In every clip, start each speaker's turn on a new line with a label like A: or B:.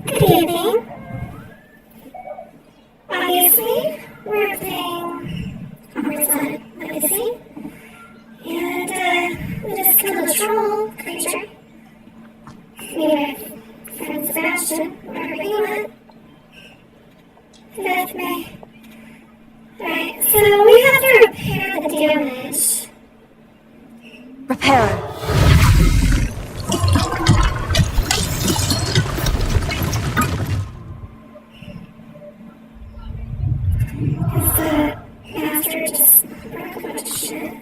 A: Good evening. Obviously, we're playing Hogwarts Legacy, and we just killed a troll creature. Meet our friend Sebastian, whatever you want. That's me. Alright, so we have to repair the damage.
B: Repair it.
A: The master just broke a bunch of shit.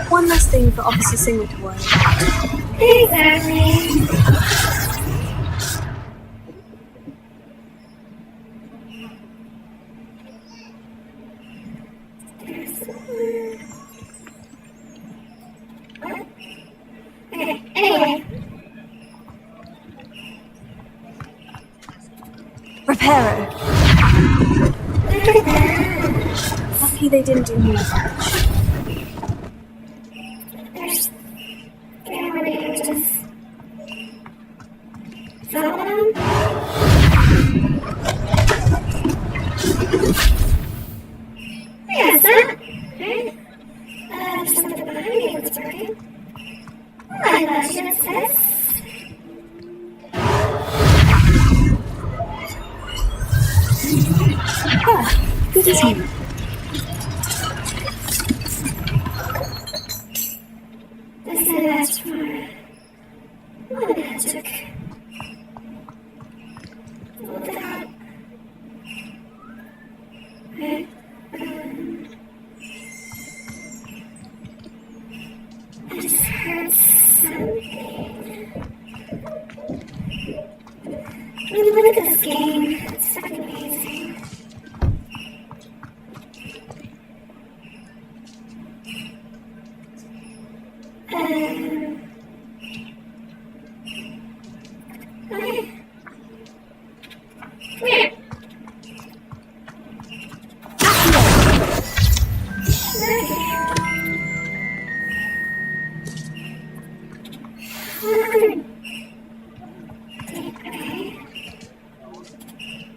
B: One less thing for Officer Singer to worry about.
A: Exactly. Okay, anyway.
B: Repair it. Lucky they didn't do more damage.
A: There's more damages. Is that one of them? Yeah, is that? Right? There's something behind me that's working. I imagine it's this.
B: Oh, good as you.
A: This is last for one magic. Look out. Right. I just heard something. Really look at this game. It's fucking amazing. Okay. Come here.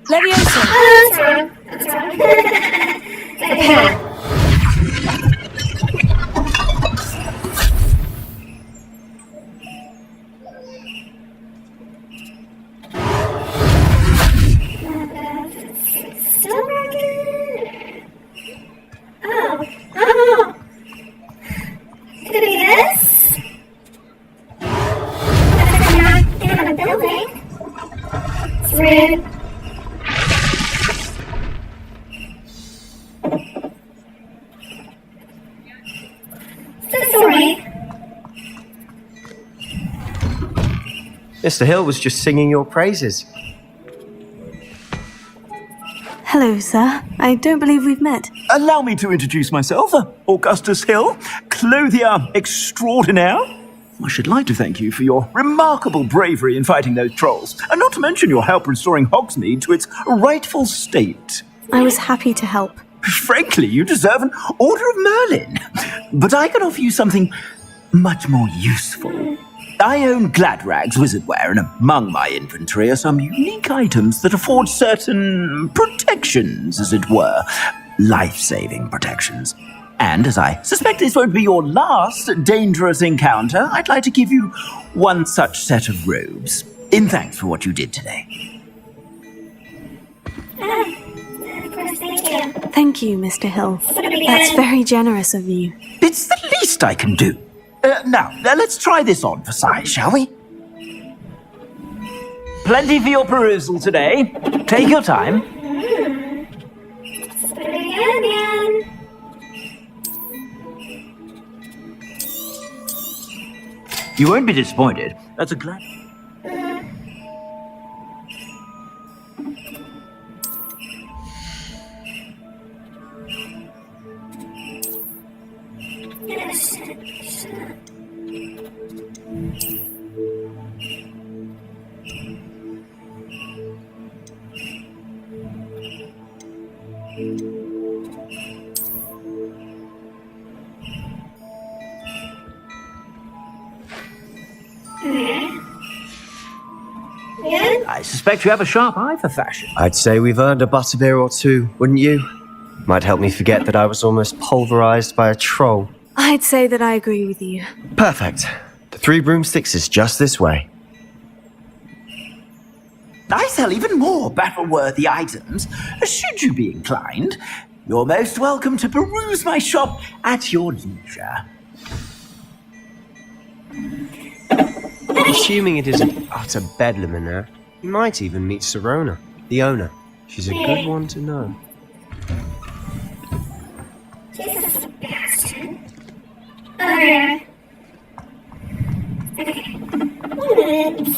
B: Leviosa.
A: Oh, that's wrong. That's wrong.
B: Repair.
A: Still working? Oh. Oh. Could it be this? But I'm not in a building. It's rude. Sorry.
C: Mr. Hill was just singing your praises.
B: Hello, sir. I don't believe we've met.
D: Allow me to introduce myself, Augustus Hill, clothier extraordinaire. I should like to thank you for your remarkable bravery in fighting those trolls, and not to mention your help restoring Hogsmeade to its rightful state.
B: I was happy to help.
D: Frankly, you deserve an Order of Merlin. But I can offer you something much more useful. I own Gladrag's wizardware, and among my inventory are some unique items that afford certain protections, as it were. Life-saving protections. And as I suspect this won't be your last dangerous encounter, I'd like to give you one such set of robes, in thanks for what you did today.
A: Of course, thank you.
B: Thank you, Mr. Hill.
A: Pretty
B: That's
A: good.
B: very generous of you.
D: It's the least I can do. Now, let's try this on for size, shall we? Plenty for your perusal today. Take your time.
A: It's pretty good, man.
D: You won't be disappointed. That's a glad...
A: Shut up. Yeah?
D: I suspect you have a sharp eye for fashion.
C: I'd say we've earned a butterbeer or two, wouldn't you? Might help me forget that I was almost pulverized by a troll.
B: I'd say that I agree with you.
C: Perfect. The Three Broomsticks is just this way.
D: I sell even more battle-worthy items, should you be inclined. You're most welcome to peruse my shop at your leisure.
C: Assuming it isn't utter bedlam in there, you might even meet Sirona, the owner. She's a good one to know.
A: Jesus, Sebastian. Oh, yeah. Okay. 1 minute.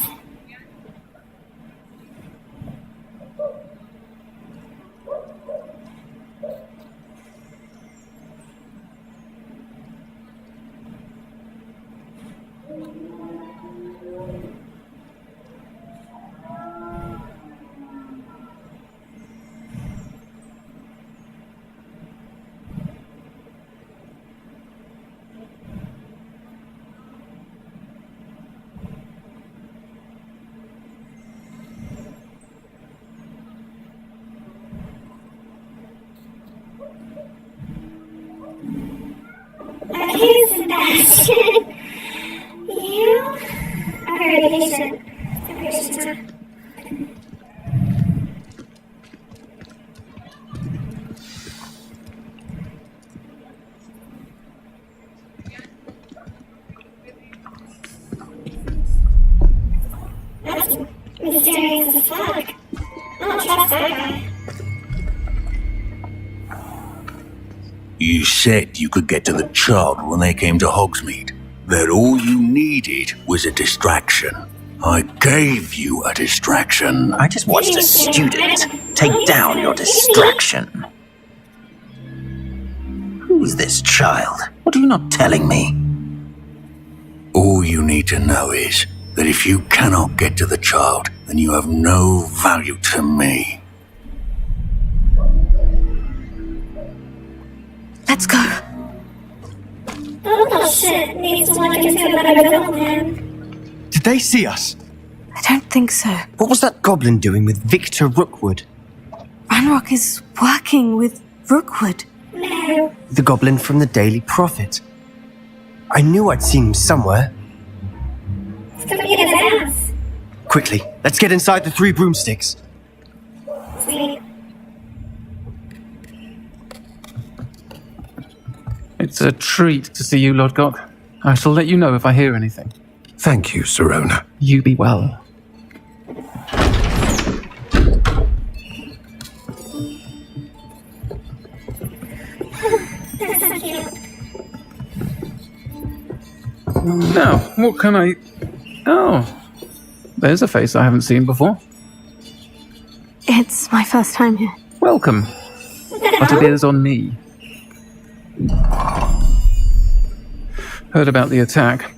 A: Okay, Sebastian. You are very patient. That's mysterious as fuck. I don't trust that guy.
E: You said you could get to the child when they came to Hogsmeade. That all you needed was a distraction. I gave you a distraction.
D: I just watched a student take down your distraction. Who's this child? What are you not telling me?
E: All you need to know is that if you cannot get to the child, then you have no value to me.
B: Let's go.
A: Oh shit, needs to look into another villain.
C: Did they see us?
B: I don't think so.
C: What was that goblin doing with Victor Rookwood?
B: Ranrock is working with Rookwood.
A: No.
C: The goblin from the Daily Prophet. I knew I'd seen him somewhere.
A: It's gonna be his ass.
C: Quickly, let's get inside the Three Broomsticks.
A: Sweet.
F: It's a treat to see you, Lodgok. I shall let you know if I hear anything.
E: Thank you, Sirona.
F: You be well.
A: That's so cute.
F: Now, what can I... Oh, there's a face I haven't seen before.
B: It's my first time here.
F: Welcome. Butterbeer's on me. Heard about the attack.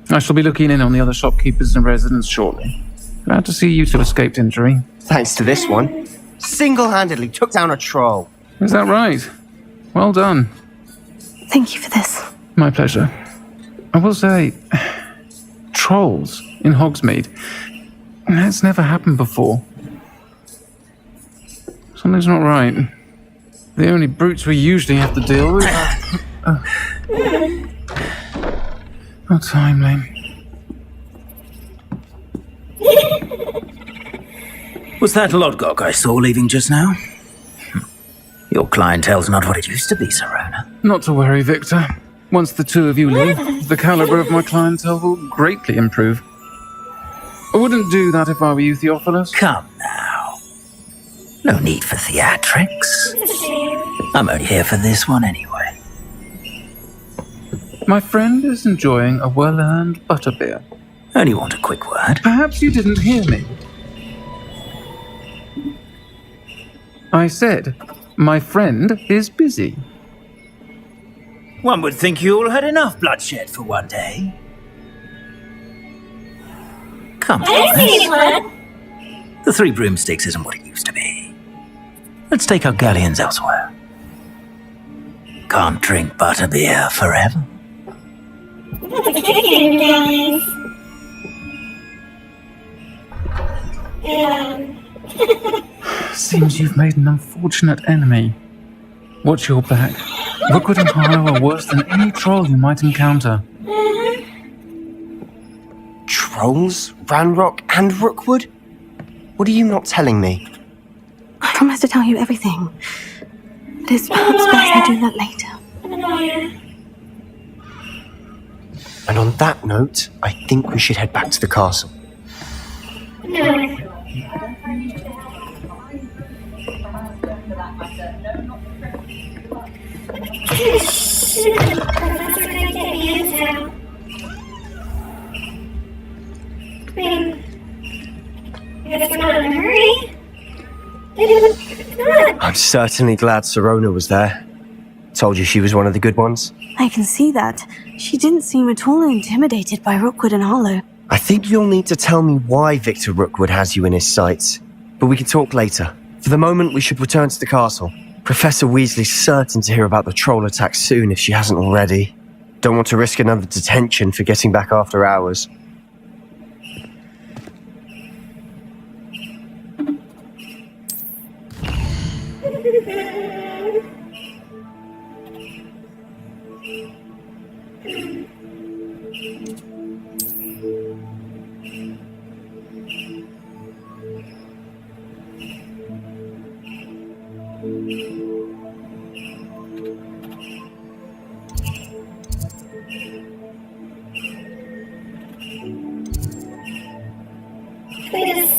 F: I shall be looking in on the other shopkeepers and residents shortly. Glad to see you two escaped injury.
C: Thanks to this one. Single-handedly took down a troll.
F: Is that right? Well done.
B: Thank you for this.
F: My pleasure. I will say, trolls in Hogsmeade. That's never happened before. Something's not right. The only brutes we usually have to deal with are... How timely.
D: Was that Lodgok I saw leaving just now? Your clientele's not what it used to be, Sirona.
F: Not to worry, Victor. Once the two of you leave, the caliber of my clientele will greatly improve. I wouldn't do that if I were you, Theophilus.
D: Come now. No need for theatrics.
A: It's a shame.
D: I'm only here for this one anyway.
F: My friend is enjoying a well-earned butterbeer.
D: Only want a quick word.
F: Perhaps you didn't hear me. I said, my friend is busy.
D: One would think you all had enough bloodshed for one day. Come
A: I didn't see
D: on.
A: anyone.
D: The Three Broomsticks isn't what it used to be. Let's take our galleons elsewhere. Can't drink butterbeer forever.
A: What's kicking, guys?
F: Seems you've made an unfortunate enemy. Watch your back. Rookwood and Harlow are worse than any troll you might encounter.
C: Trolls, Ranrock, and Rookwood? What are you not telling me?
B: I promise to tell you everything. But it's perhaps best I do that later.
C: And on that note, I think we should head back to the castle.
A: No. Shit, Professor gonna get hands out. I mean, I guess we're not in a hurry.
C: I'm certainly glad Serona was there. Told you she was one of the good ones.
B: I can see that. She didn't seem at all intimidated by Rookwood and Harlow.
C: I think you'll need to tell me why Victor Rookwood has you in his sights. But we can talk later. For the moment, we should return to the castle. Professor Weasley's certain to hear about the troll attack soon if she hasn't already. Don't want to risk another detention for getting back after hours.
A: Please.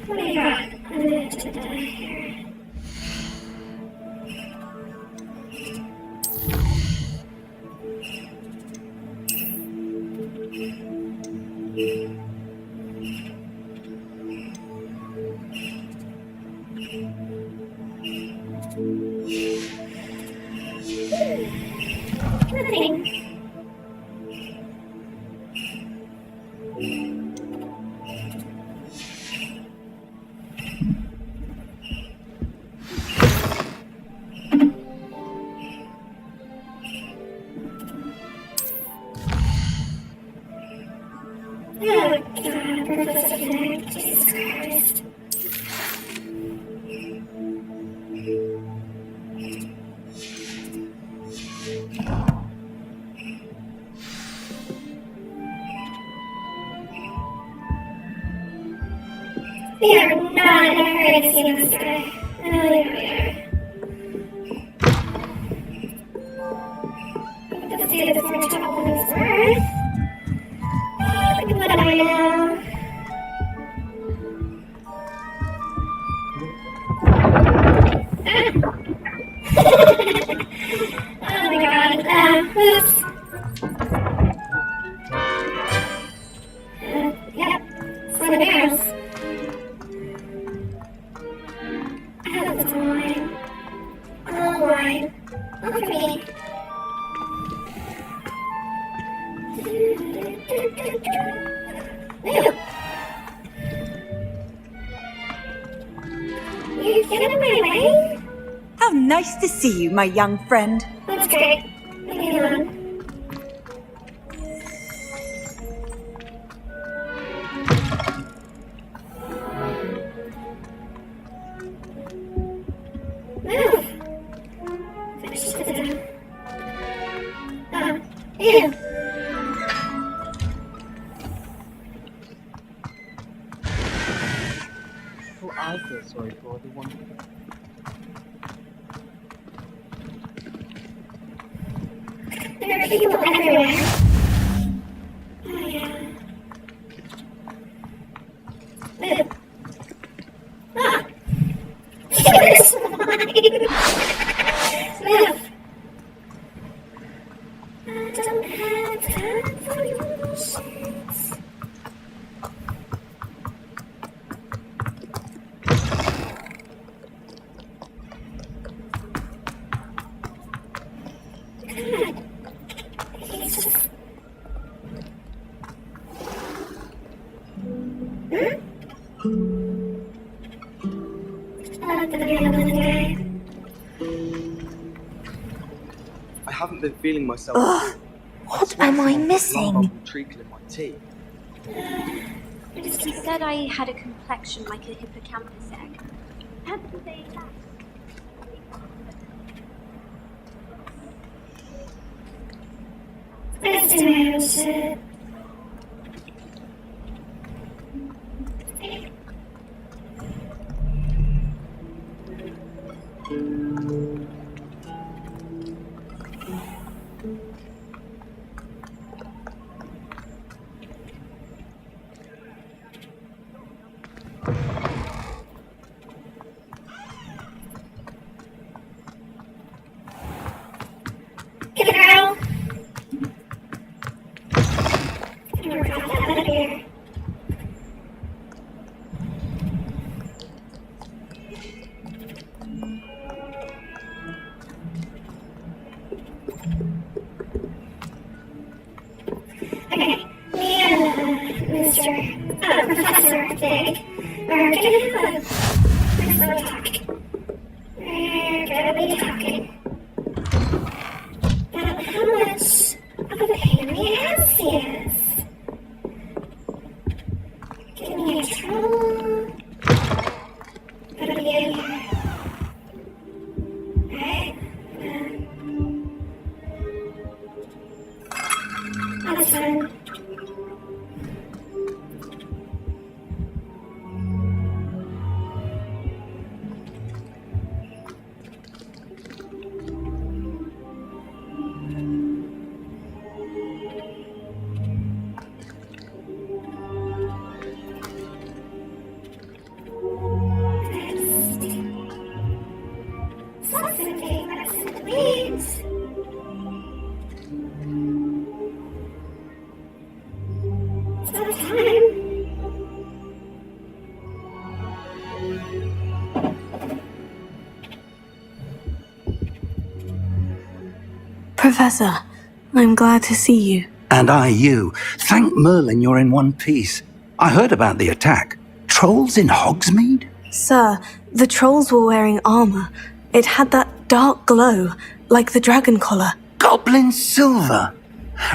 A: What do you got? I'm gonna have to die here. Nothing. Oh, God, Professor Fig, Jesus Christ. We are not in a hurry to see this guy. I know we are. Let's do this for trouble and worth. What do I know? Oh my God. Oops. Yep. Slide of arrows. I hope it's all mine. All mine. All for me. Ew. You get out of my way?
G: How nice to see you, my young friend.
A: That's great. Leave me alone. Move! Finish it. Ew.
H: Well, I feel sorry for the one.
A: There are people everywhere. Oh, yeah. Move. Ah! You're swine! Move. I don't have time for your bullshit. God. He's just... I like the video of the guy.
H: I haven't been feeling myself.
I: Ugh, what am I missing?
H: Treacle in my tea.
A: You
J: said I had a complexion like a hippocampus egg. How did they attack?
A: Let's do my own shit. Get the girl! Get her out of here. Okay, me and Professor Fig are gonna have a little talk. We're gonna be talking about how much of a pain in the ass he is. Getting me in trouble. Gotta be in here. Right? That's fun. Stop sitting next to the weeds. It's about time.
B: Professor, I'm glad to see you.
D: And I you. Thank Merlin you're in one piece. I heard about the attack. Trolls in Hogsmeade?
B: Sir, the trolls were wearing armor. It had that dark glow, like the dragon collar.
D: Goblin silver.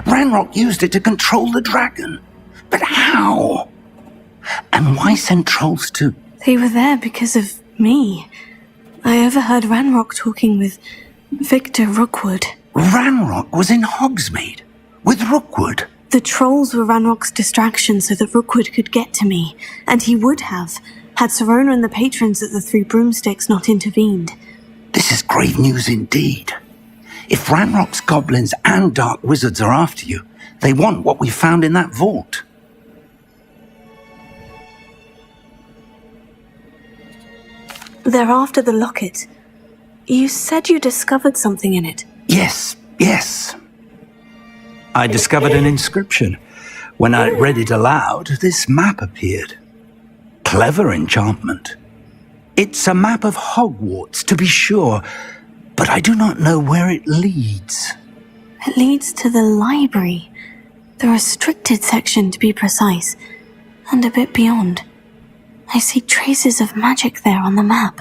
D: Ranrock used it to control the dragon. But how? And why send trolls to...
B: They were there because of me. I overheard Ranrock talking with Victor Rookwood.
D: Ranrock was in Hogsmeade? With Rookwood?
B: The trolls were Ranrock's distraction so that Rookwood could get to me, and he would have, had Serona and the patrons at the Three Broomsticks not intervened.
D: This is grave news indeed. If Ranrock's goblins and dark wizards are after you, they want what we found in that vault.
B: They're after the locket. You said you discovered something in it.
D: Yes. I discovered an inscription. When I read it aloud, this map appeared. Clever enchantment. It's a map of Hogwarts, to be sure, but I do not know where it leads.
B: It leads to the library. The restricted section, to be precise, and a bit beyond. I see traces of magic there on the map.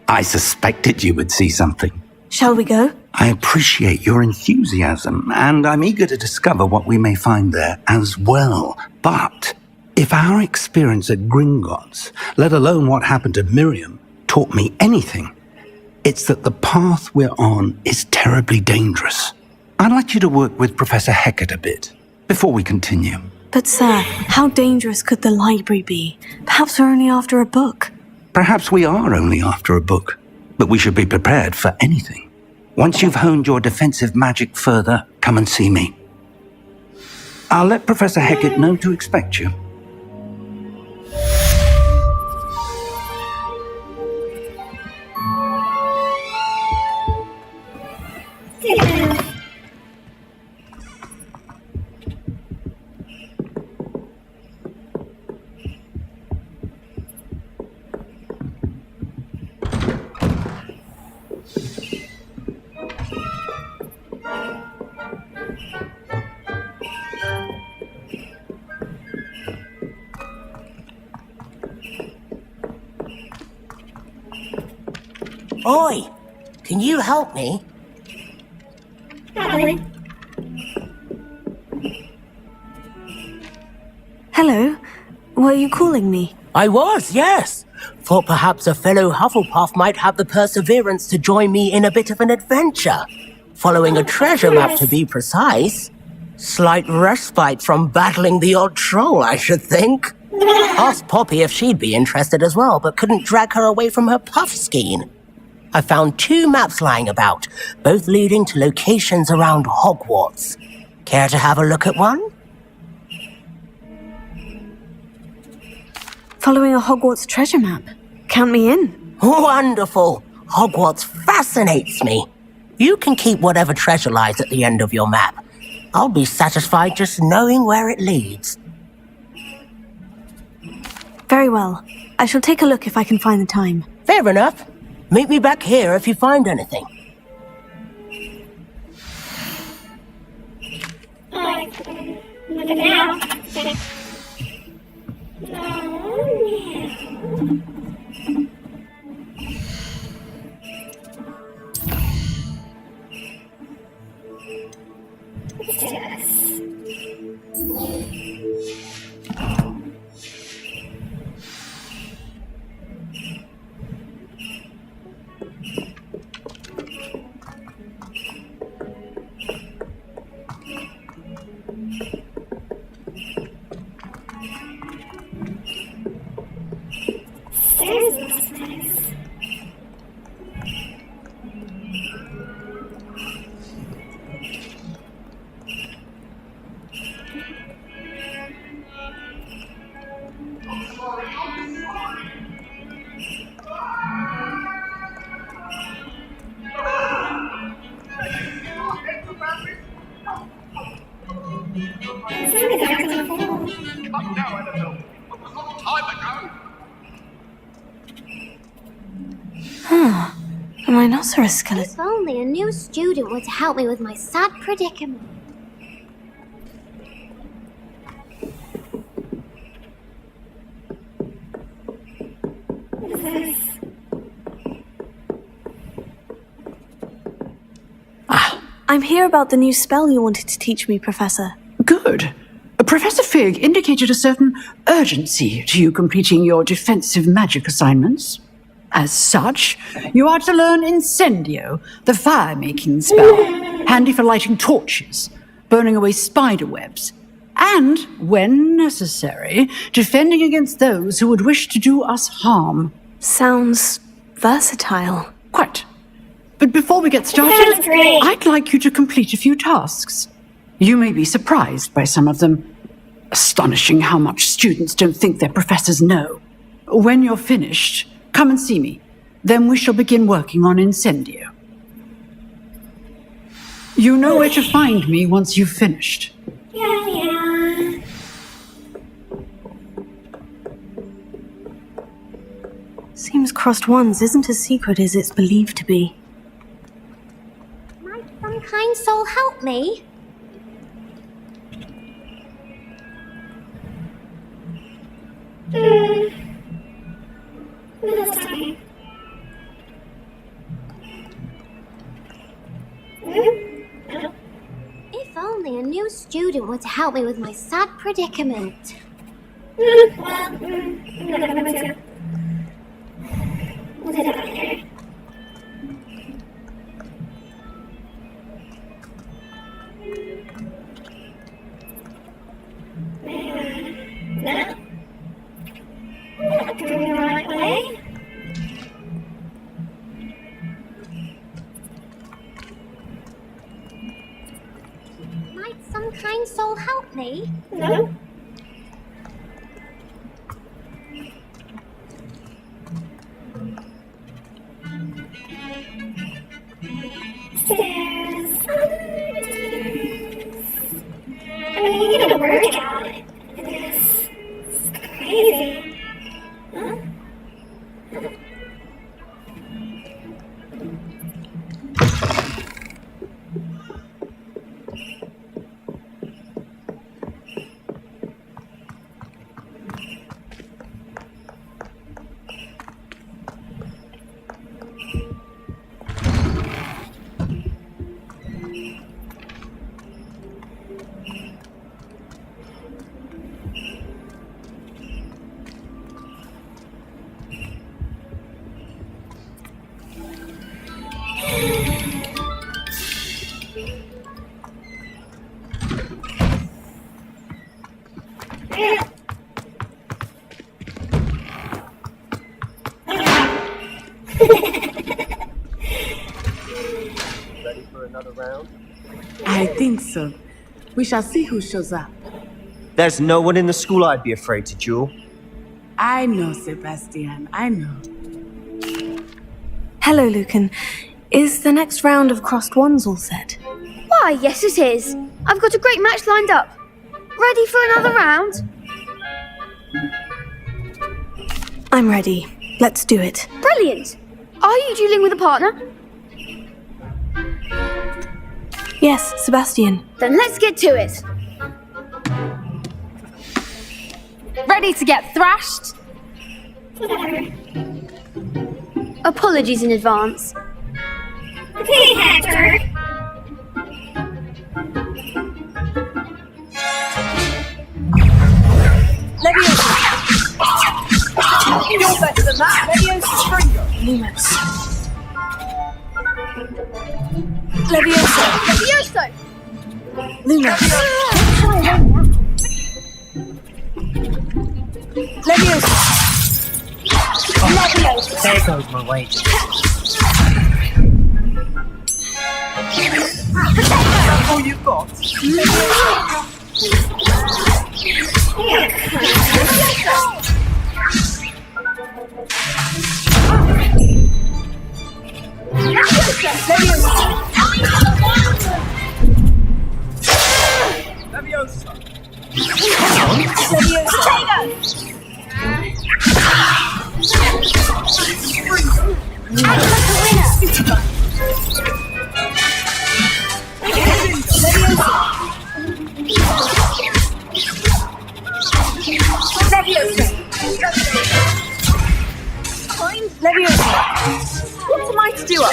D: I suspected you would see something.
B: Shall we go?
D: I appreciate your enthusiasm, and I'm eager to discover what we may find there as well. But if our experience at Gringotts, let alone what happened to Miriam, taught me anything, it's that the path we're on is terribly dangerous. I'd like you to work with Professor Hecat a bit before we continue.
B: But sir, how dangerous could the library be? Perhaps we're only after a book.
D: Perhaps we are only after a book, but we should be prepared for anything. Once you've honed your defensive magic further, come and see me. I'll let Professor Hecat know to expect you.
K: Oi! Can you help me?
B: Hello? Were you calling me?
K: I was, yes. Thought perhaps a fellow Hufflepuff might have the perseverance to join me in a bit of an adventure. Following a treasure map, to be precise. Slight respite from battling the odd troll, I should think. Asked Poppy if she'd be interested as well, but couldn't drag her away from her puff skein. I found 2 maps lying about, both leading to locations around Hogwarts. Care to have a look at one?
B: Following a Hogwarts treasure map. Count me in.
K: Wonderful! Hogwarts fascinates me. You can keep whatever treasure lies at the end of your map. I'll be satisfied just knowing where it leads.
B: Very well. I shall take a look if I can find the time.
K: Fair enough. Meet me back here if you find anything.
A: Look at now.
B: A rhinoceros skeleton.
J: If only a new student were to help me with my sad predicament.
B: I'm here about the new spell you wanted to teach me, Professor.
L: Good. Professor Fig indicated a certain urgency to you completing your defensive magic assignments. As such, you are to learn Incendio, the fire-making spell, handy for lighting torches, burning away spider webs, and, when necessary, defending against those who would wish to do us harm.
B: Sounds versatile.
L: Quite. But before we get started,
A: Sounds great.
L: I'd like you to complete a few tasks. You may be surprised by some of them. Astonishing how much students don't think their professors know. When you're finished, come and see me. Then we shall begin working on Incendio. You know where to find me once you've finished.
A: Yeah.
B: Seems crossed wands isn't as secret as it's believed to be.
J: Might some kind soul help me? If only a new student were to help me with my sad predicament. Might some kind soul help me?
A: No. Stairs. I mean, you need a workout. It's crazy. Huh?
C: Ready for another round?
M: I think so. We shall see who shows up.
C: There's no one in the school I'd be afraid to duel.
M: I know, Sebastian. I know.
B: Hello, Lucan. Is the next round of crossed wands all set?
J: Why, yes it is. I've got a great match lined up. Ready for another round?
B: I'm ready. Let's do it.
J: Brilliant. Are you dueling with a partner?
B: Yes, Sebastian.
J: Then let's get to it. Ready to get thrashed? Apologies in advance.
A: Okay, Hector.
G: Leviosa! You're better than that! Leviosa Springer!
B: Lumos.
G: Leviosa!
J: Levioso!
B: Lumos.
G: Leviosa!
K: Oh, there goes my wages.
G: That's all you've got? What am I to do up?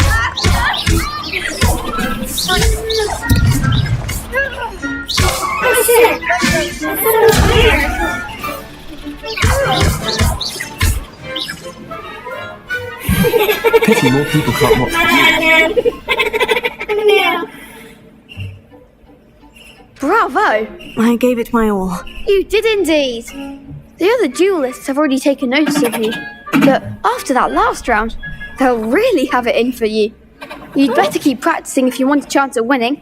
A: Oh shit! That's so weird.
C: Pity more people can't watch the
A: No.
J: Bravo!
B: I gave it my all.
J: You did indeed. The other duelists have already taken notice of you, but after that last round, they'll really have it in for you. You'd better keep practicing if you want a chance at winning,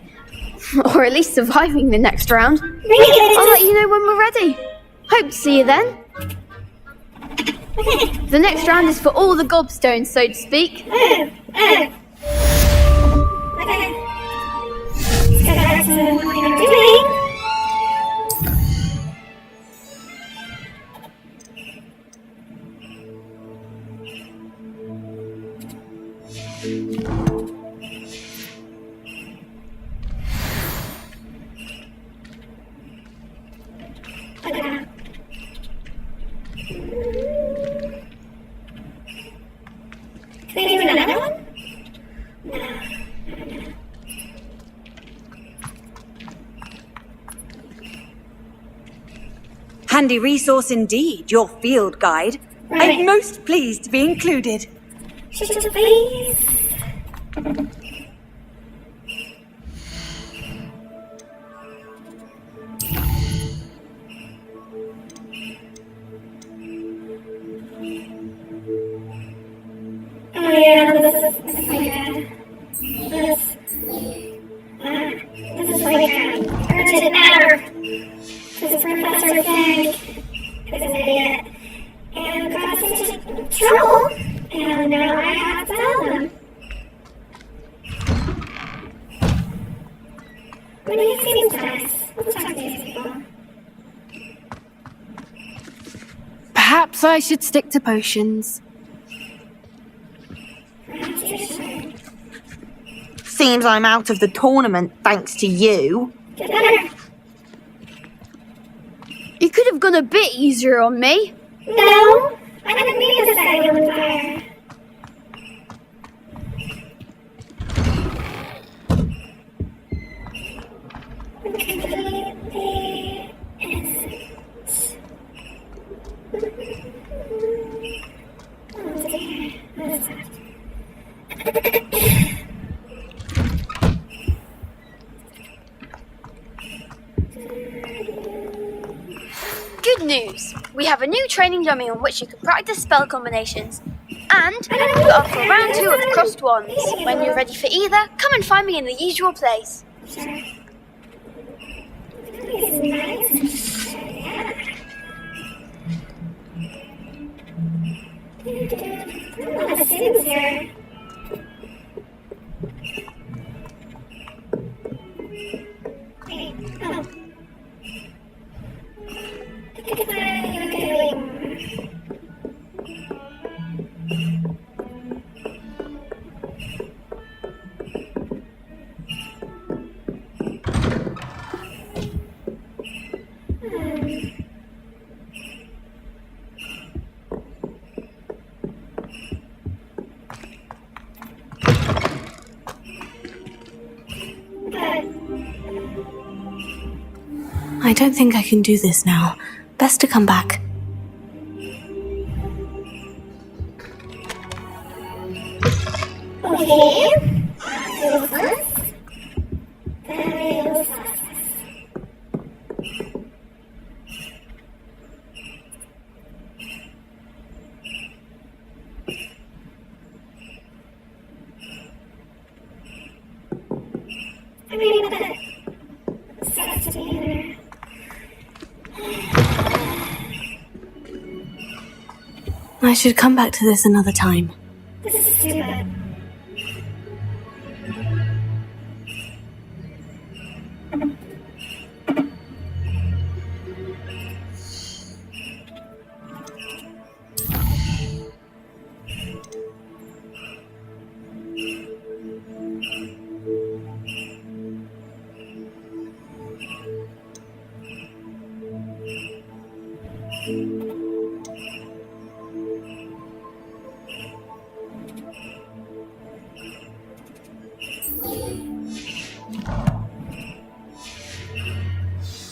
J: or at least surviving the next round. I'll let you know when we're ready. Hope to see you then. The next round is for all the gobstones, so to speak.
A: Okay. So that's what I'm doing. Can I do another one?
G: Handy resource indeed, your field guide.
A: Right.
G: I'm most pleased to be included.
A: Please. Oh yeah, this is like a... This is like a didn't matter. Because Professor Fig is an idiot. And got us into trouble. And now I have to tell them. What do you think, guys? Let's talk to these people.
J: Perhaps I should stick to potions.
G: Seems I'm out of the tournament thanks to you.
J: You could have gone a bit easier on me.
A: No, I didn't mean to set you on fire. Completely innocent. Oh dear, what's that?
J: Good news! We have a new training dummy on which you can practice spell combinations. And we're up for round 2 of Crossed Wands. When you're ready for either, come and find me in the usual place.
B: I don't think I can do this now. Best to come back. I should come back to this another time.
A: This is stupid.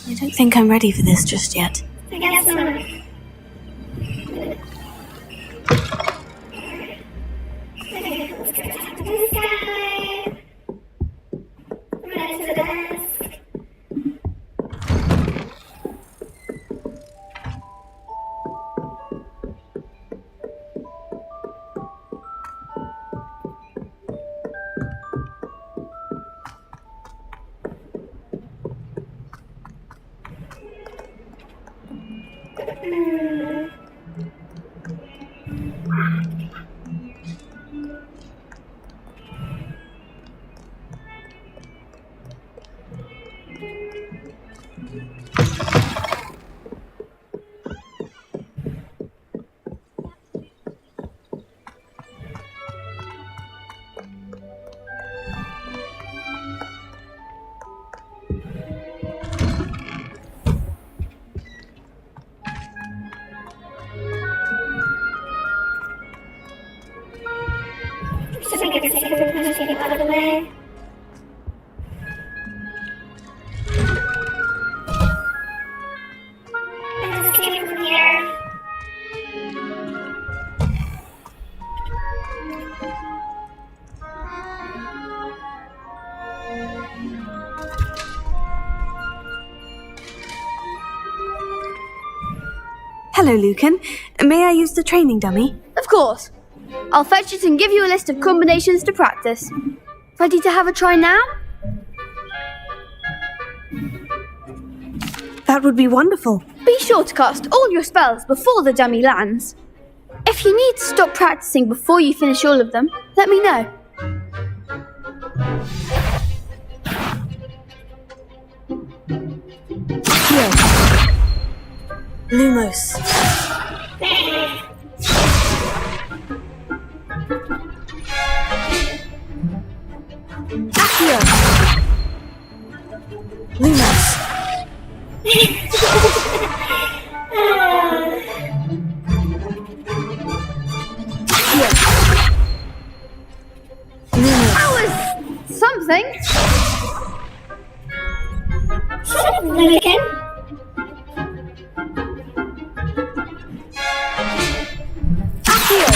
B: I don't think I'm ready for this just yet.
A: I guess not. Okay, let's go talk to this guy. Run into the desk. Should I get the second punching out of the way? I just came from here.
B: Hello, Lucan. May I use the training dummy?
J: Of course. I'll fetch it and give you a list of combinations to practice. Ready to have a try now?
G: That would be wonderful.
J: Be sure to cast all your spells before the dummy lands. If you need to stop practicing before you finish all of them, let me know.
G: Lumos. Accio. Lumos.
J: That was something.
A: Milligan.
G: Accio.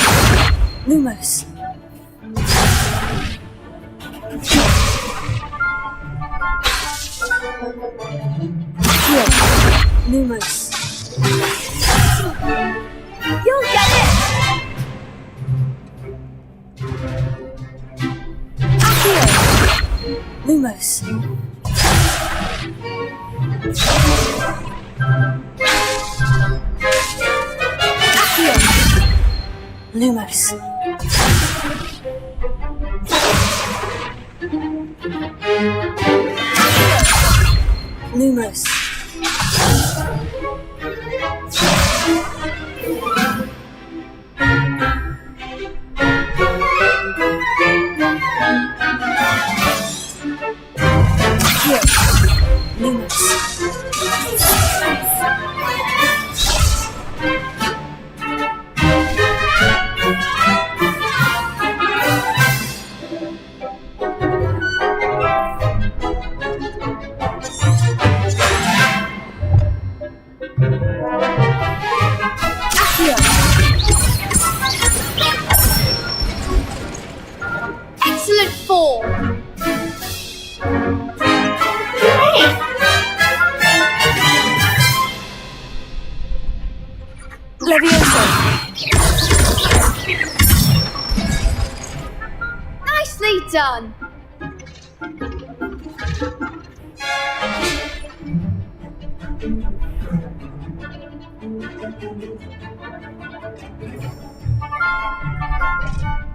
G: Lumos. Accio. Lumos.
J: You'll get it.
G: Accio. Lumos. Accio. Lumos. Lumos.
J: Excellent form.
G: Leviosa.
J: Nicely done.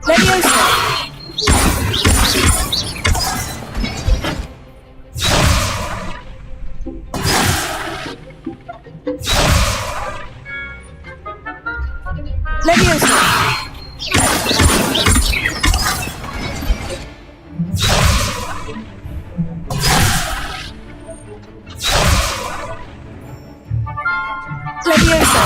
G: Leviosa. Leviosa. Leviosa.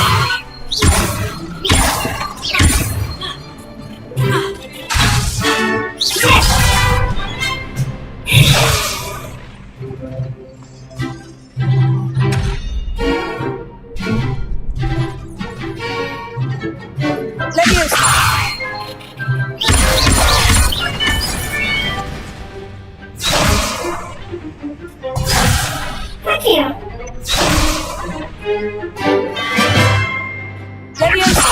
G: Leviosa.
A: Thank you.
G: Leviosa.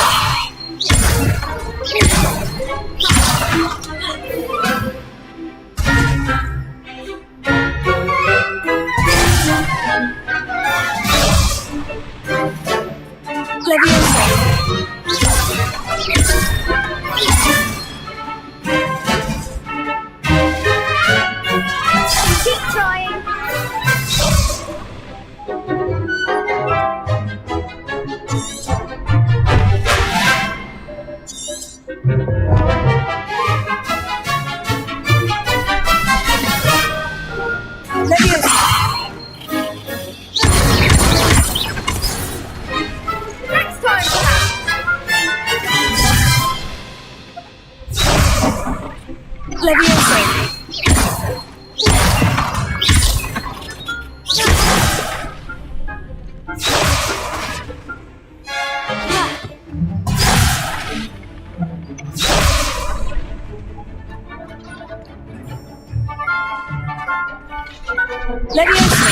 G: Leviosa.
J: Keep trying.
G: Leviosa.
J: Next time, perhaps.
G: Leviosa. Leviosa.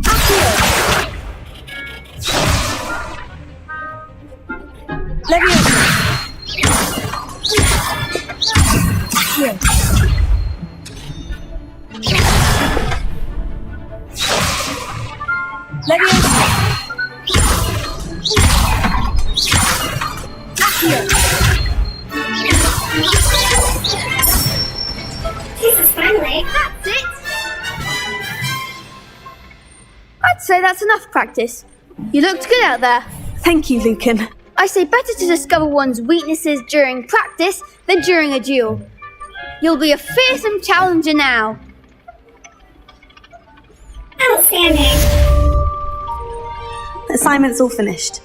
G: Accio. Leviosa. Accio.
J: So that's enough practice. You looked good out there.
B: Thank you, Lucan.
J: I say better to discover one's weaknesses during practice than during a duel. You'll be a fearsome challenger now.
A: Outstanding.
B: Assignment's all finished.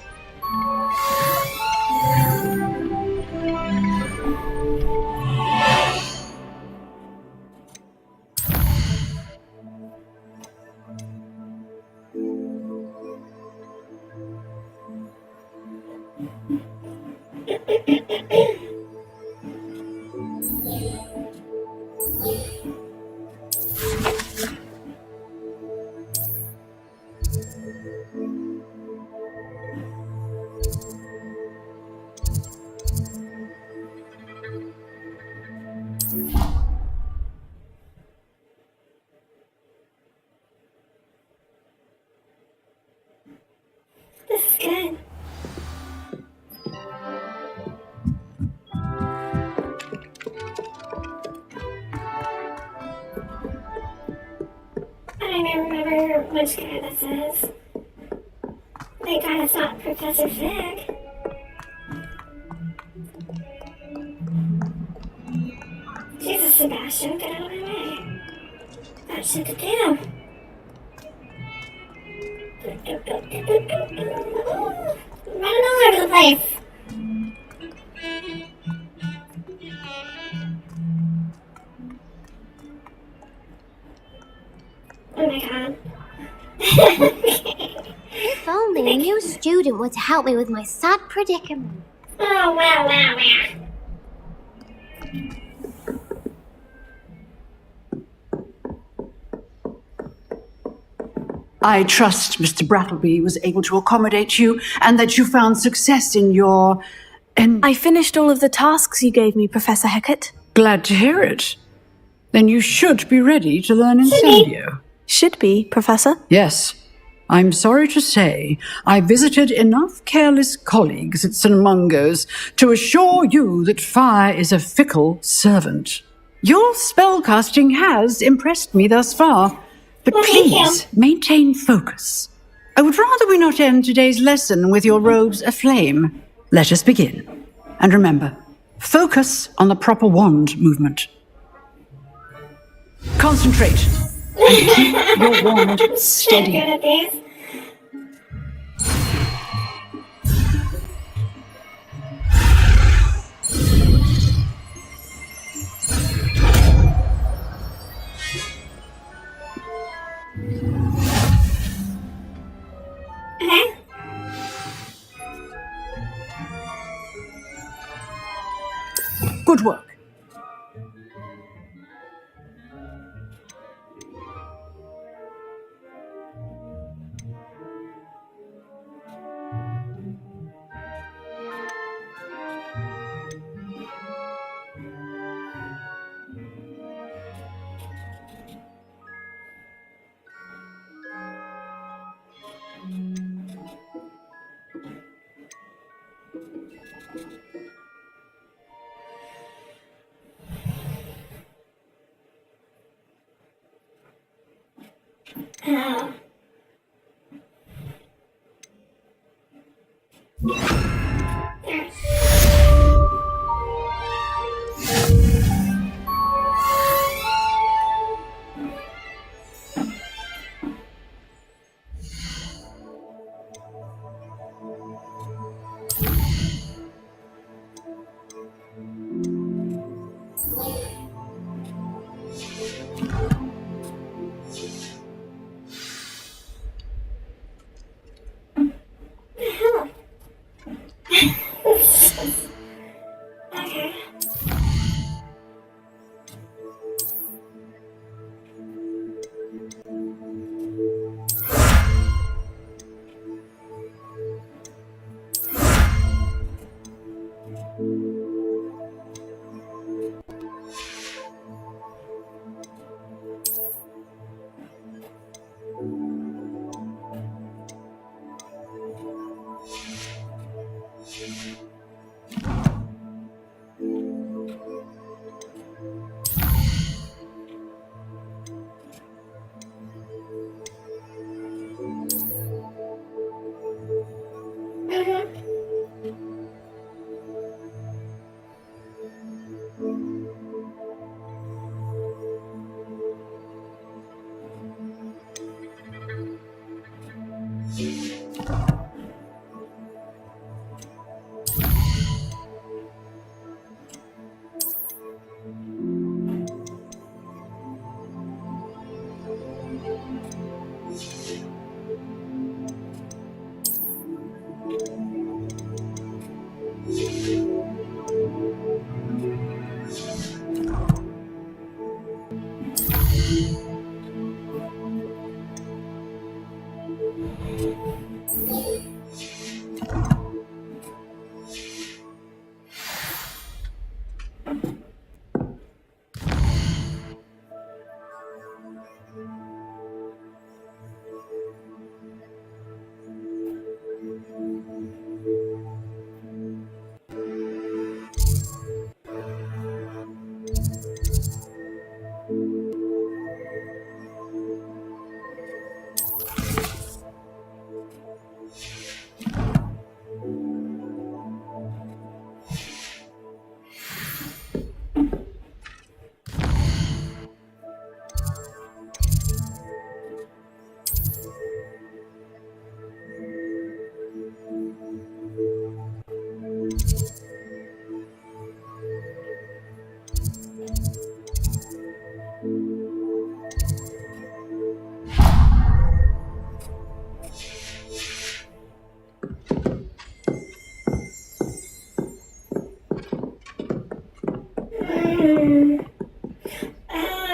A: This is good. I don't even remember which guy this is. Thank God it's not Professor Fig. Jesus, Sebastian, get out of my way. Got shit to do. Running all over the place. Oh my God.
I: If only a new student were to help me with my sad predicament.
A: Oh, wow.
L: I trust Mr. Brattleby was able to accommodate you and that you found success in your...
B: I finished all of the tasks you gave me, Professor Hecat.
L: Glad to hear it. Then you should be ready to learn Incendio.
B: Should be, Professor.
L: Yes. I'm sorry to say, I visited enough careless colleagues at St. Mungo's to assure you that fire is a fickle servant. Your spellcasting has impressed me thus far, but please maintain focus. I would rather we not end today's lesson with your robes aflame. Let us begin. And remember, focus on the proper wand movement. Concentrate. And keep your wand steady.
A: Good at these. Okay.
L: Good work.
A: Oh. There. Okay.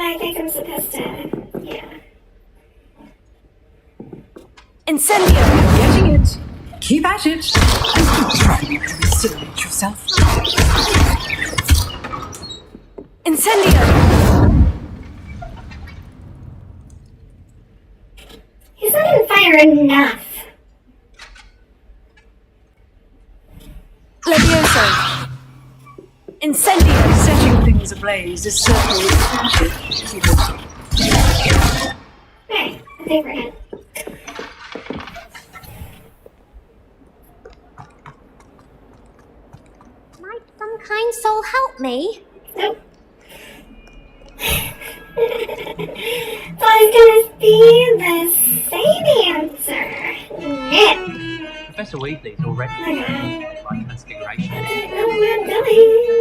A: I think I'm supposed to, yeah.
G: Incendio!
L: Getting it. Keep at it. Stop trying to incinerate yourself.
G: Incendio!
A: He's not on fire enough.
G: Levioso! Incendio!
L: Setting things ablaze is certainly effective. Keep it.
A: Right, I think we're good.
I: Might some kind soul help me?
A: Nope. Thought it was gonna be the same answer. No.
H: Professor Weasley's already by transfiguration.
A: I don't know where I'm going.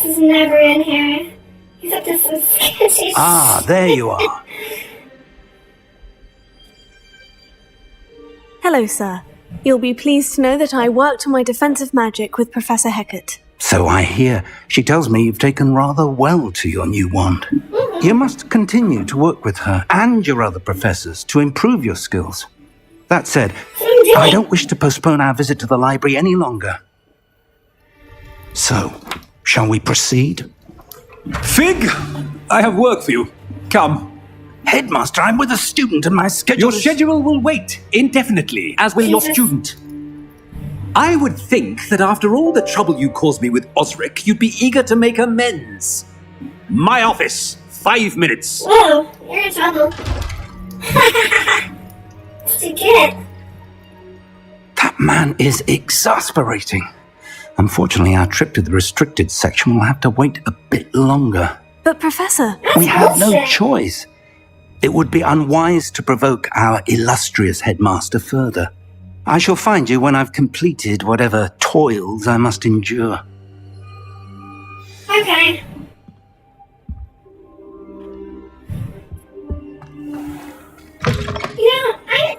A: This is never in here. He's up to some sketchy
D: Ah, there you are.
B: Hello, sir. You'll be pleased to know that I worked on my defensive magic with Professor Hecat.
D: So I hear. She tells me you've taken rather well to your new wand. You must continue to work with her and your other professors to improve your skills. That said, I don't wish to postpone our visit to the library any longer. So, shall we proceed?
N: Fig, I have work for you. Come.
D: Headmaster, I'm with a student and my schedule
N: Your schedule will wait indefinitely, as will your student. I would think that after all the trouble you caused me with Osric, you'd be eager to make amends. My office, 5 minutes.
A: Whoa, you're in trouble. What'd you get?
D: That man is exasperating. Unfortunately, our trip to the restricted section will have to wait a bit longer.
B: But, Professor...
D: We have no choice. It would be unwise to provoke our illustrious headmaster further. I shall find you when I've completed whatever toils I must endure.
A: Okay. You know, I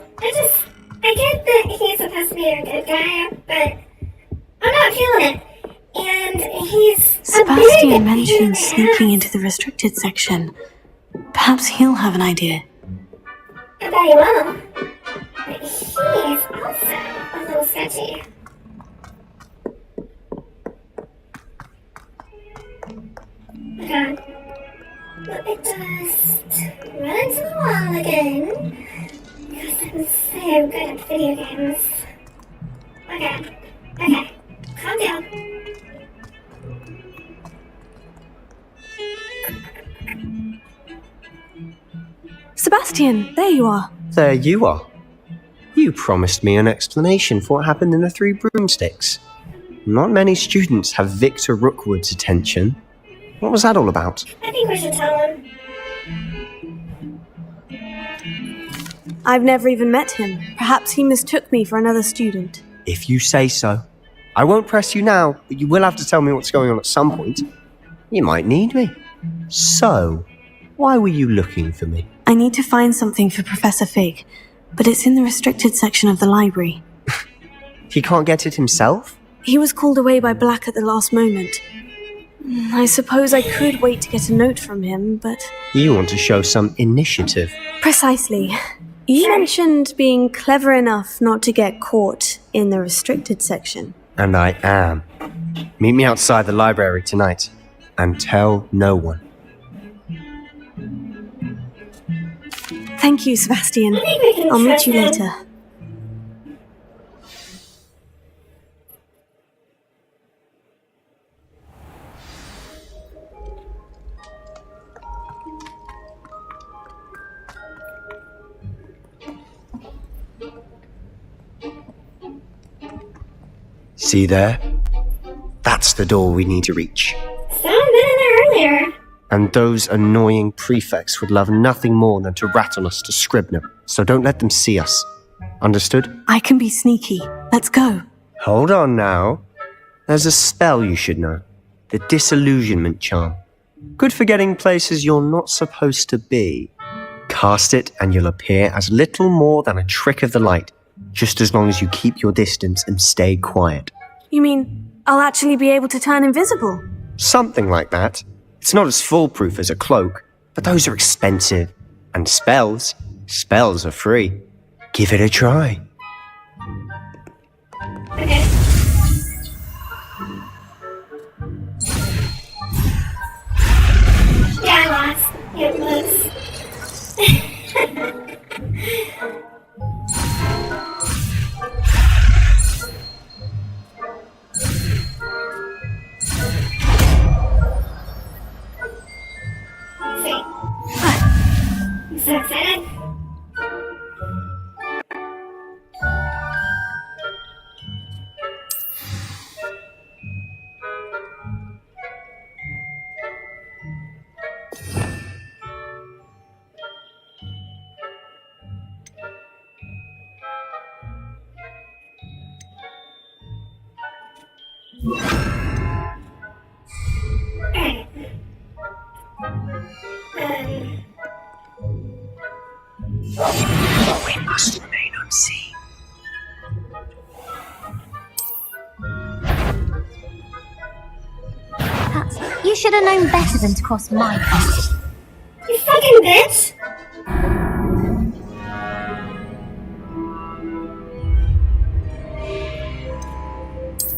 A: get that he's supposed to be a good guy, but I'm not feeling it. And he's
B: Sebastian mentioned sneaking into the restricted section. Perhaps he'll have an idea.
A: I bet he will. But he's also a little sketchy. Okay. Let me just run into the wall again. Because I'm so good at video games. Okay. Calm down.
B: Sebastian, there you are.
C: There you are. You promised me an explanation for what happened in the Three Broomsticks. Not many students have Victor Rookwood's attention. What was that all about?
A: I think we should tell him.
B: I've never even met him. Perhaps he mistook me for another student.
C: If you say so. I won't press you now, but you will have to tell me what's going on at some point. You might need me. So, why were you looking for me?
B: I need to find something for Professor Fig, but it's in the restricted section of the library.
C: He can't get it himself?
B: He was called away by Black at the last moment. I suppose I could wait to get a note from him, but...
C: You want to show some initiative.
B: Precisely. You mentioned being clever enough not to get caught in the restricted section.
C: And I am. Meet me outside the library tonight, and tell no one.
B: Thank you, Sebastian. I'll meet you later.
C: See there? That's the door we need to reach.
A: Someone been in there earlier.
C: And those annoying prefects would love nothing more than to rat on us to Scribner, so don't let them see us. Understood?
B: I can be sneaky. Let's go.
C: Hold on now. There's a spell you should know. The Disillusionment Charm. Good for getting places you're not supposed to be. Cast it and you'll appear as little more than a trick of the light, just as long as you keep your distance and stay quiet.
B: You mean I'll actually be able to turn invisible?
C: Something like that. It's not as foolproof as a cloak, but those are expensive. And spells are free. Give it a try.
A: Okay. Yeah, I lost. It was... Sweet. I'm so excited.
C: We must remain unseen.
I: Pat, you should have known better than to cross my path.
A: You fucking bitch!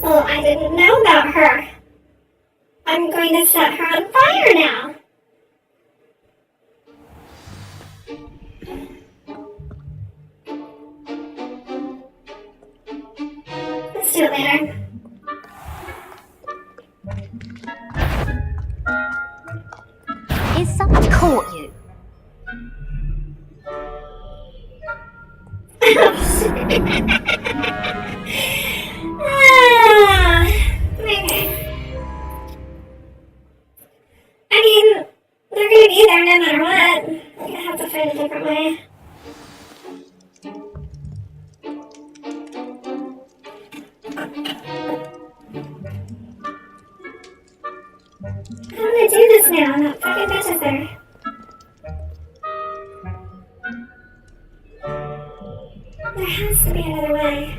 A: Well, I didn't know about her. I'm going to set her on fire now. Let's do it later.
I: Is someone caught you?
A: Maybe. I mean, they're gonna be there no matter what. I'm gonna have to find a different way. How do I do this now? That fucking bitch is there. There has to be another way.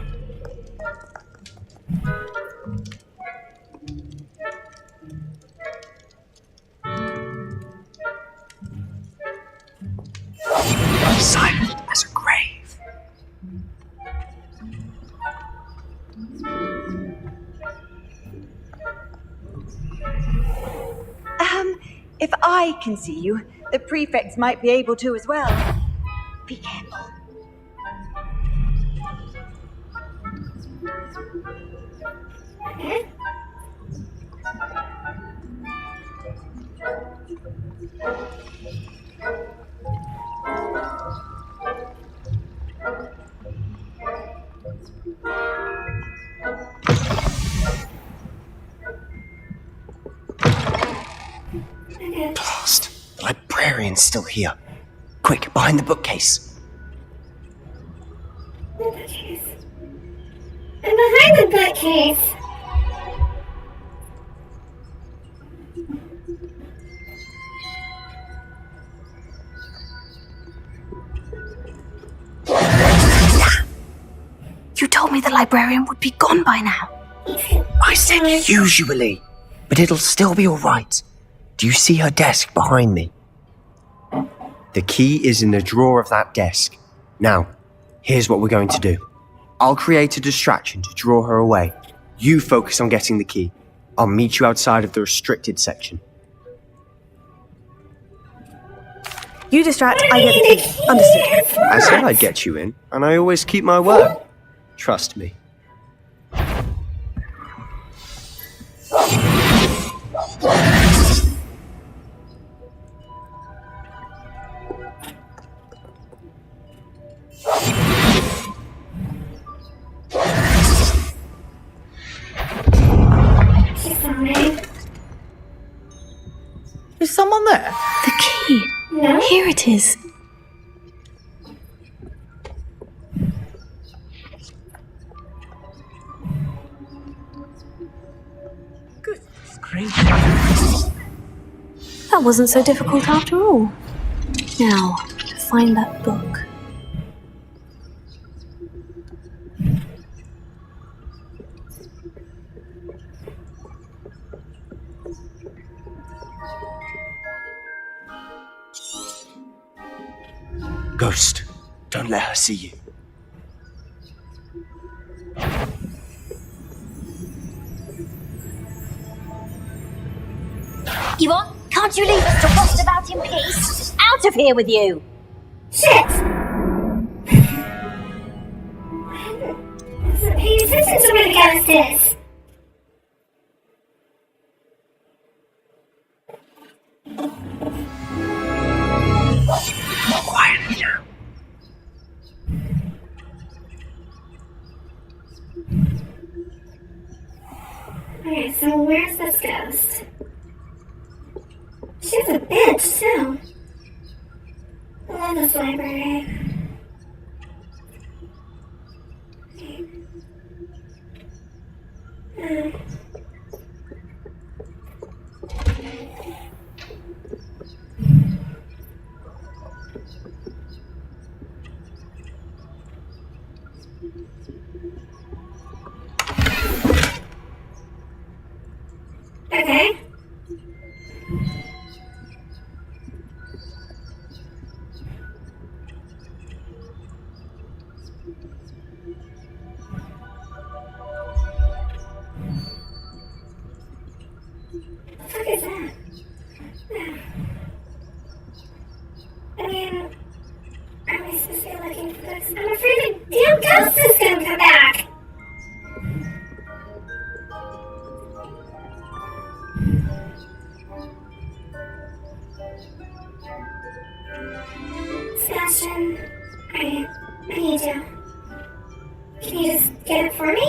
C: Silent as a grave.
G: If I can see you, the prefects might be able to as well. Be careful.
A: Okay.
C: Blast. The librarian librarian's still here. Quick, behind the bookcase.
A: The bookcase. I'm behind the bookcase.
B: You told me the librarian would be gone by now.
C: I said usually, but it'll still be alright. Do you see her desk behind me? The key is in the drawer of that desk. Now, here's what we're going to do. I'll create a distraction to draw her away. You focus on getting the key. I'll meet you outside of the restricted section.
B: You distract, I get the key. Understood.
C: I said I'd get you in, and I always keep my word. Trust me.
M: Is someone there?
B: The key.
A: No?
B: Here it is.
M: Goodness gracious.
B: That wasn't so difficult after all. Now, to find that book.
C: Ghost, don't let her see you.
O: Yvonne, can't you leave us to rust about in peace? Out of here with you!
A: Shit! I wasn't paying attention to where the ghost is.
C: Quietly now.
A: Okay, so where's this ghost? She's a bitch, too. I love this library. Okay. What the fuck is that? I mean, are we supposed to be looking for this? I'm afraid the damn ghost is gonna come back! Sebastian, I need you. Can you just get it for me?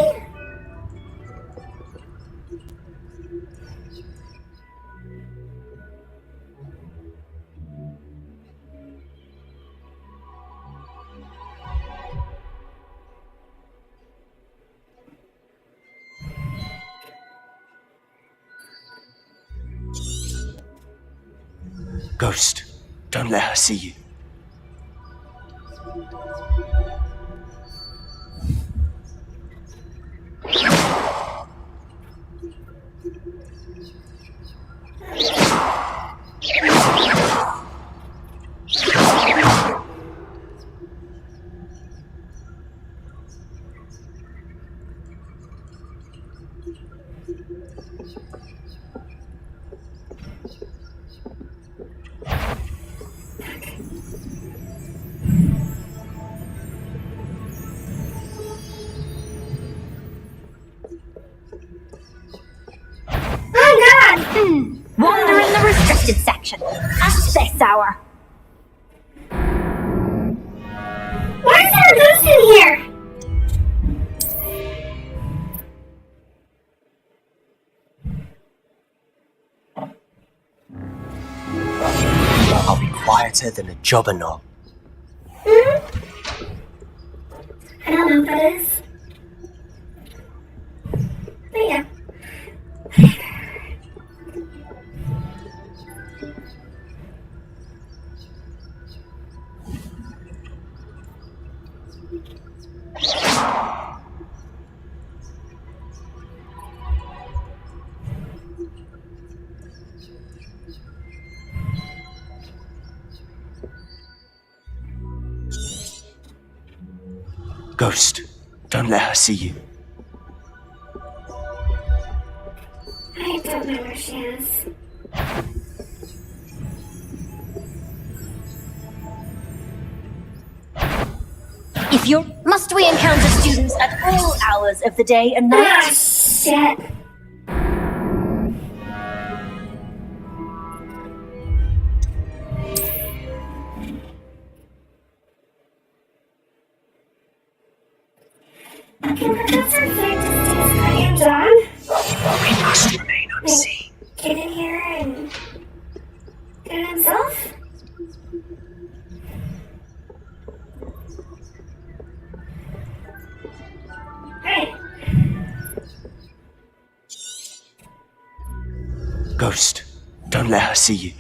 C: Ghost, don't let her see you.
O: Wander in the restricted section. At this hour.
A: Why is there a ghost in here?
C: I'll be quiet. quieter than a jobberknoll.
A: I don't know what that is. But yeah.
C: Ghost, don't let her see you.
A: I don't know where she is.
O: If you're... Must we encounter students at all hours of the day and night?
A: Ah, shit. Can Professor Fig just do his guardian job?
C: We must remain unseen.
A: Get in here and get it himself? Hey.
C: Ghost, don't let her see you.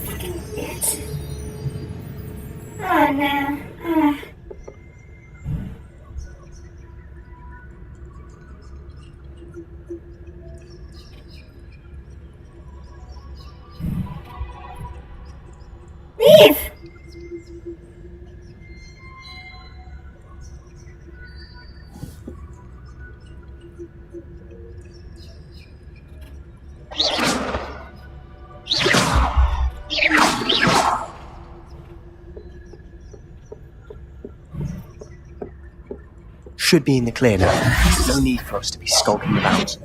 A: Fucking bitch. Oh no. Leave!
C: Should be in the clear now. No need for us to be skulking about.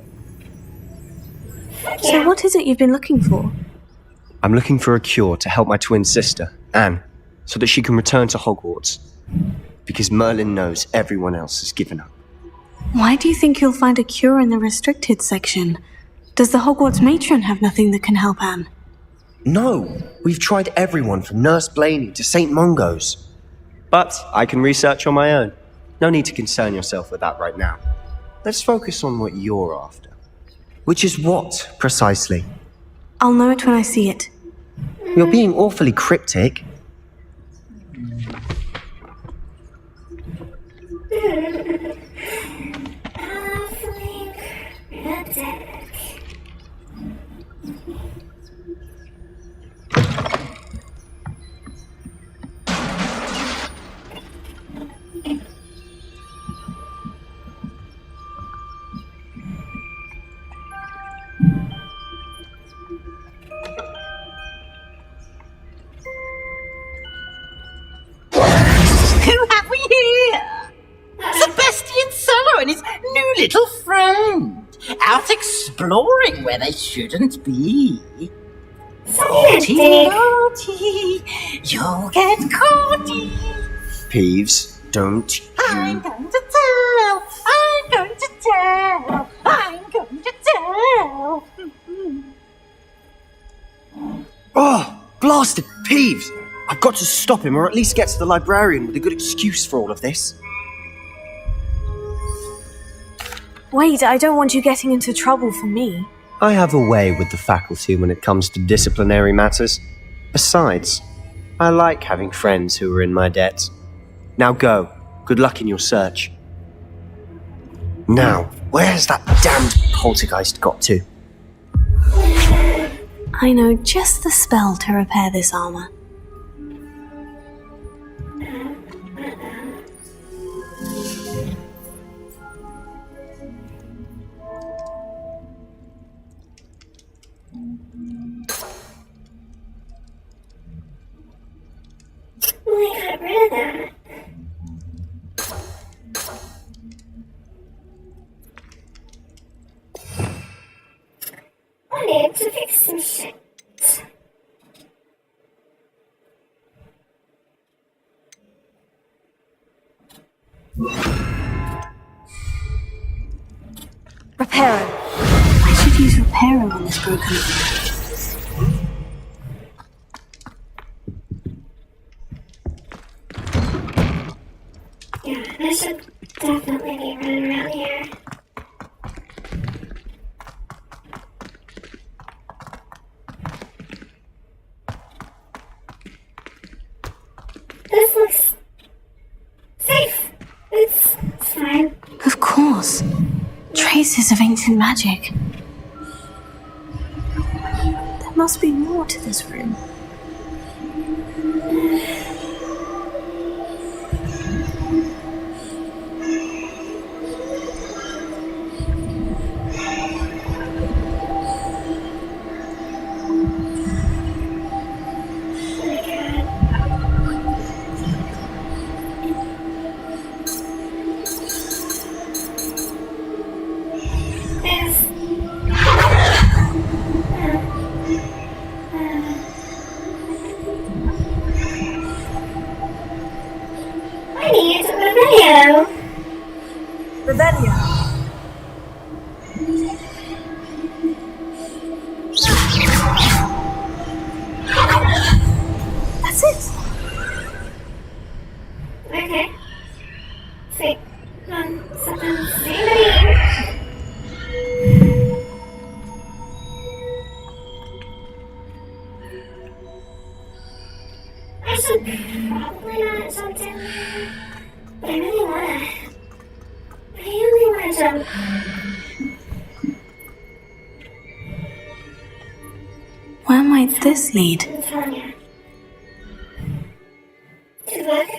B: So what is it you've been looking for?
C: I'm looking for a cure to help my twin sister, Anne, so that she can return to Hogwarts. Because Merlin knows everyone else has given up.
B: Why do you think you'll find a cure in the restricted section? Does the Hogwarts matron have nothing that can help Anne?
C: No, we've tried everyone from Nurse Blaney to St. Mungo's. But I can research on my own. No need to concern yourself with that right now. Let's focus on what you're after. Which is what, precisely?
B: I'll know it when I see it.
C: You're being awfully cryptic.
A: Awfully cryptic.
K: Who have we here? Sebastian Solo and his new little friend. Out exploring where they shouldn't be. Naughty, naughty, you'll get caughty.
C: Peeves, don't
K: I'm going to tell, I'm going to tell, I'm going to tell.
C: Oh, blasted Peeves! I've got to stop him, or at least get to the librarian with a good excuse for all of this.
B: Wait, I don't want you getting into trouble for me.
C: I have a way with the faculty when it comes to disciplinary matters. Besides, I like having friends who are in my debt. Now go. Good luck in your search. Now, where's that damned poltergeist got to?
B: I know just the spell to repair this armor.
A: We got rid of that.
G: Reparo.
B: I should use Reparo on this broken.
A: Yeah, I should definitely be running around here. This looks safe. It's fine.
B: Of course. Traces of ancient magic. There must be more to this room.
A: I need Revelio.
G: Revelio.
B: That's it.
A: Okay. Sweet. Something's here. I should probably not jump down there, but I really wanna jump.
B: Where might this lead?
A: I'm telling you. Good luck.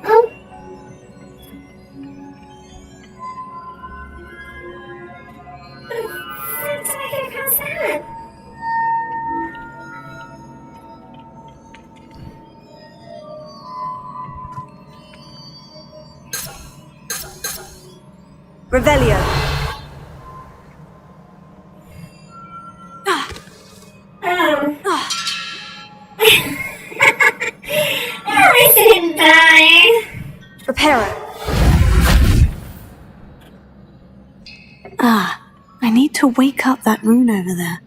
A: Oh. How did I get across that?
G: Revelio.
A: Oh. At least I didn't die.
G: Reparo.
B: Ah, I need to wake up that rune over there.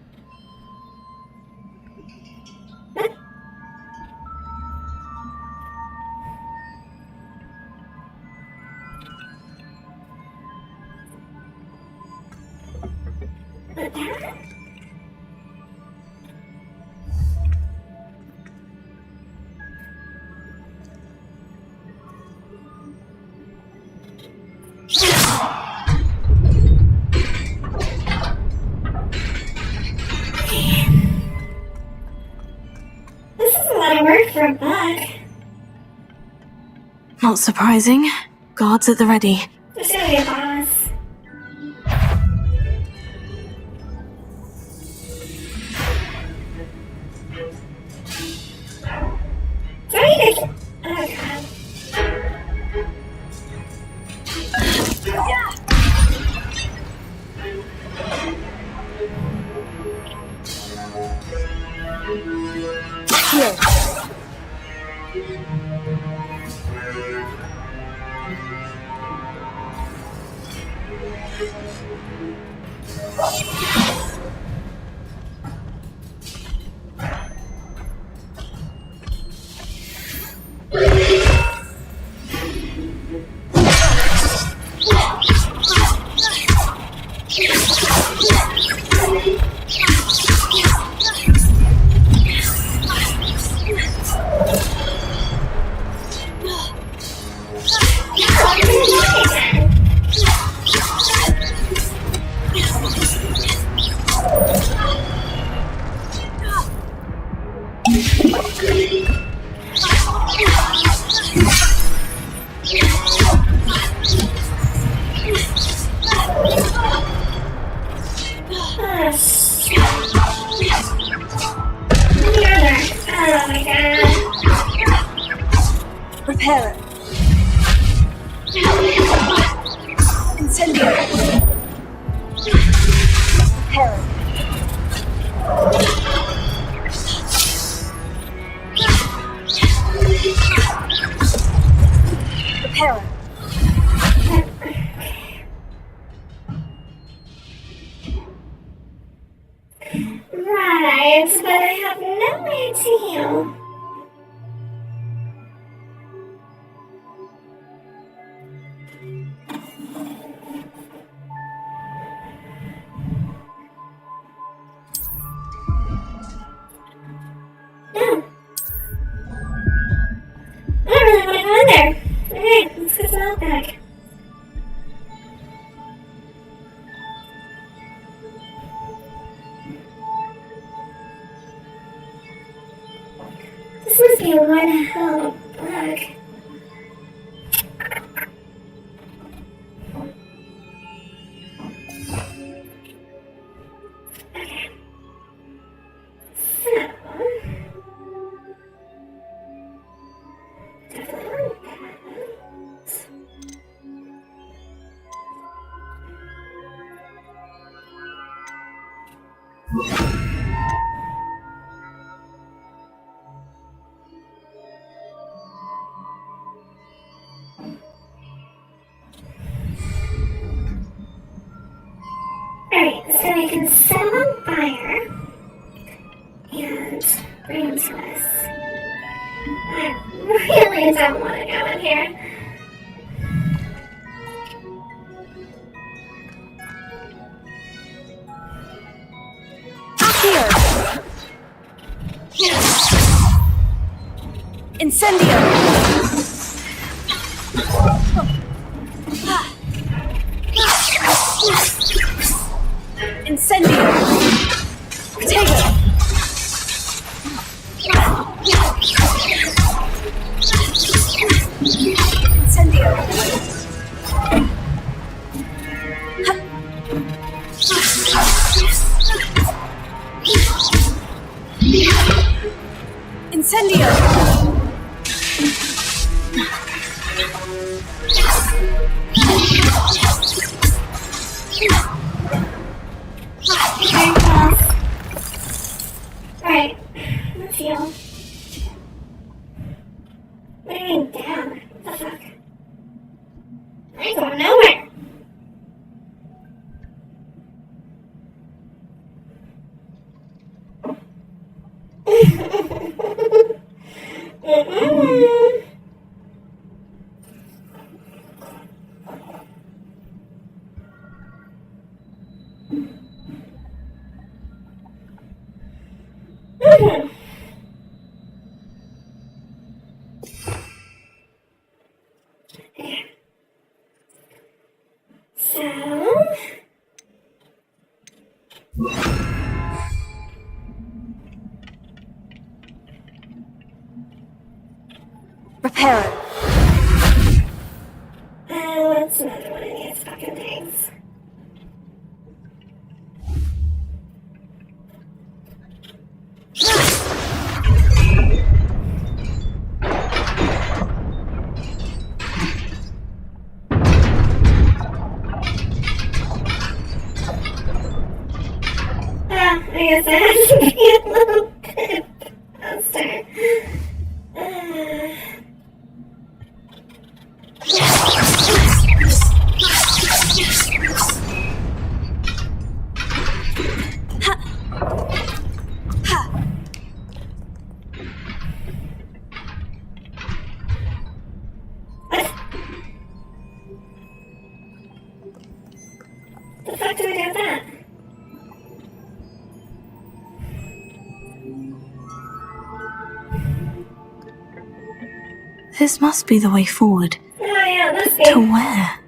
A: This is a lot of work for a bug.
B: Not surprising. Guards at the ready.
A: There's gonna be a boss. Do I need to... Oh god.
G: Here. Reparo. Incendio.
O: Repairing. Repairing.
A: Right, but I have no idea. No. I don't really want to go in there. Alright, let's go out back. This must be one hell of a bug. Okay. So... definitely want that. Alright, so we can set them on fire and bring them to us. I really don't want to go in here.
O: Incendio! Incendio! Potato! Incendio! Incendio!
A: Right, let's heal. What do you mean down? What the fuck? I ain't going nowhere.
O: Repair it.
A: What's another one of these fucking things? I guess I have to be a little bit faster. The fuck do I do with that?
B: This must be the way forward.
A: Oh yeah, let's see.
B: To where?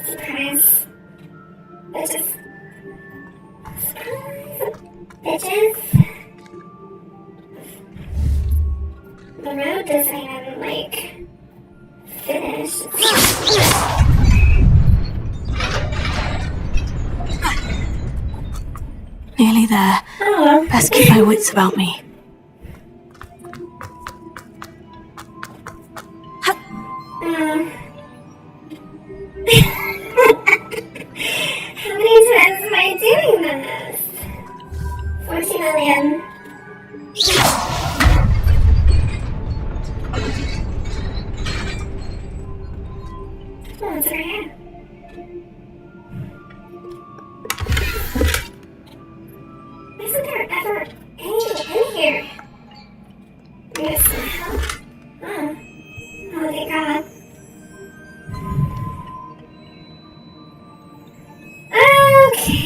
A: Surprise. Bitches. Surprise. Bitches. The road doesn't even, like, finish.
B: Nearly there.
A: Oh.
B: Best keep my wits about me.
A: How many times Here. Get some help. Oh, thank God. Okay.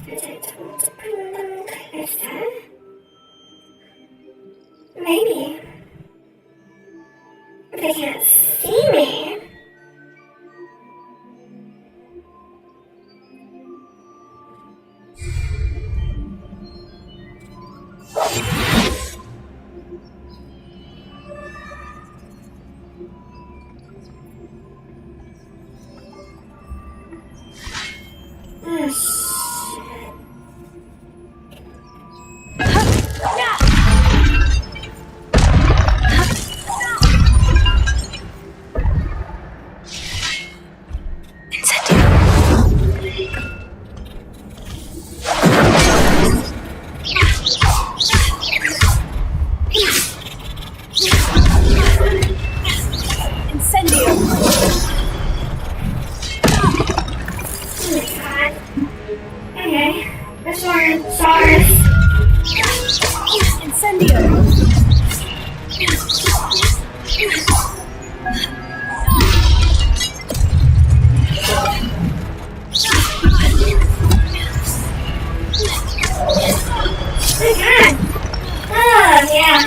A: Was I told to bring them closer? Maybe. They can't see me. Oh, shit. Okay, this one, SARS. Incendio. Oh God. Oh, yeah.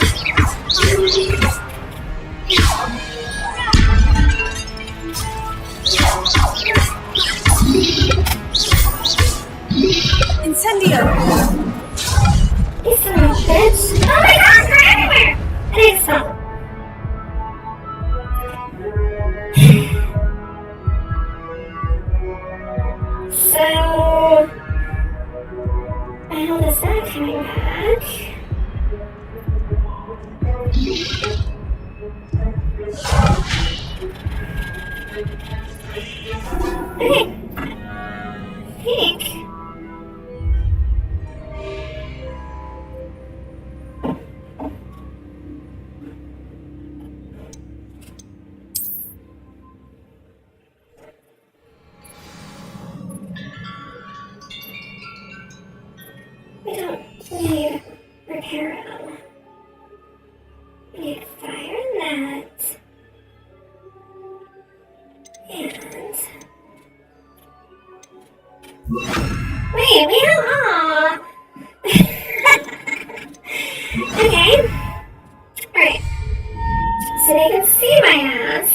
A: Incendio! You son of a bitch! Oh my God, they're everywhere! I need to stop. So, how is that coming back? Okay. Pink. We don't need Reparo. We need Fire Net. And... Wait, we have... Aw! Okay. Alright. So they can see my ass.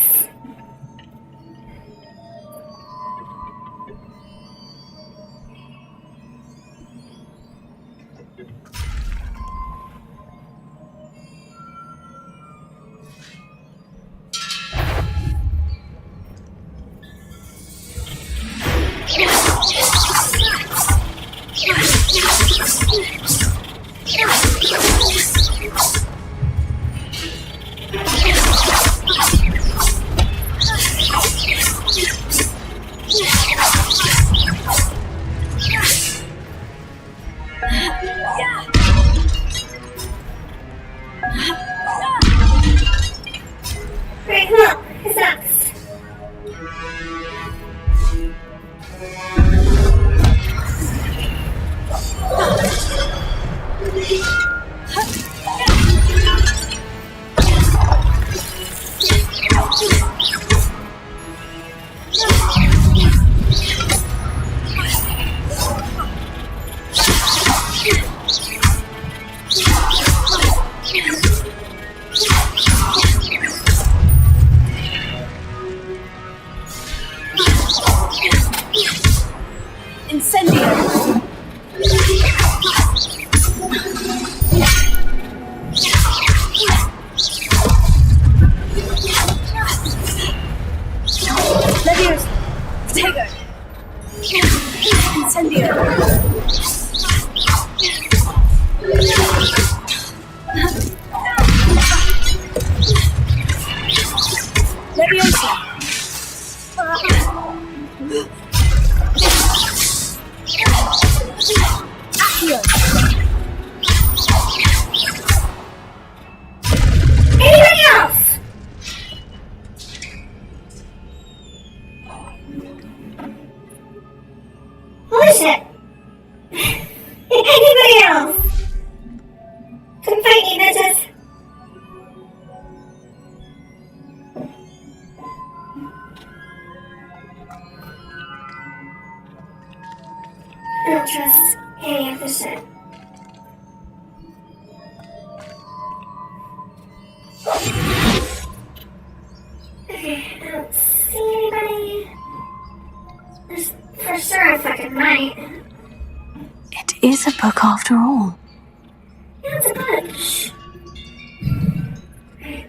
A: don't trust any of this shit. Okay, I don't see anybody. There's for sure a fucking light.
B: It is a book after all.
A: Yeah, it's a book. Shh. Right.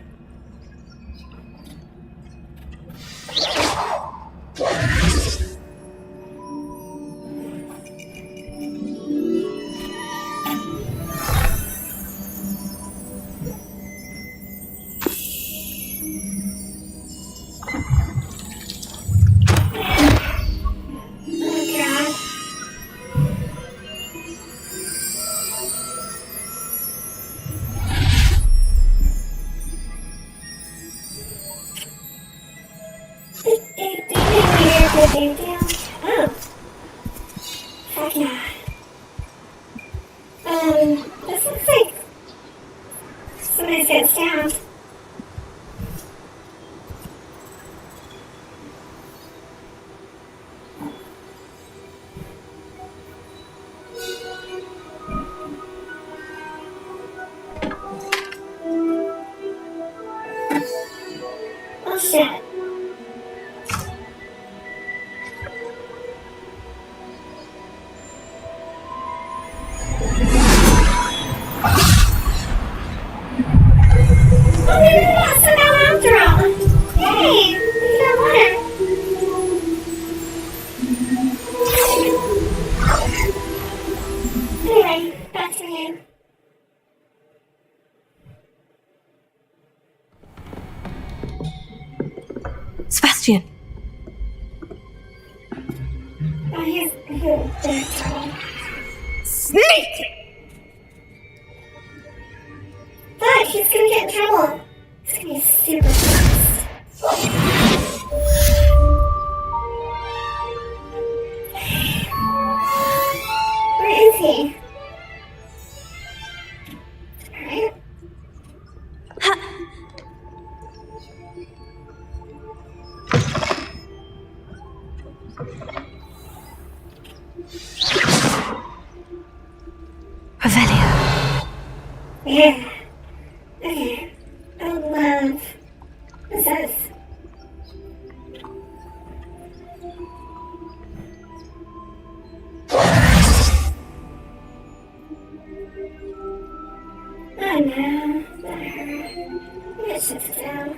A: Oh god. Oh. Fuck yeah. This looks like somebody's getting stabbed. Oh shit. Oh, maybe we got some out after all. Yay! We got water. Anyway, back to the game.
B: Sebastian,
A: Oh, he's in trouble.
G: Sneaky!
A: Look, he's gonna get in trouble. He's gonna be super fast. Where is he? Alright.
B: Revelio.
A: Yeah. Okay. I love this. Oh no, that hurt. That shit's down.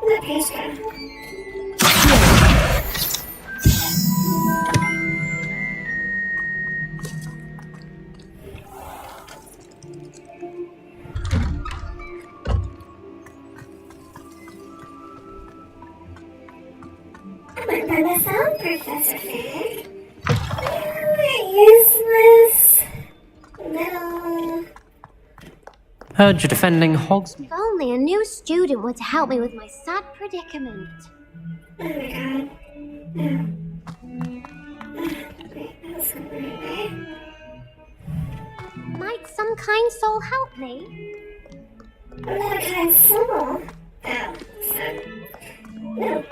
A: Where'd that page go? I went by myself, Professor Fig. Useless little.
H: Heard you're defending Hogsmeade.
I: If only a new student were to help me with my sad predicament.
A: Oh my god. No. Wait, that was going the right way.
I: Might some kind soul help me?
A: I'm not a kind soul. Oh, so. No.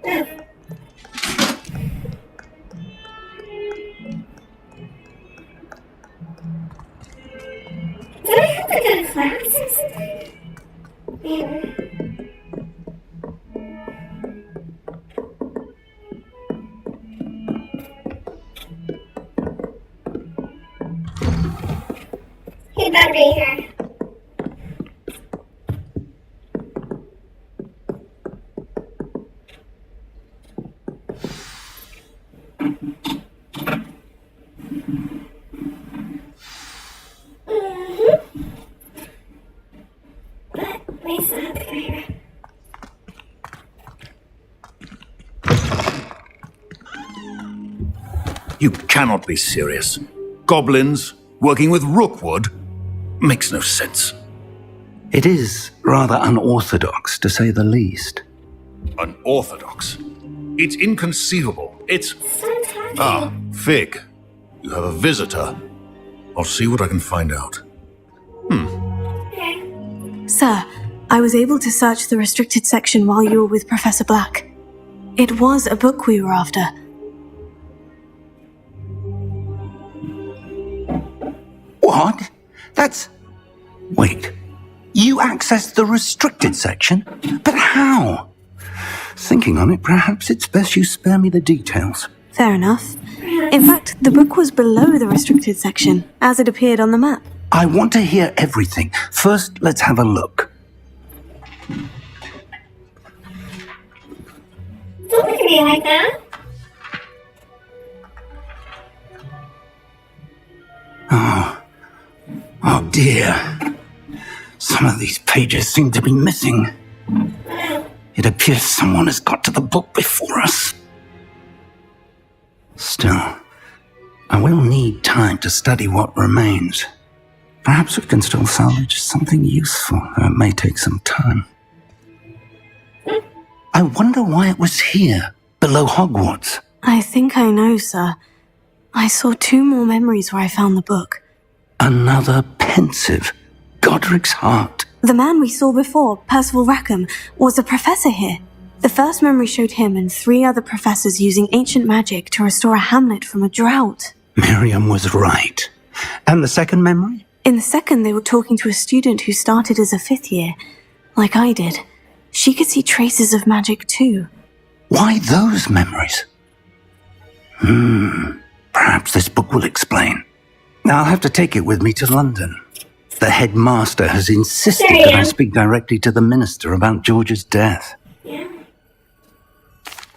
A: No. Did I have to go to class or something? Maybe. He better be here. But we still have to go here.
E: You cannot be serious. Goblins working with Rookwood makes no sense.
D: It is rather unorthodox, to say the least.
E: Unorthodox. It's inconceivable. It's...
A: Stop talking.
E: Ah, Fig. You have a visitor. I'll see what I can find out.
A: Okay.
B: Sir, I was able to search the restricted section while you were with Professor Black. It was a book we were after.
D: What? That's... Wait. You accessed the restricted section? But how? Thinking on it, perhaps it's best you spare me the details.
B: Fair enough. In fact, the book was below the restricted section, as it appeared on the map.
D: I want to hear everything. First, let's have a look.
A: Don't look at me like that.
D: Oh dear. Some of these pages seem to be missing. It appears someone has got to the book before us. Still, I will need time to study what remains. Perhaps we can still salvage something useful, though it may take some time. I wonder why it was here, below Hogwarts.
B: I think I know, sir. I saw 2 more memories where I found the book.
D: Another pensive. Godric's heart.
B: The man we saw before, Percival Rackham, was a professor here. The first memory showed him and 3 other professors using ancient magic to restore a hamlet from a drought.
D: Miriam was right. And the second memory?
B: In the second, they were talking to a student who started as a 5th year, like I did. She could see traces of magic too.
D: Why those memories? Perhaps this book will explain. I'll have to take it with me to London. The headmaster has insisted that I speak directly to the minister about George's death.
A: Yeah.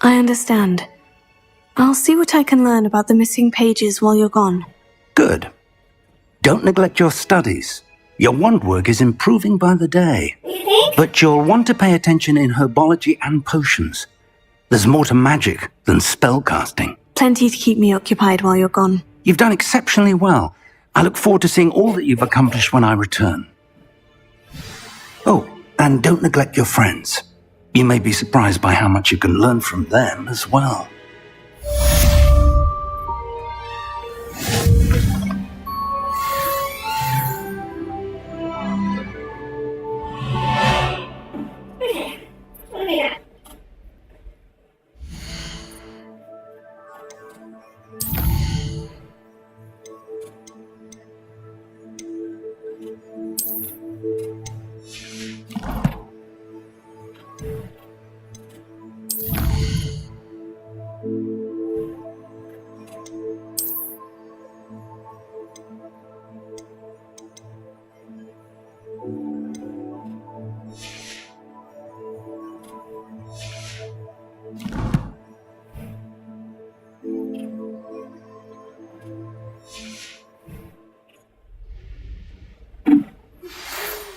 B: I understand. I'll see what I can learn about the missing pages while you're gone.
D: Good. Don't neglect your studies. Your wand work is improving by the day.
A: You think?
D: But you'll want to pay attention in herbology and potions. There's more to magic than spellcasting.
B: Plenty to keep me occupied while you're gone.
D: You've done exceptionally well. I look forward to seeing all that you've accomplished when I return. Oh, and don't neglect your friends. You may be surprised by how much you can learn from them as well.
A: Okay. What do we got?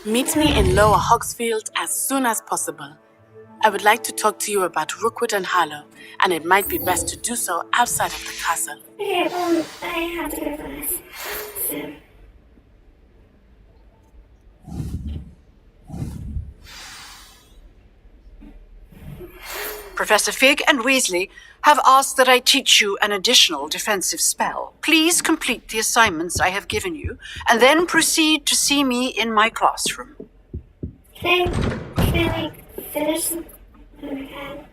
M: Meet me in Lower Hogsfield as soon as possible. I would like to talk to you about Rookwood and Harlow, and it might be best to do so outside of the castle.
A: Okay, well, I have to go to class. So.
L: Professor Fig and Weasley have asked that I teach you an additional defensive spell. Please complete the assignments I have given you, and then proceed to see me in my classroom.
A: Can I finish? Oh my god.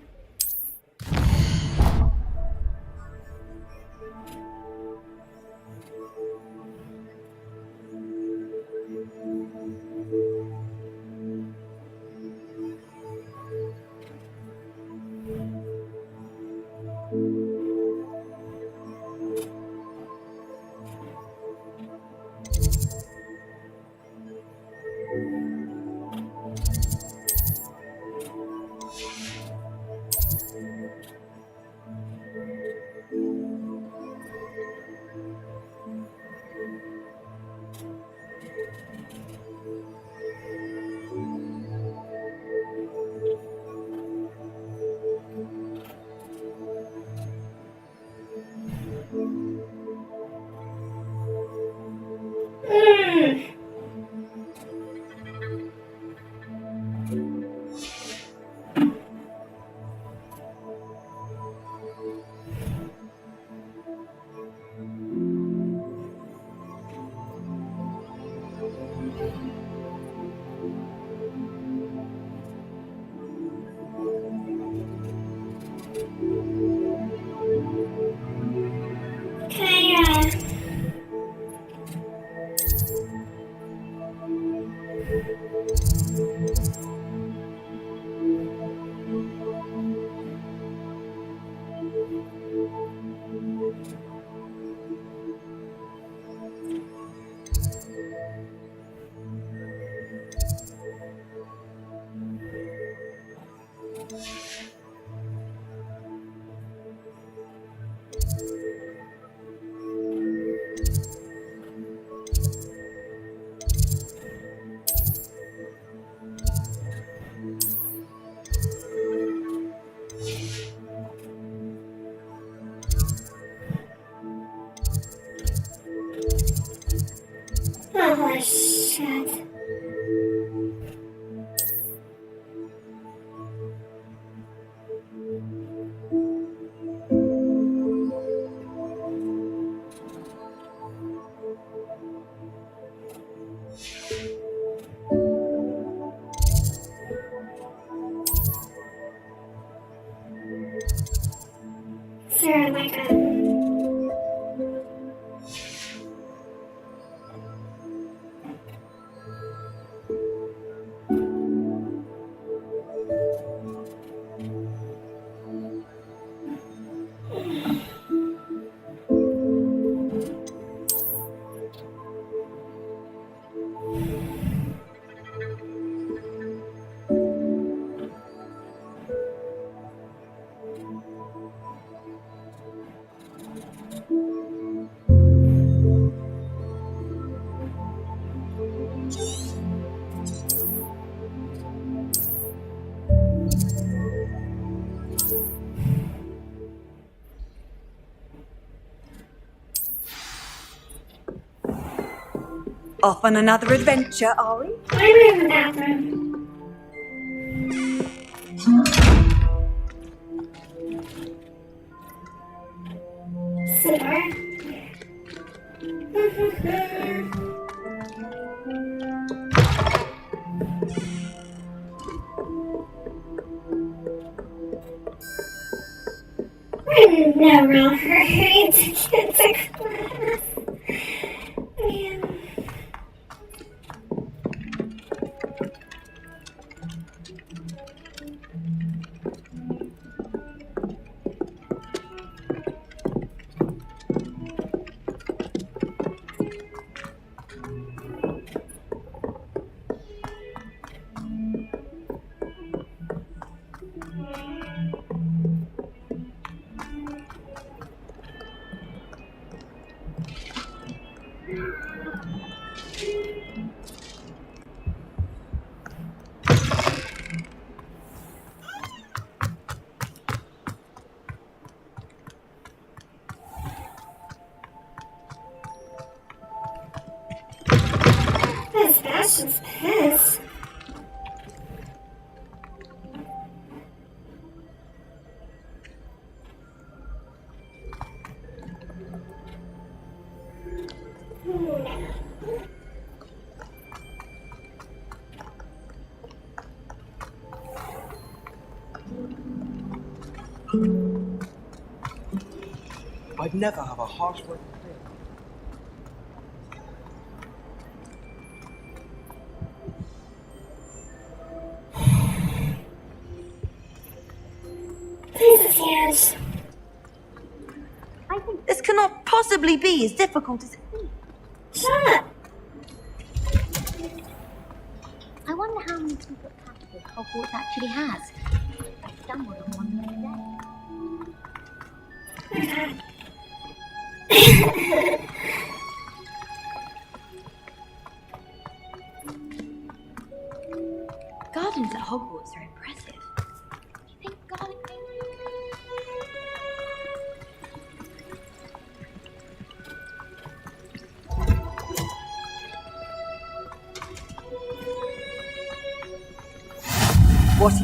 A: Is there like a...
G: Off on another adventure, are we?
A: I'm in the bathroom. Silver. I'm in no real hurry to get to class. Man. Sebastian's pissed.
C: I'd never have a harsh word.
A: This is huge.
O: I think this cannot possibly be as difficult as it seems.
A: Shut up.
I: I wonder how many secret passages Hogwarts actually has. I stumbled on one the other day.
O: Gardens at Hogwarts are impressive. Do you think garlic...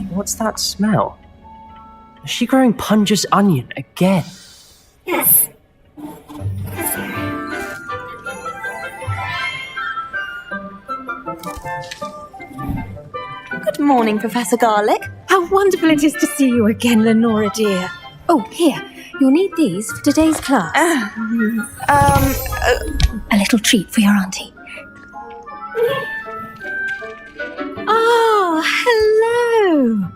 C: What's that smell? Is she growing Punja's onion again?
A: Yes.
O: Good morning, Professor Garlic.
P: How wonderful it is to see you again, Lenora dear. Oh, here, you'll need these for today's class. A little treat for your auntie. Oh, hello!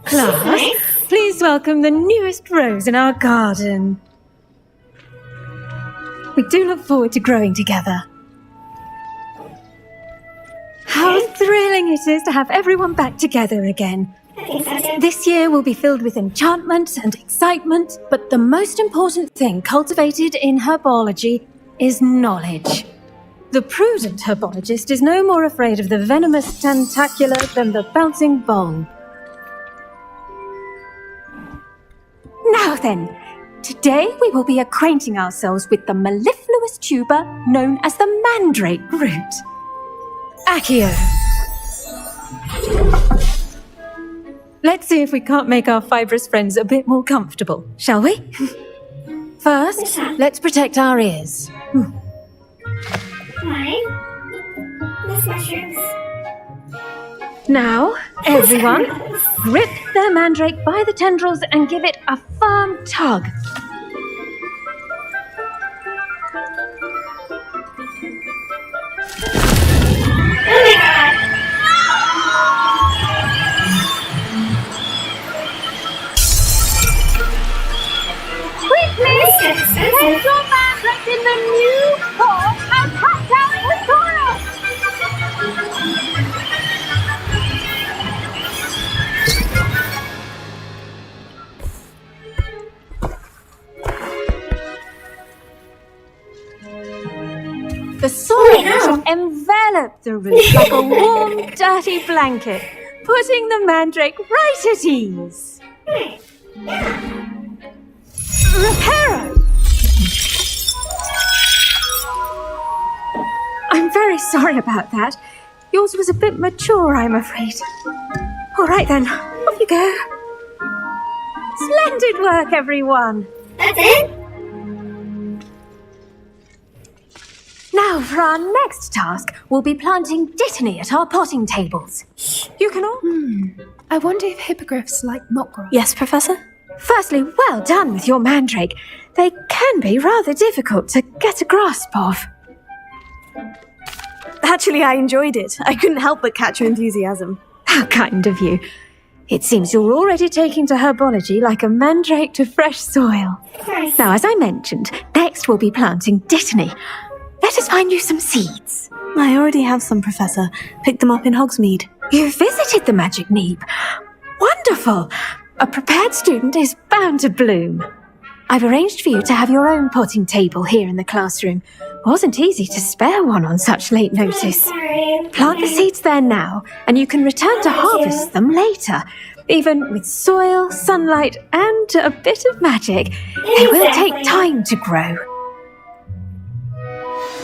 P: Class, please welcome the newest rose in our garden. We do look forward to growing together. How thrilling it is to have everyone back together again. This year will be filled with enchantment and excitement, but the most important thing cultivated in herbology is knowledge. The prudent herbologist is no more afraid of the venomous tentacular than the bouncing bowl. Now then, today we will be acquainting ourselves with the mellifluous tuber known as the mandrake root. Accio. Let's see if we can't make our fibrous friends a bit more comfortable, shall we? First, let's protect our ears.
A: Why? These mushrooms.
P: Now, everyone, grip their mandrake by the tendrils and give it a firm tug.
A: Quickly! Place your mandrake in the new pot and cut out the soil!
P: The soil should envelop the root like a warm, dirty blanket, putting the mandrake right at ease. Reparo! I'm very sorry about that. Yours was a bit mature, I'm afraid. All right then, off you go. Splendid work, everyone.
A: That's it?
P: Now, for our next task, we'll be planting dittany at our potting tables. You can all...
Q: I wonder if hippogriffs like mock grass.
B: Yes, Professor?
P: Firstly, well done with your mandrake. They can be rather difficult to get a grasp of.
B: Actually, I enjoyed it. I couldn't help but catch your enthusiasm.
P: How kind of you. It seems you're already taking to herbology like a mandrake to fresh soil. Now, as I mentioned, next we'll be planting dittany. Let us find you some seeds.
B: I already have some, Professor. Picked them up in Hogsmeade.
P: You visited the Magic Neep. Wonderful! A prepared student is bound to bloom. I've arranged for you to have your own potting table here in the classroom. Wasn't easy to spare one on such late notice.
A: Sorry.
P: Plant the seeds there now, and you can return to harvest them later. Even with soil, sunlight, and a bit of magic, they will take time to grow.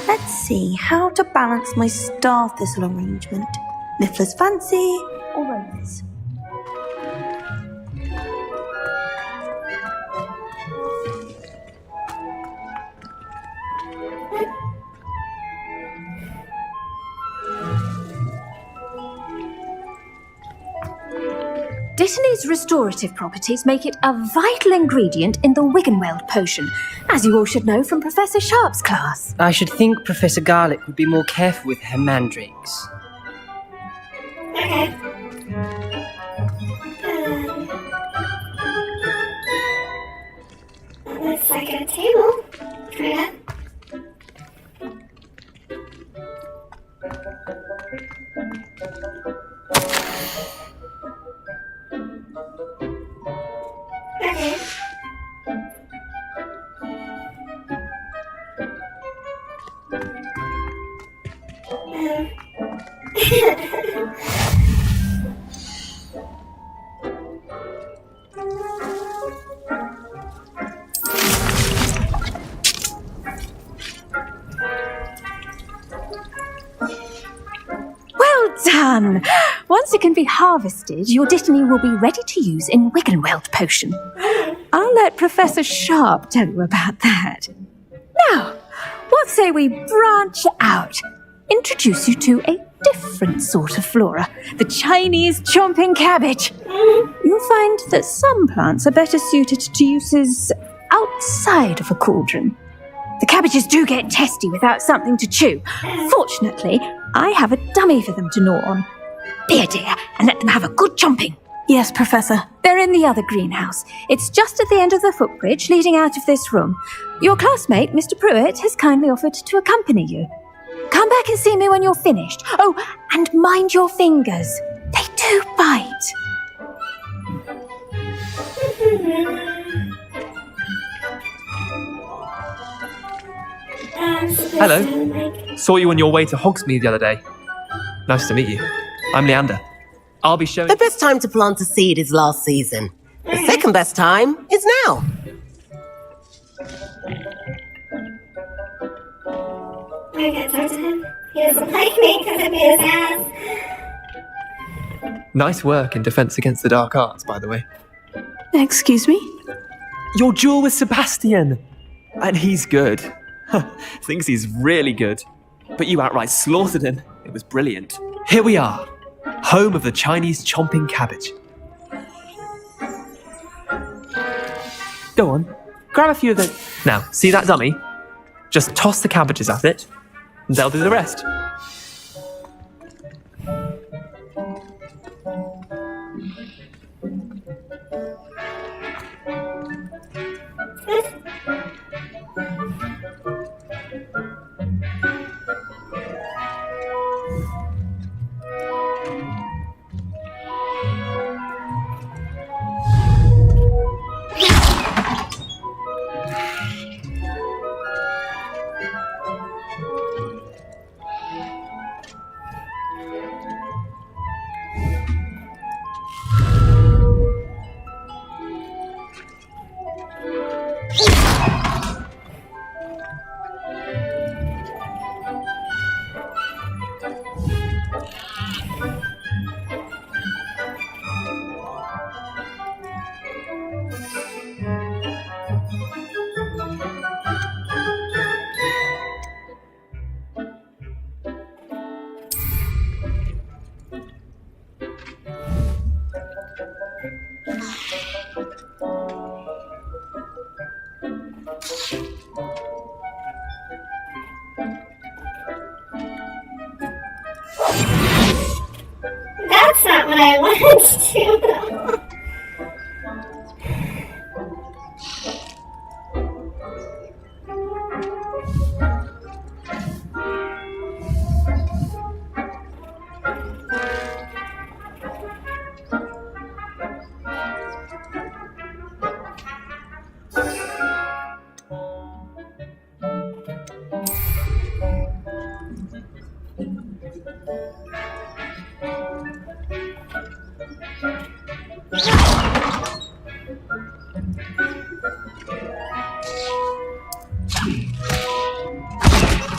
B: Let's see how to balance my star thistle arrangement. Niffler's fancy or roses?
P: Dittany's restorative properties make it a vital ingredient in the Wiggenweld potion, as you all should know from Professor Sharp's class.
R: I should think Professor Garlick would be more careful with her mandrakes.
A: Okay. Looks like a table. Kinda. Okay.
P: Well done! Once it can be harvested, your dittany will be ready to use in Wiggenweld potion. I'll let Professor Sharp tell you about that. Now, what say we branch out? Introduce you to a different sort of flora, the Chinese chomping cabbage. You'll find that some plants are better suited to uses outside of a cauldron. The cabbages do get testy without something to chew. Fortunately, I have a dummy for them to gnaw on. Be a dear and let them have a good chomping.
B: Yes, Professor.
P: They're in the other greenhouse. It's just at the end of the footbridge leading out of this room. Your classmate, Mr. Pruitt, has kindly offered to accompany you. Come back and see me when you're finished. Oh, and mind your fingers. They do bite.
H: Hello. Saw you on your way to Hogsmeade the other day. Nice to meet you. I'm Leander. I'll be showing...
K: The best time to plant a seed is last season. The second best time is now.
A: I can't talk to him. He doesn't like me because I beat his ass.
H: Nice work in Defense Against the Dark Arts, by the way.
B: Excuse me?
H: Your duel with Sebastian! And he's good. Thinks he's really good. But you outright slaughtered him. It was brilliant. Here we are. home of the Chinese chomping cabbage. Go on, grab a few of those. Now, see that dummy? Just toss the cabbages at it, and they'll do the rest.
A: That's not what I wanted to.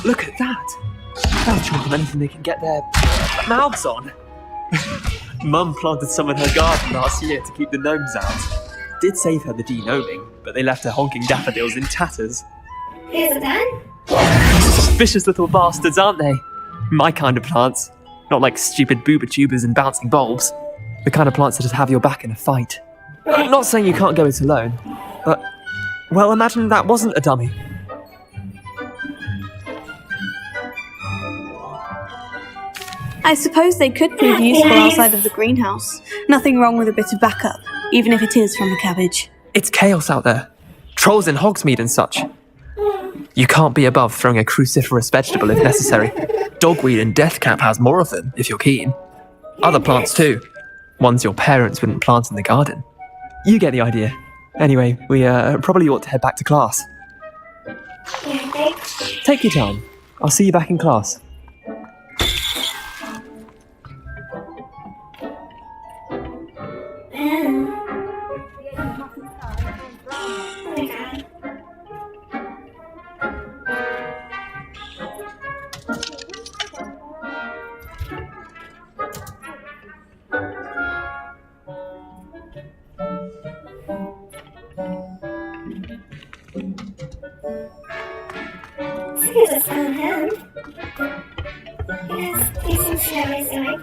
H: Look at that! They'll chomp on anything they can get their mouths on. Mum planted some in her garden last year to keep the gnomes out. Did save her the de-gnoming, but they left her honking daffodils in tatters.
A: Is it done?
H: Vicious little bastards, aren't they? My kind of plants. Not like stupid booba tubers and bouncing bulbs. The kind of plants that just have your back in a fight. I'm not saying you can't go it alone, but, well, imagine that wasn't a dummy.
B: I suppose they could prove useful outside of the greenhouse. Nothing wrong with a bit of backup, even if it is from a cabbage.
H: It's chaos out there. Trolls in Hogsmeade and such. You can't be above throwing a cruciferous vegetable if necessary. Dogweed and deathcap has more of them, if you're keen. Other plants too. Ones your parents wouldn't plant in the garden. You get the idea. Anyway, we probably ought to head back to class. Take your time. I'll see you back in class.
A: Excuse us on him. Yes, he seems to know what he's doing.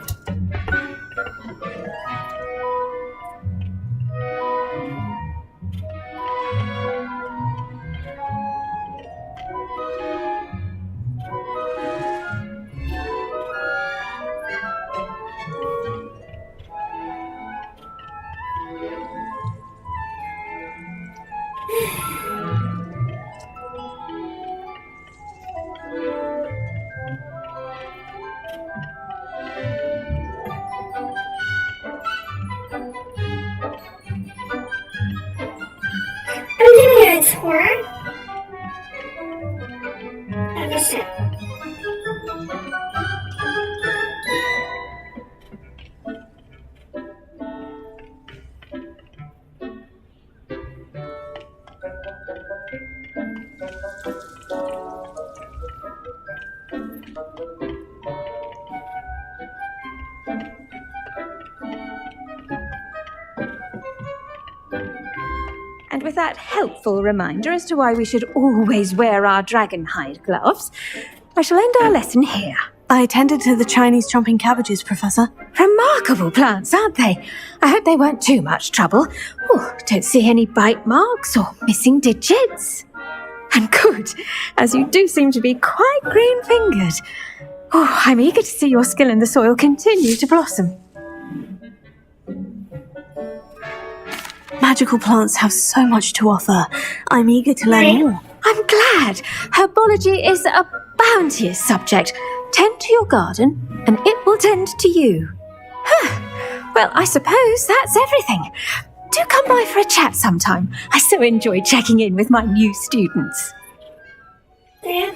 A: I'm giving it a tour of the ship.
P: And with that helpful reminder as to why we should always wear our dragon hide gloves, I shall end our lesson here.
B: I tended to the Chinese chomping cabbages, Professor.
P: Remarkable plants, aren't they? I hope they weren't too much trouble. Oh, don't see any bite marks or missing digits. And good, as you do seem to be quite green-fingered. Oh, I'm eager to see your skill in the soil continue to blossom.
B: Magical plants have so much to offer. I'm eager to learn more.
P: I'm glad. Herbology is a bounteous subject. Tend to your garden, and it will tend to you. Well, I suppose that's everything. Do come by for a chat sometime. I so enjoy checking in with my new students.
A: Yeah.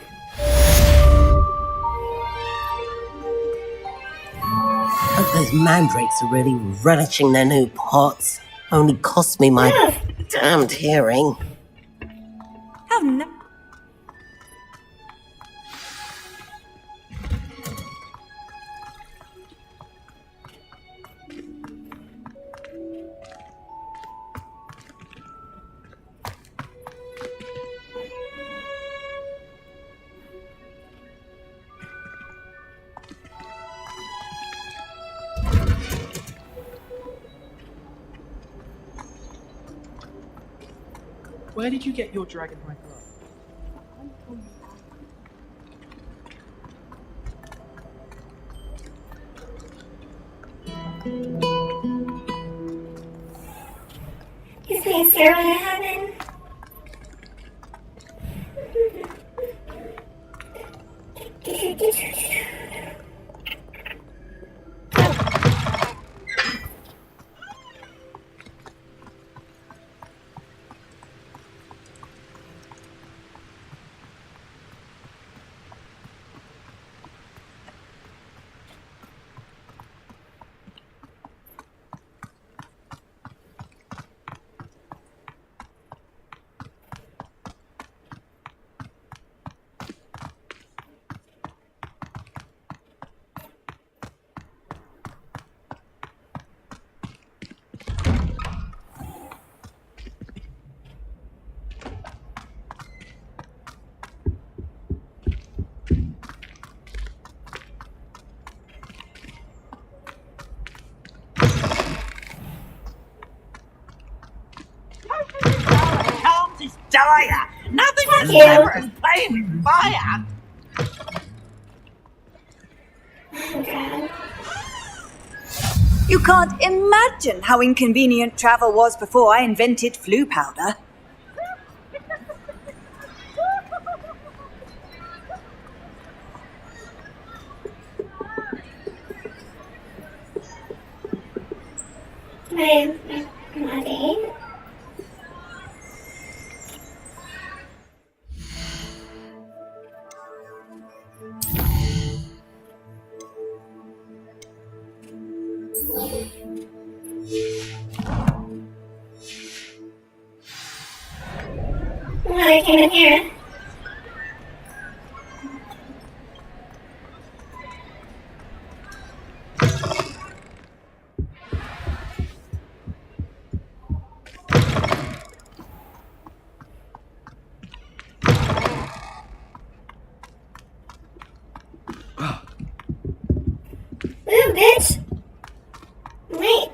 K: But those mandrakes are really relishing their new pots. Only cost me my damned hearing.
G: Oh no.
H: Where did you get your dragonhide glove?
A: Is my stairway to heaven?
S: Calms is dire. Nothing is
A: you.
S: ever as plain with fire.
G: You can't imagine how inconvenient travel was before I invented flu powder.
A: My body. Well, I came in here. Ooh, bitch! Wait.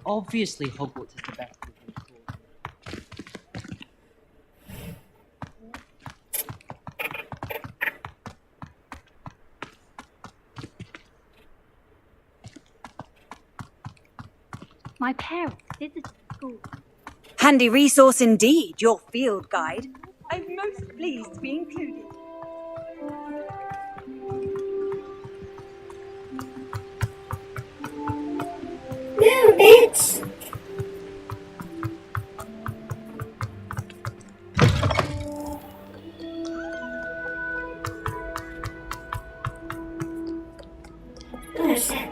R: Obviously, Hogwarts is the best.
I: My parents visited school.
G: Handy resource indeed, your field guide. I'm most pleased to be included.
A: No, bitch! Oh, shit.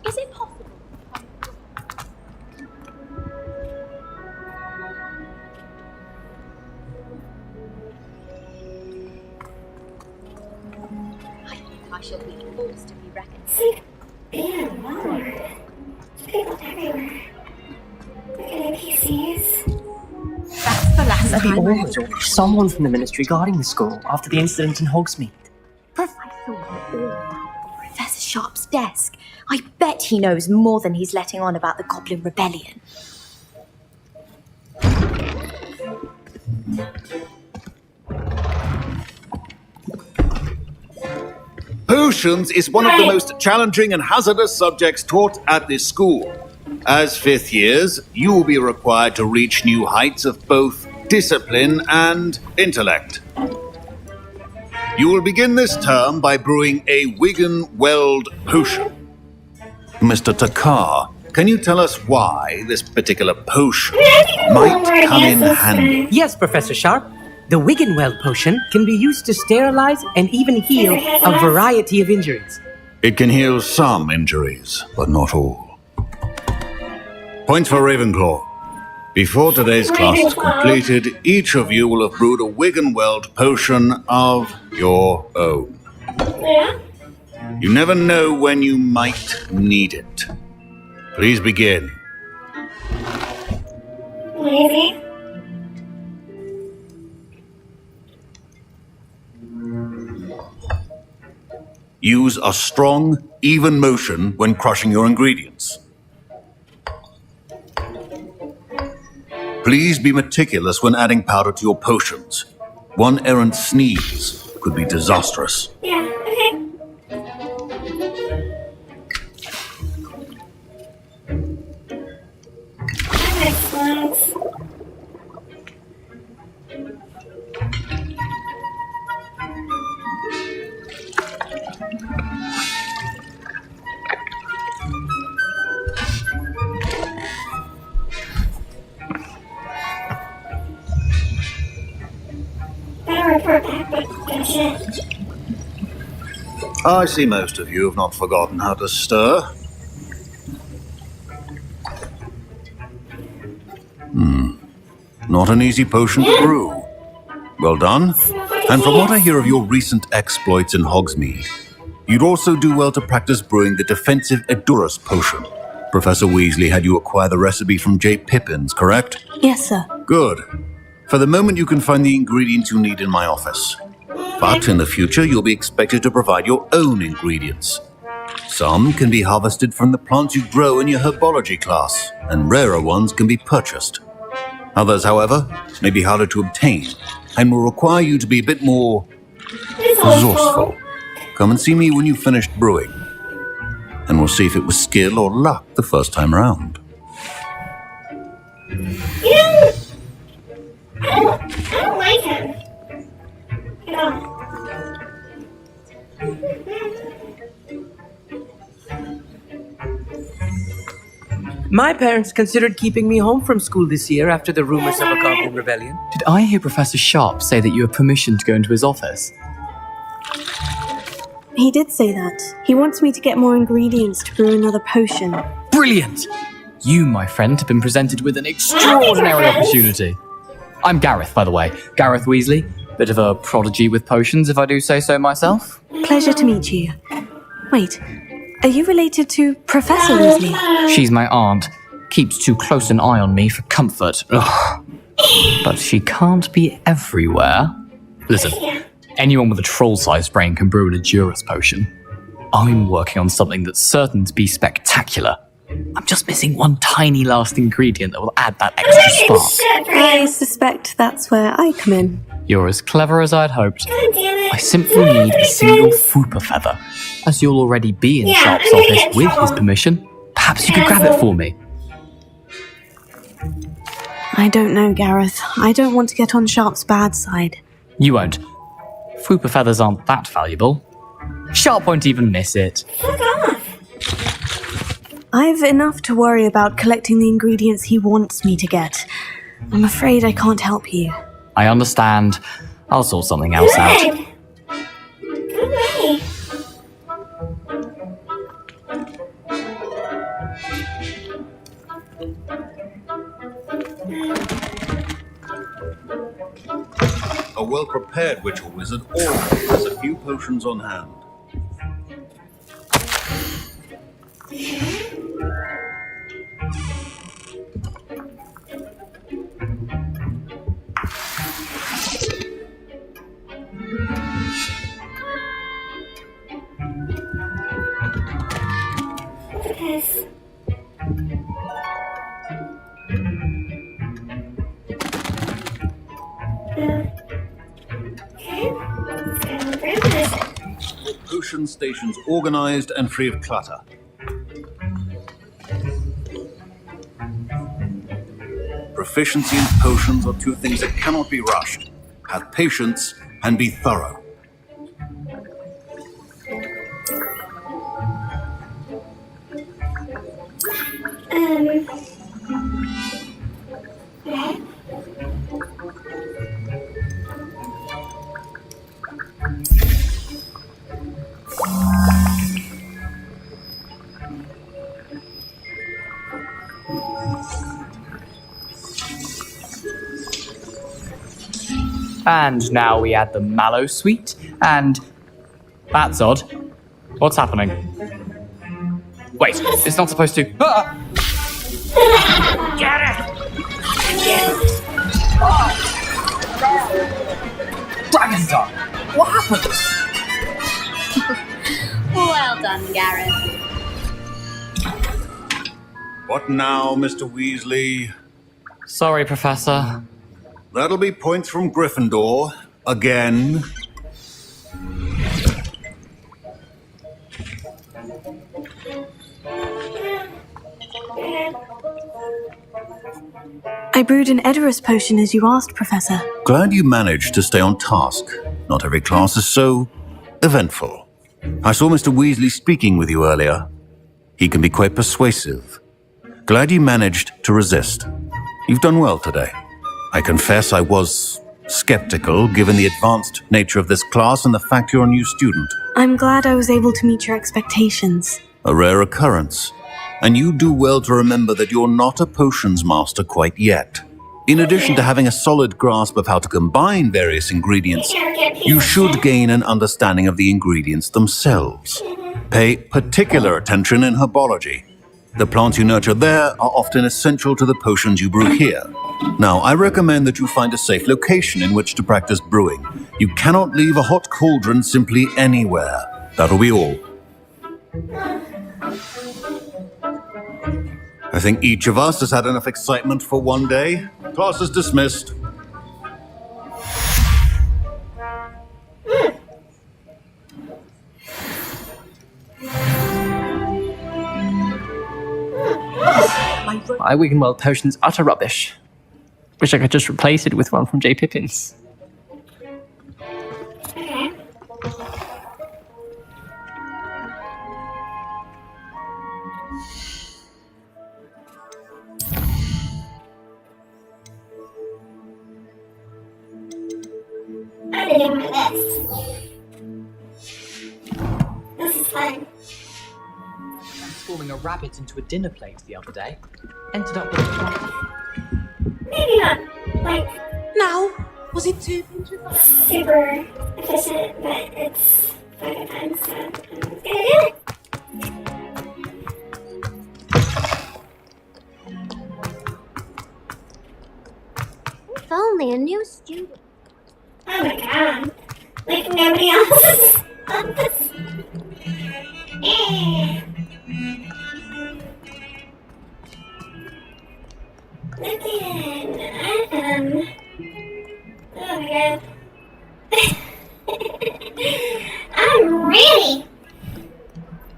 I: Is it possible? I think I shall be forced to be reckoned
A: It's like being in Walmart. There's people everywhere. Look at NPCs.
R: That's the last time always someone from the ministry guarding the school after the incident in Hogsmeade.
O: I saw them all at Professor Sharp's desk. I bet he knows more than he's letting on about the Goblin Rebellion.
T: Potions is one of the most challenging and hazardous subjects taught at this school. As fifth years, you will be required to reach new heights of both discipline and intellect. You will begin this term by brewing a Wigan-Weld potion. Mr. Takar, can you tell us why this particular potion might come in handy?
R: Yes, Professor Sharp. The Wiggenweld potion can be used to sterilize and even heal a variety of injuries.
T: It can heal some injuries, but not all. Points for Ravenclaw. Before today's class is completed, each of you will have brewed a Wiggenweld potion of your own.
A: Yeah?
T: You never know when you might need it. Please begin.
A: Lazy.
T: Use a strong, even motion when crushing your ingredients. Please be meticulous when adding powder to your potions. One errant sneeze could be disastrous.
A: Yeah, okay. Excellent. Better report back, but good shit.
T: I see most of you have not forgotten how to stir. Not an easy potion to brew. Well done. And from what I hear of your recent exploits in Hogsmeade, you'd also do well to practice brewing the defensive Edurus potion. Professor Weasley had you acquire the recipe from J. Pippins, correct?
B: Yes, sir.
T: Good. For the moment, you can find the ingredients you need in my office. But in the future, you'll be expected to provide your own ingredients. Some can be harvested from the plants you grow in your herbology class, and rarer ones can be purchased. Others, however, may be harder to obtain, and will require you to be a bit more resourceful. Come and see me when you've finished brewing, and we'll see if it was skill or luck the first time around.
A: I don't like him. At all.
R: My parents considered keeping me home from school this year after the rumors of a Goblin Rebellion.
H: Did I hear Professor Sharp say that you have permission to go into his office?
B: He did say that. He wants me to get more ingredients to brew another potion.
H: Brilliant! You, my friend, have been presented with an extraordinary opportunity. I'm Gareth, by the way. Gareth Weasley. Bit of a prodigy with potions, if I do say so myself.
B: Pleasure to meet you. Wait, are you related to Professor Weasley?
H: She's my aunt. Keeps too close an eye on me for comfort. Ugh. But she can't be everywhere. Listen, anyone with a troll-sized brain can brew an Edurus potion. I'm working on something that's certain to be spectacular. I'm just missing one tiny last ingredient that will add that extra spark.
B: I suspect that's where I come in.
H: You're as clever as I'd hoped. I simply need a single Fooper feather. As you'll already be in Sharp's office with his permission, perhaps you could grab it for me.
B: I don't know, Gareth. I don't want to get on Sharp's bad side.
H: You won't. Fooper feathers aren't that valuable. Sharp won't even miss it.
B: I've enough to worry about collecting the ingredients he wants me to get. I'm afraid I can't help you.
H: I understand. I'll sort something else out.
T: A well-prepared witch or wizard always has a few potions on hand. Potion stations organized and free of clutter. Proficiency in potions are two things that cannot be rushed. Have patience and be thorough.
U: And now we add the mallow sweet, and that's odd. What's happening? Wait, it's not supposed to. Ah! Dragon's Tongue! What happened?
I: Well done, Gareth.
T: What now, Mr. Weasley?
U: Sorry, Professor.
T: That'll be points from Gryffindor. Again.
B: I brewed an Edorus potion as you asked, Professor.
T: Glad you managed to stay on task. Not every class is so eventful. I saw Mr. Weasley speaking with you earlier. He can be quite persuasive. Glad you managed to resist. You've done well today. I confess I was skeptical, given the advanced nature of this class and the fact you're a new student.
B: I'm glad I was able to meet your expectations.
T: A rare occurrence. And you do well to remember that you're not a potions master quite yet. In addition to having a solid grasp of how to combine various ingredients, you should gain an understanding of the ingredients themselves. Pay particular attention in herbology. The plants you nurture there are often essential to the potions you brew here. Now, I recommend that you find a safe location in which to practice brewing. You cannot leave a hot cauldron simply anywhere. That'll be all. I think each of us has had enough excitement for one day. Class is dismissed.
H: My Wiggenweld potion's utter rubbish. Wish I could just replace it with one from J. Pippin's.
A: I'm gonna do this. This is fun.
V: Transforming a rabbit into a dinner plate the other day. Ended up with a
A: Maybe not, like...
V: Now, was it too
A: super efficient, but it's fun fun, so I'm gonna do it.
I: If only a new student.
A: Oh my god. Like nobody else on this. Again, oh my god. I'm ready.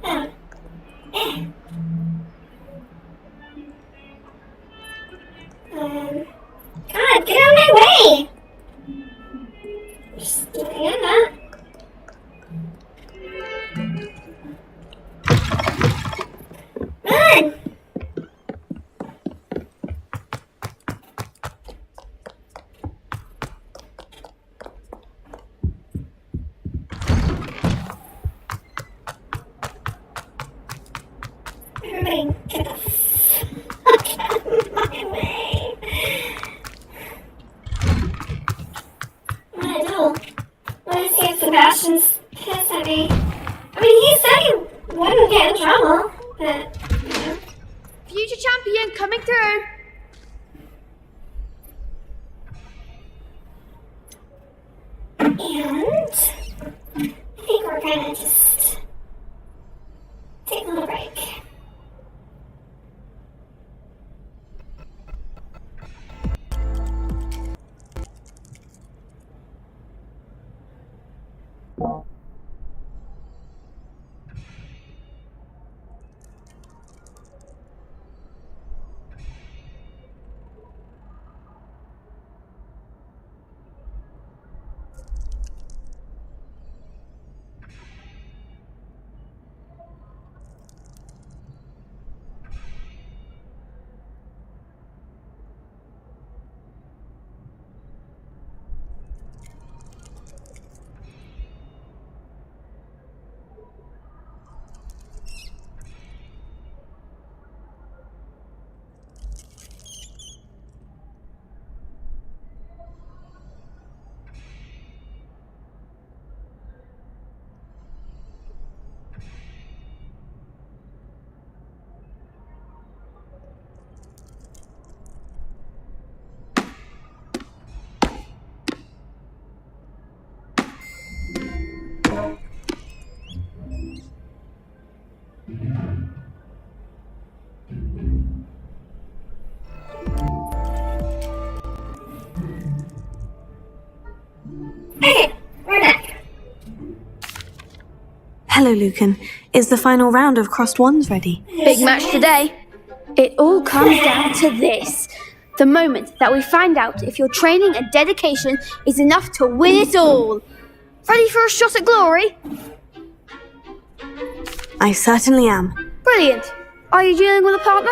A: Oh. God, get out of my way! Just doing that. Run! Everybody get the fuck out of my way. What do I do? What is he if Sebastian's pissed at me? I mean, he said he wouldn't get in trouble, but...
J: Future champion coming through.
A: And I think we're gonna just take a little break. Okay, we're back.
B: Hello, Lucan. Is the final round of Crossed Wands ready?
J: Big match today. It all comes down to this. The moment that we find out if your training and dedication is enough to win it all. Ready for a shot at glory?
B: I certainly am.
J: Brilliant. Are you dealing with a partner?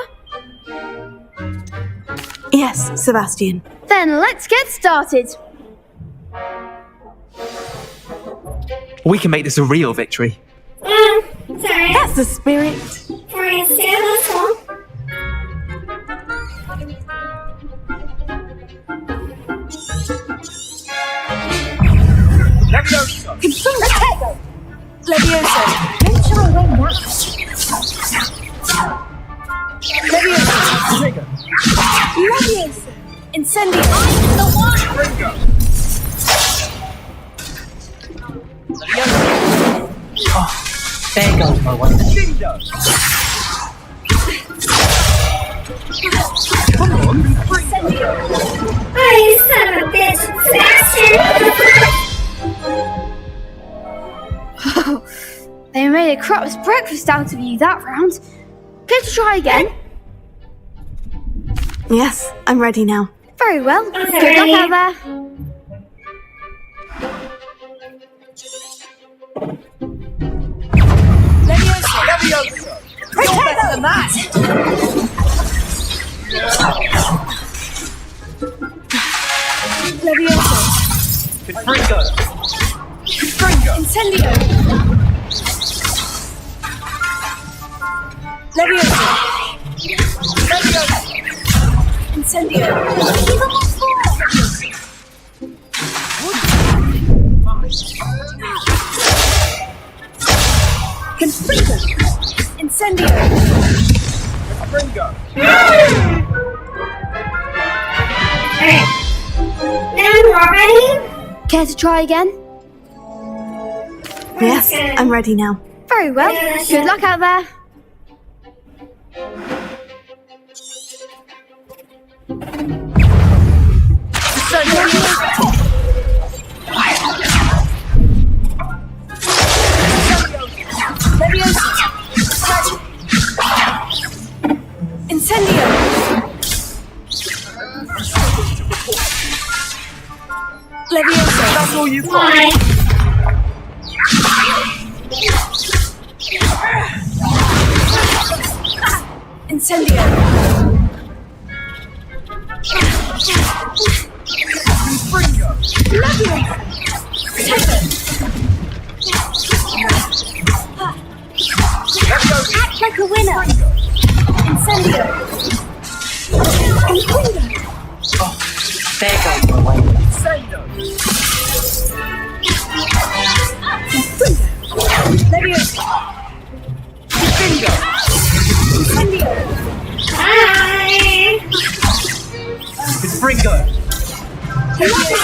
B: Yes, Sebastian.
J: Then let's get started.
H: We can make this a real victory.
A: Sorry.
P: That's the spirit.
A: For you, this one.
S: Levioso!
P: Protego! Levioso! When shall I win now? Levioso!
S: Trigger!
P: Levioso! Incendio!
S: The one! Ringo! Levioso!
R: Oh, there goes my one.
S: Lindo! Come on,
A: Incendio! Oh, you son of a bitch! Sebastian!
J: They made a crap's breakfast out of you that round. Care to try again?
B: Yes, I'm ready now.
J: Very well. Good luck out there.
S: Levioso! You're better than that!
P: Levioso!
S: Confringo! Confringo!
P: Incendio! Levioso!
S: Levioso!
P: Incendio! Confringo! Incendio!
S: Confringo!
A: Alright. Now we're ready?
J: Care to try again?
B: Yes, I'm ready now.
J: Very well. Good luck out there.
P: Incendio! Levioso!
S: That's all you got!
A: Why?
P: Incendio!
S: Confringo!
P: Levioso! Protego!
S: Levioso!
P: Act like a winner! Incendio! Confringo!
R: There goes my one.
S: Sando!
P: Levioso!
S: Confringo!
P: Incendio!
A: Bye!
S: Confringo!
P: Levioso!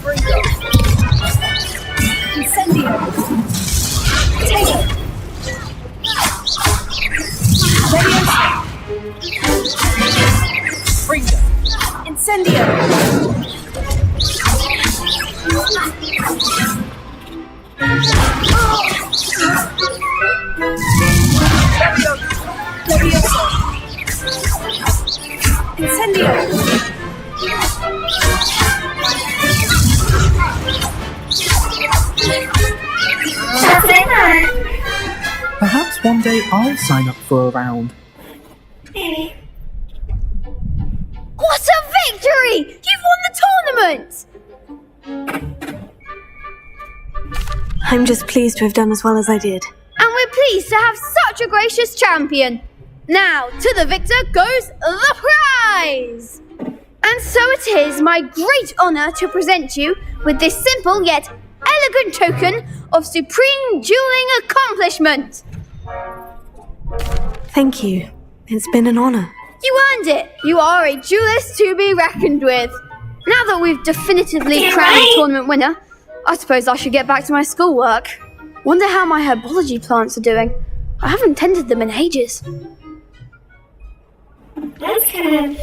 S: Confringo!
P: Incendio! Protego! Levioso!
S: Confringo!
P: Incendio! Levioso! Incendio!
A: Just like that.
U: Perhaps one day I'll sign up for a round.
A: Maybe.
J: What a victory! You've won the tournament!
B: I'm just pleased to have done as well as I did.
J: And we're pleased to have such a gracious champion. Now, to the victor goes the prize! And so it is my great honour to present you with this simple yet elegant token of supreme dueling accomplishment.
B: Thank you. It's been an honor.
J: You earned it. You are a duelist to be reckoned with. Now that we've definitively crowned the tournament winner, I suppose I should get back to my schoolwork. Wonder how my herbology plants are doing. I haven't tended them in ages.
A: That's kind of...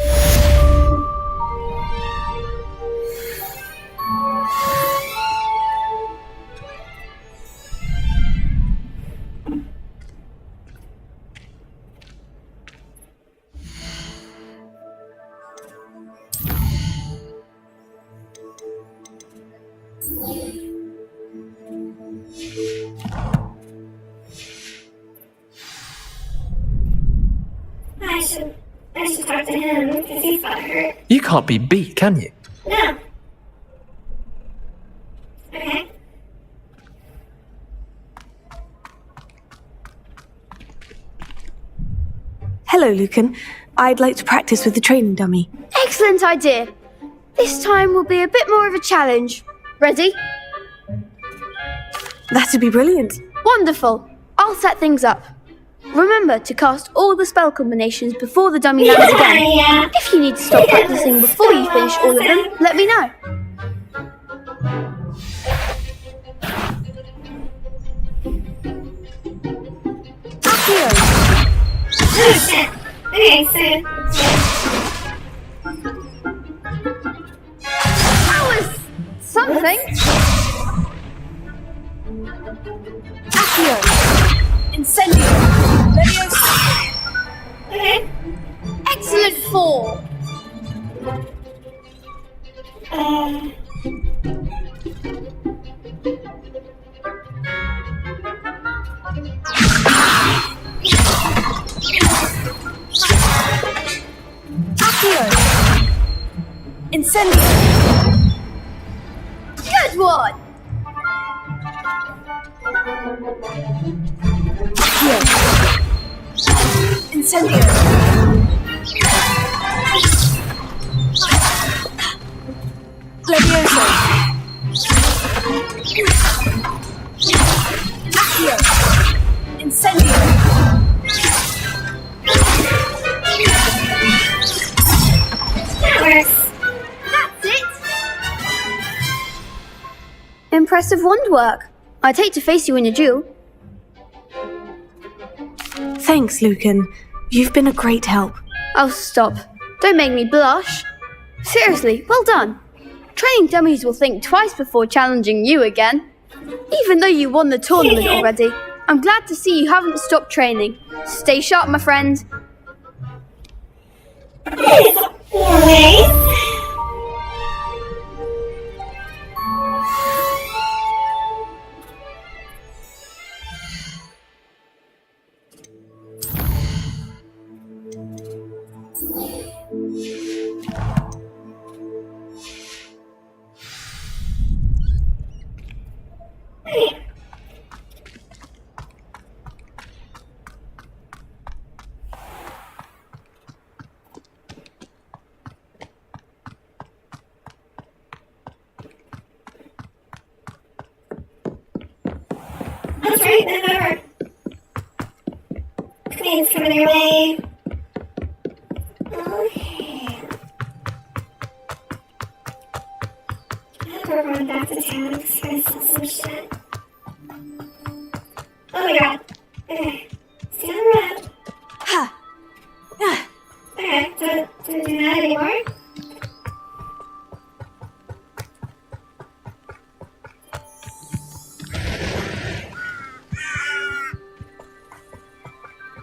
A: I should talk to him, because he's got hurt.
H: You can't be beat, can you?
A: No. Okay.
B: Hello, Lucan. I'd like to practice with the training dummy.
J: Excellent idea. This time will be a bit more of a challenge. Ready?
B: That'd be brilliant.
J: Wonderful. I'll set things up. Remember to cast all the spell combinations before the dummy lands again.
A: Yeah.
J: If you need to stop practicing before you finish all of them, let me know. Accio.
A: Oh shit. Okay, so...
J: That was something. Accio. Incendio. Leviosa.
A: Okay.
J: Excellent 4. Accio. Incendio. Good one. Accio. Incendio. Leviosa. Accio. Incendio.
A: That works.
J: That's it. Impressive wand work. I'd hate to face you in a duel.
B: Thanks, Lucan. You've been a great help.
J: Oh, stop. Don't make me blush. Seriously, well done. Training dummies will think twice before challenging you again. Even though you won the tournament already, I'm glad to see you haven't stopped training. Stay sharp, my friend.
A: Wait. That's right, then over. Queen's coming your way. Okay. We're going back to town because we're gonna sell some shit. Oh my god. Okay. Stay on the road.
J: Ha!
A: Okay, don't do that anymore.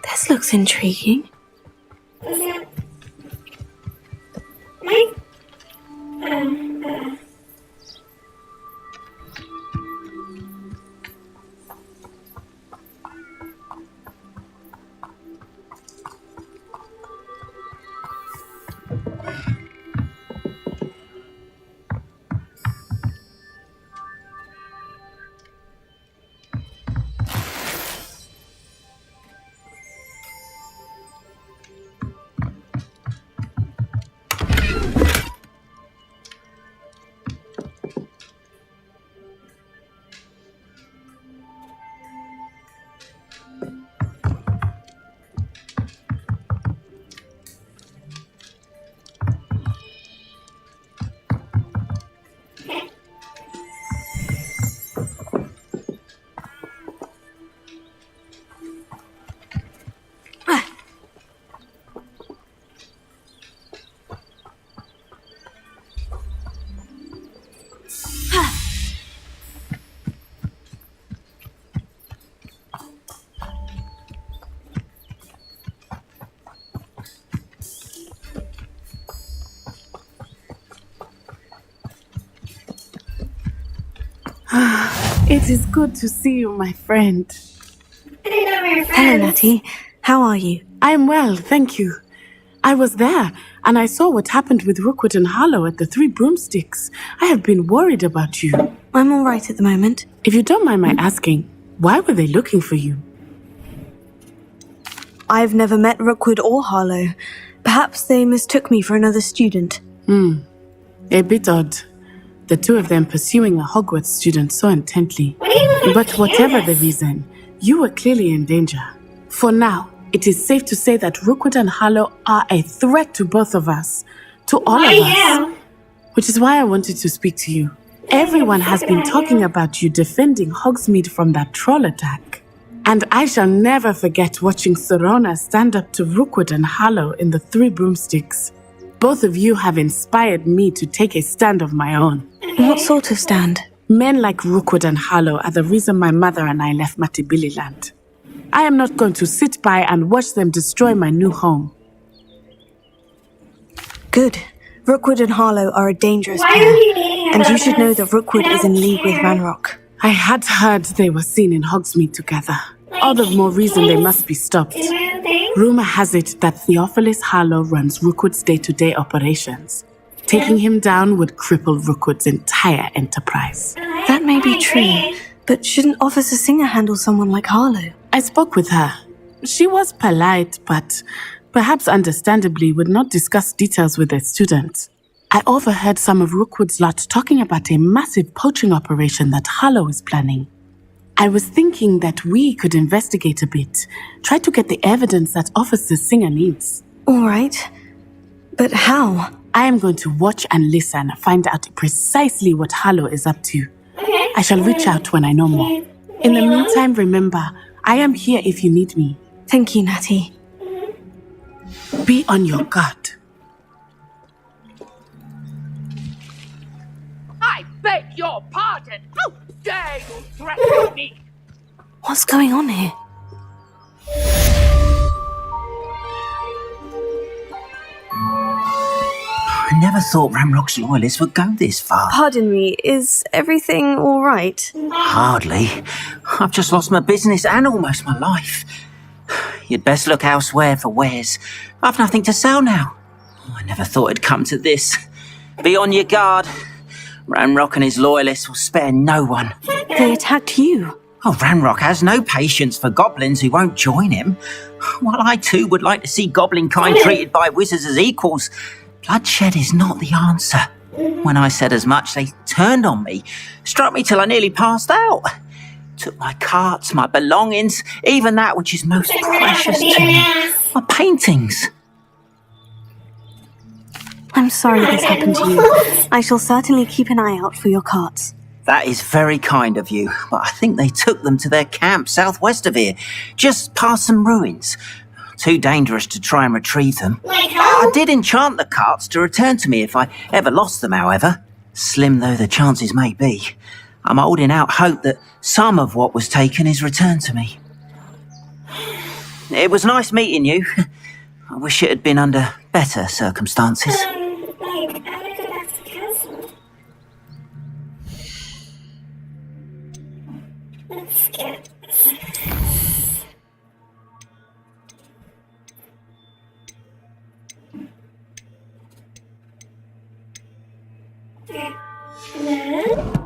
B: This looks intriguing.
A: What's that? Mike?
F: It is good to see you, my friend.
B: Hello, Natty. How are you?
F: I'm well, thank you. I was there, and I saw what happened with Rookwood and Harlow at the Three Broomsticks. I have been worried about you.
B: I'm all right at the moment.
F: If you don't mind my asking, why were they looking for you?
B: I've never met Rookwood or Harlow. Perhaps they mistook me for another student.
F: A bit odd. The two of them pursuing a Hogwarts student so intently. But whatever the reason, you were clearly in danger. For now, it is safe to say that Rookwood and Harlow are a threat to both of us. To all of us. Which is why I wanted to speak to you. Everyone has been talking about you defending Hogsmeade from that troll attack. And I shall never forget watching Sorona stand up to Rookwood and Harlow in the Three Broomsticks. Both of you have inspired me to take a stand of my own.
B: What sort of stand?
F: Men like Rookwood and Harlow are the reason my mother and I left Matabeleland. I am not going to sit by and watch them destroy my new home.
B: Good. Rookwood and Harlow are a dangerous pair, and you should know that Rookwood is in league with Ranrock.
F: I had heard they were seen in Hogsmeade together. All the more reason they must be stopped. Rumor has it that Theophilus Harlow runs Rookwood's day-to-day operations. Taking him down would cripple Rookwood's entire enterprise.
B: That may be true, but shouldn't Officer Singer handle someone like Harlow?
F: I spoke with her. She was polite, but perhaps understandably would not discuss details with a student. I overheard some of Rookwood's lot talking about a massive poaching operation that Harlow is planning. I was thinking that we could investigate a bit, try to get the evidence that Officer Singer needs.
B: All right. But how?
F: I am going to watch and listen, find out precisely what Harlow is up to. I shall reach out when I know more. In the meantime, remember, I am here if you need me.
B: Thank you, Natty.
F: Be on your guard.
S: I beg your pardon! How dare you threaten me!
B: What's going on here?
D: I never thought Ramrock's loyalists would go this far.
B: Pardon me, is everything all right?
D: Hardly. I've just lost my business and almost my life. You'd best look elsewhere for wares. I've nothing to sell now. I never thought it'd come to this. Be on your guard. Ranrock and his loyalists will spare no one.
B: They attacked you.
D: Oh, Ranrock has no patience for goblins who won't join him. While I too would like to see goblin kind treated by wizards as equals, bloodshed is not the answer. When I said as much, they turned on me, struck me till I nearly passed out. Took my carts, my belongings, even that which is most precious to me, my paintings.
B: I'm sorry this happened to you. I shall certainly keep an eye out for your carts.
D: That is very kind of you, but I think they took them to their camp southwest of here, just past some ruins. Too dangerous to try and retrieve them. I did enchant the carts to return to me if I ever lost them, however. Slim though the chances may be, I'm holding out hope that some of what was taken is returned to me. It was nice meeting you. I wish it had been under better circumstances.
A: Let's get whatever.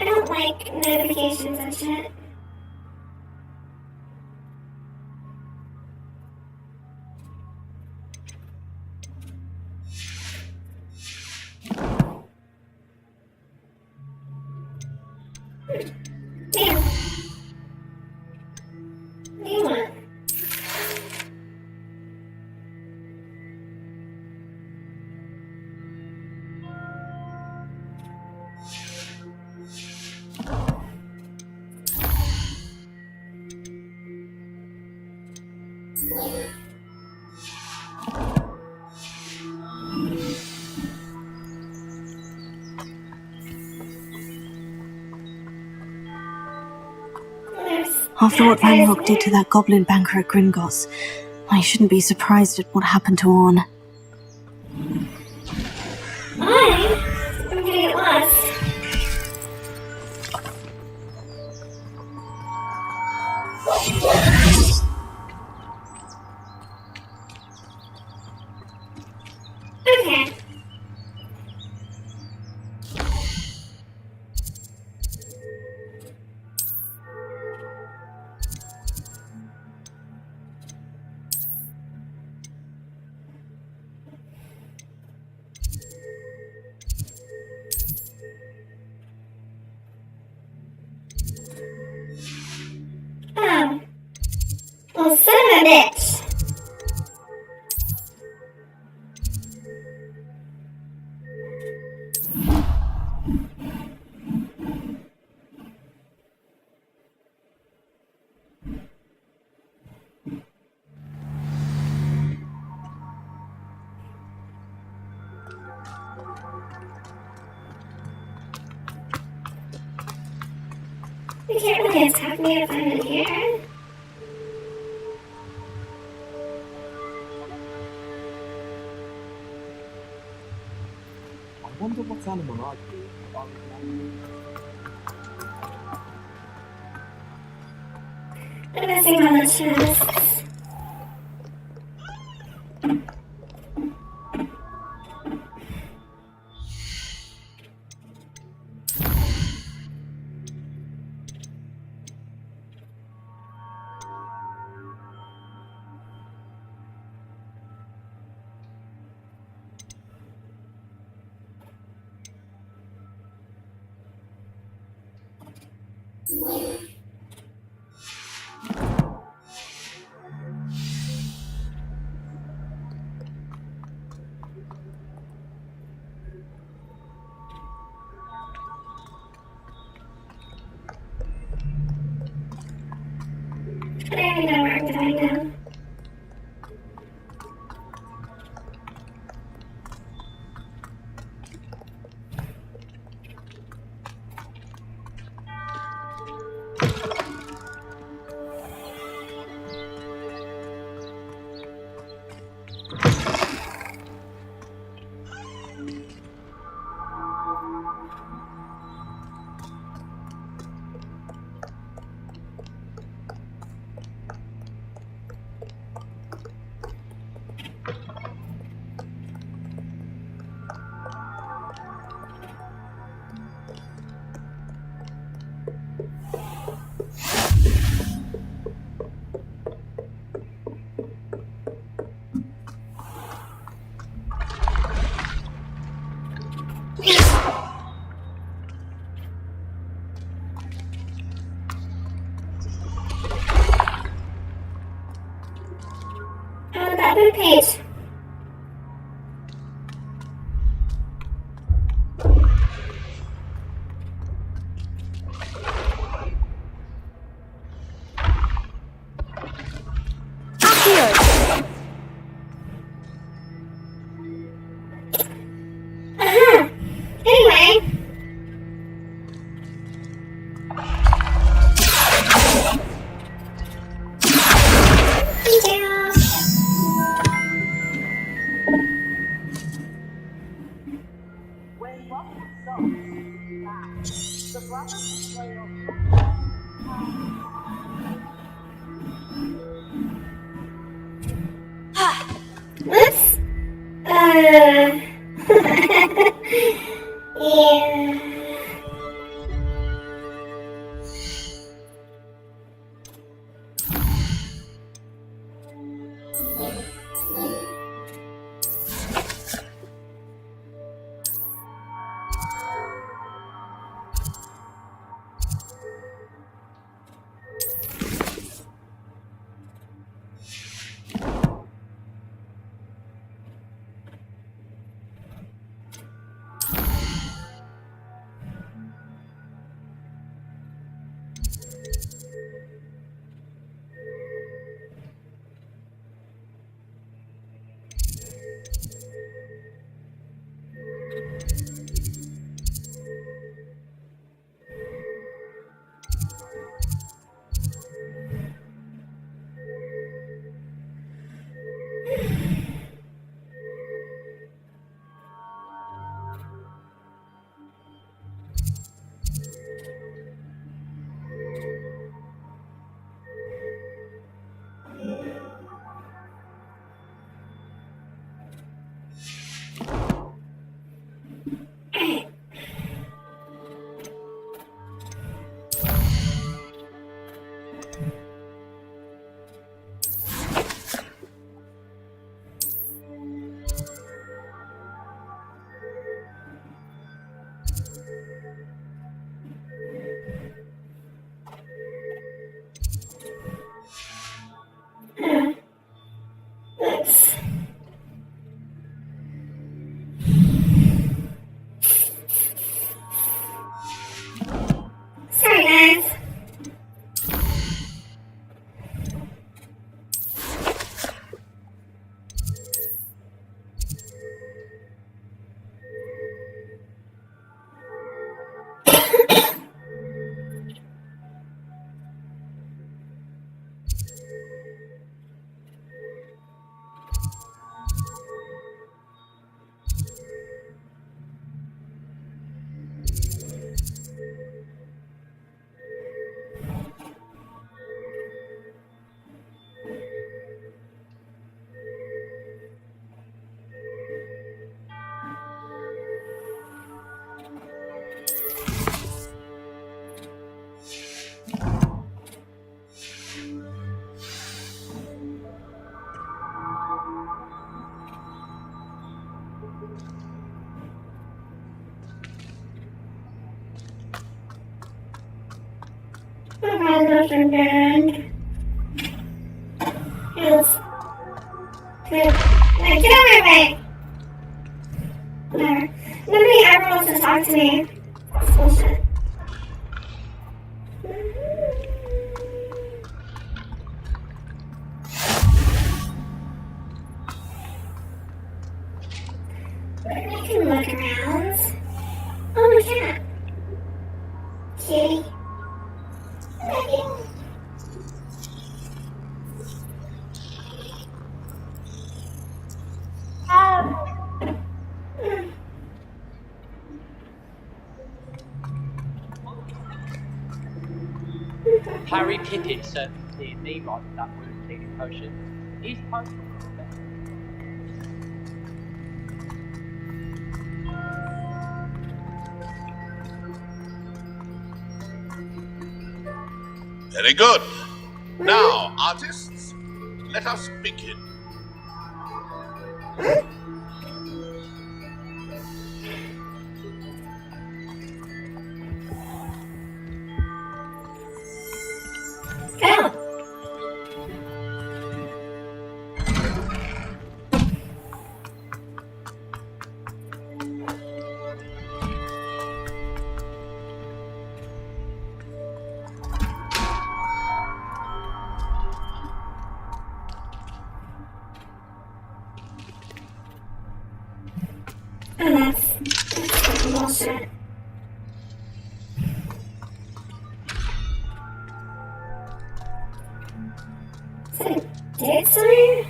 A: I don't like notifications and shit.
B: After what Van Hook did to that goblin banker at Gringotts, I shouldn't be surprised at what happened to Orn.
A: Why? I'm gonna get lost. Okay. Oh. Well, son of a bitch. You can't really attack me if I'm in here.
V: I wonder what animal I'd be if I was
A: I'm missing all the chests. I don't even know where I'm going now. Oh, that new page. Anyway. Thank you. Whoops. Yeah. Oops. Sorry, guys. Girlfriend. Yes. Good. Hey, get over me! Whatever. Nobody ever wants to talk to me. It's bullshit. I can look around. Oh, my cat. Kitty.
V: Harry Pippin certainly cleared me right with that wound healing potion. He's potion.
T: Very good. Now, artists, let us begin.
A: Go! Oh, that's bullshit. Is it a dick sign?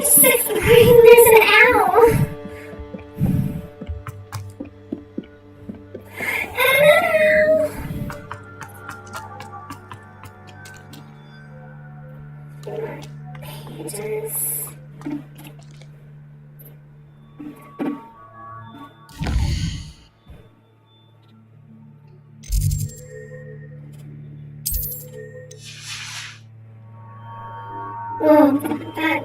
A: Sixth grade, there's an owl. Ow. Pages. Well, that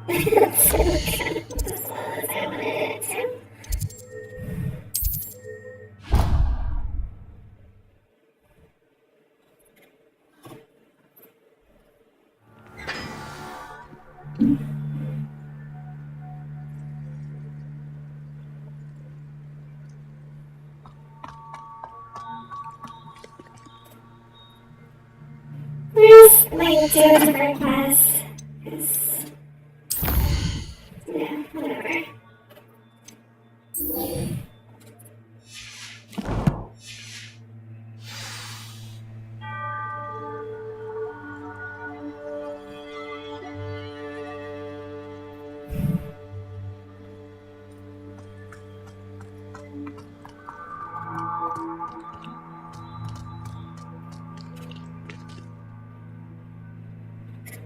A: that's kind of as well as I wanted it to. Where's my different class? Yeah, whatever.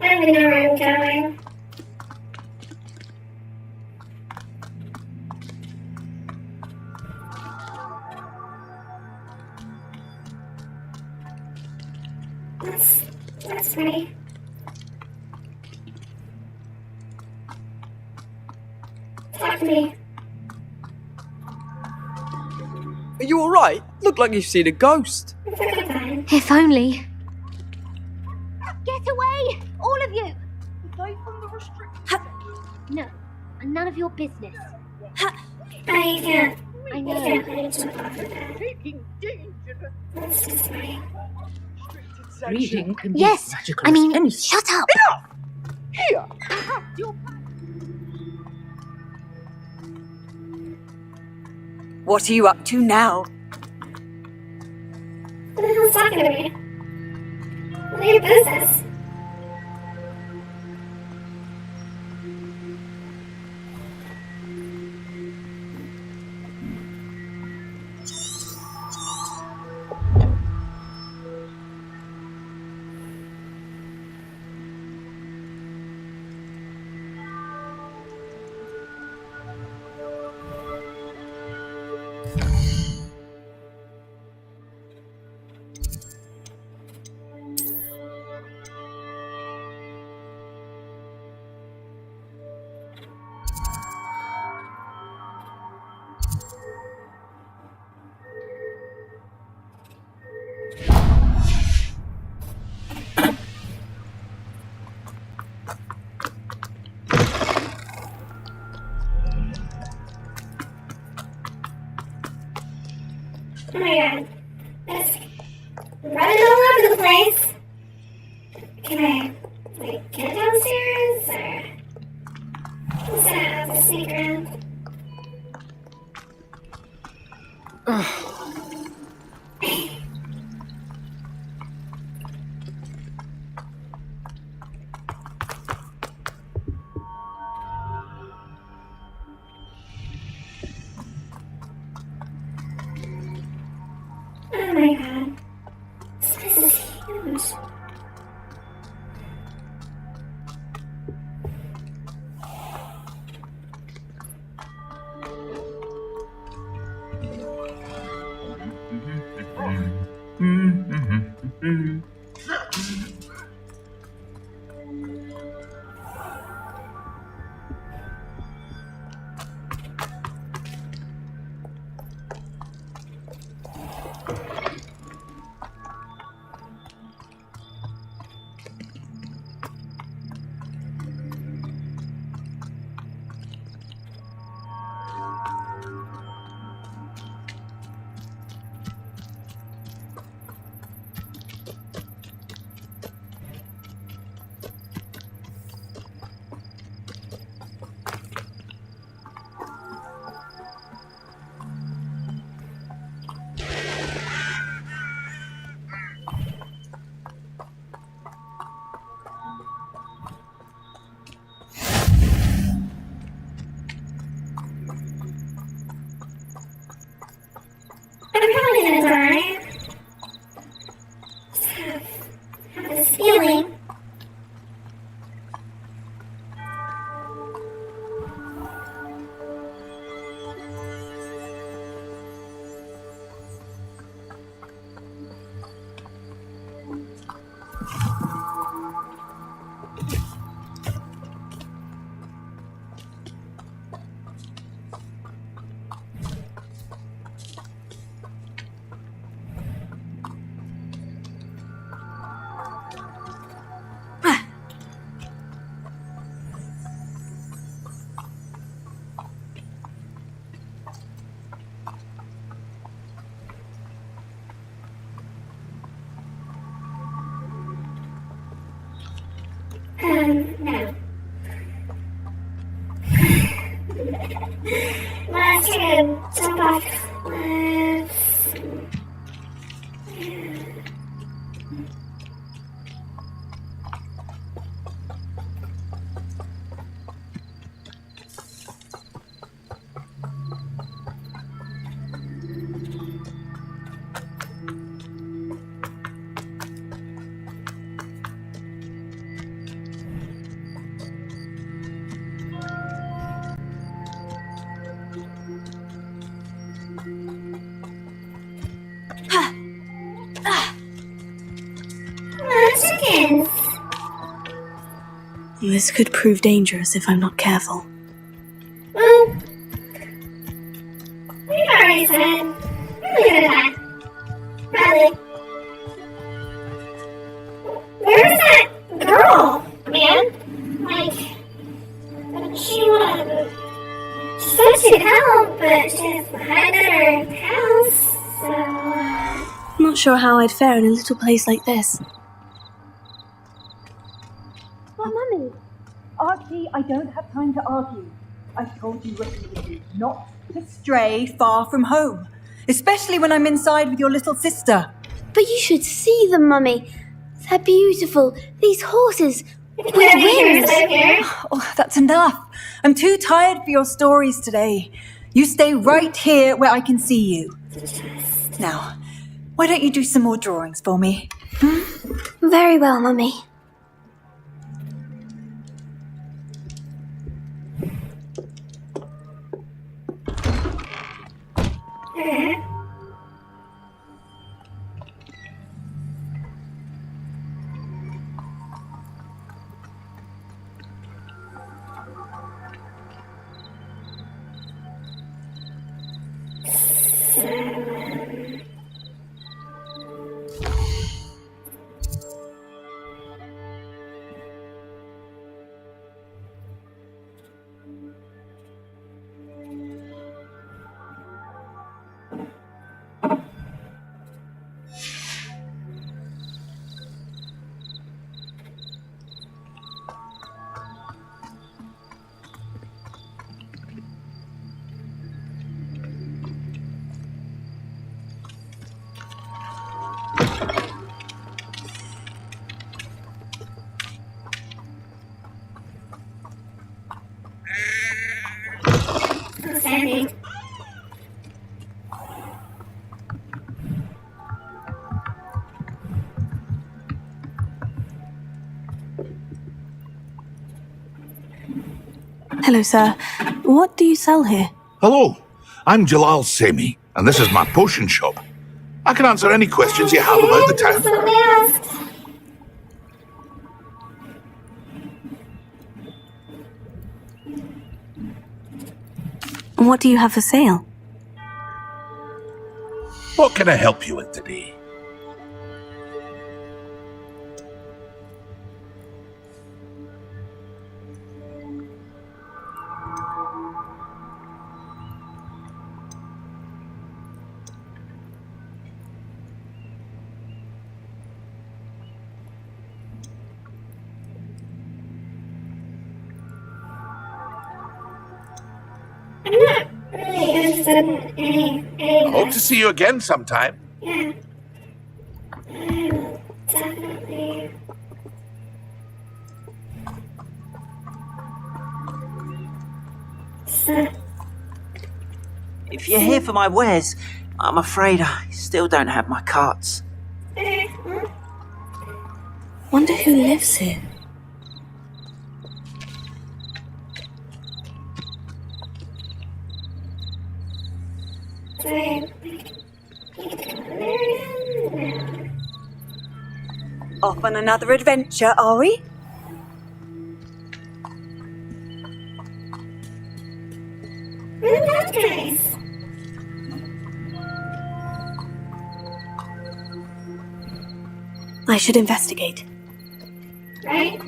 A: I don't even know where I'm going. That's pretty. Talk to me.
E: Are you alright? Look like you've seen a ghost.
I: If only. Get away! All of you! Away from the restricted. No, none of your business.
A: I can't.
I: I know.
A: I can't jump off of that.
S: Taking danger.
A: That's just funny.
K: Reading can be
I: Yes,
K: magical
I: I
K: as
I: mean,
K: anything.
I: shut up!
S: Here!
G: What are you up to now?
A: Who the hell's talking to me? What are your business? Oh my god. It's running all over the place. Can I, like, get downstairs? Or is that have to sneak around? Oh my god. This place is huge. I'm probably gonna die. Just have this feeling. No. Let's try to jump off cliffs.
B: This could prove dangerous if I'm not careful.
A: Well, we've already said we're gonna die. Probably. Where's that girl, man? Like, she said she'd help, but she's hiding at her house, so...
B: Not sure how I'd fare in a little place like this.
G: Oh, Mummy! Archie, I don't have time to argue. I've told you repeatedly not to stray far from home, especially when I'm inside with your little sister.
J: But you should see them, Mummy. They're beautiful. These horses with wings.
G: Oh, that's enough. I'm too tired for your stories today. You stay right here where I can see you. Now, why don't you do some more drawings for me?
J: Very well, Mummy.
A: Sandy.
B: Hello, sir. What do you sell here?
M: Hello, I'm Jalal Semi, and this is my potion shop. I can answer any questions you have about the town.
B: And what do you have for sale?
M: What can I help you with today?
A: I'm not really interested in any
M: Hope to see you again sometime.
A: Yeah. I will definitely.
N: If you're here for my wares, I'm afraid I still don't have my carts.
B: Wonder who lives here.
G: Off on another adventure, are we?
A: Where are those guys?
B: I should investigate.
A: Right?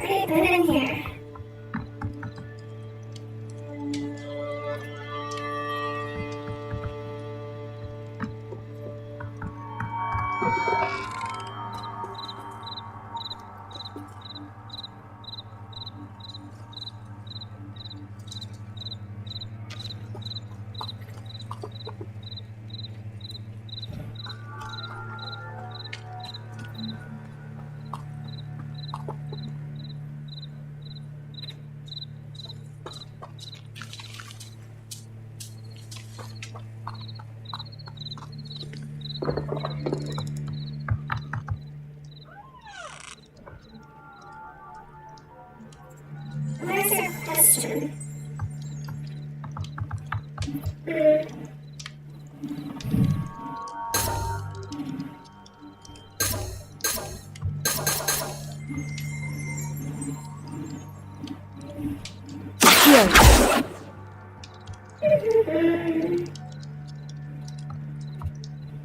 A: Already been in here.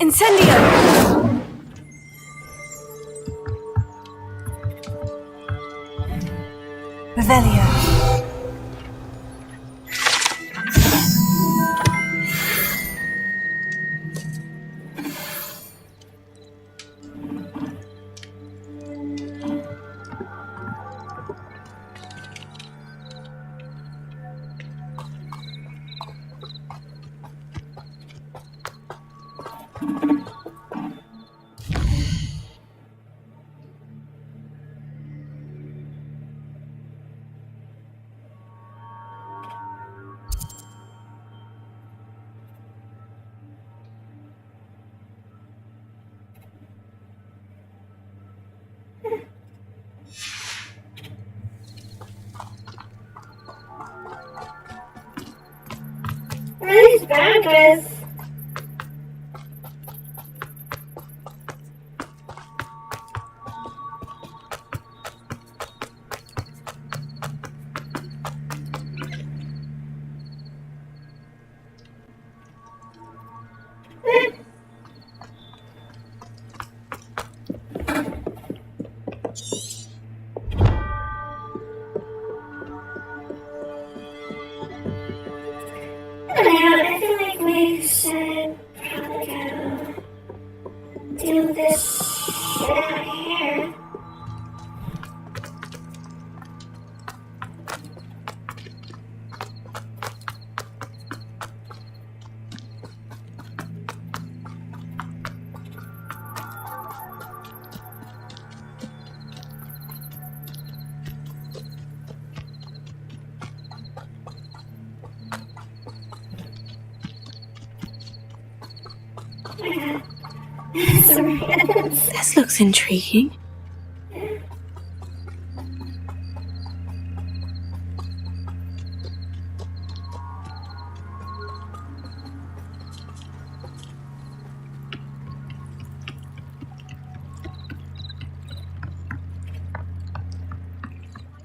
B: Incendio! Revelio.
A: What are these badges? I feel like we should probably go do this shit out here.
B: This looks intriguing.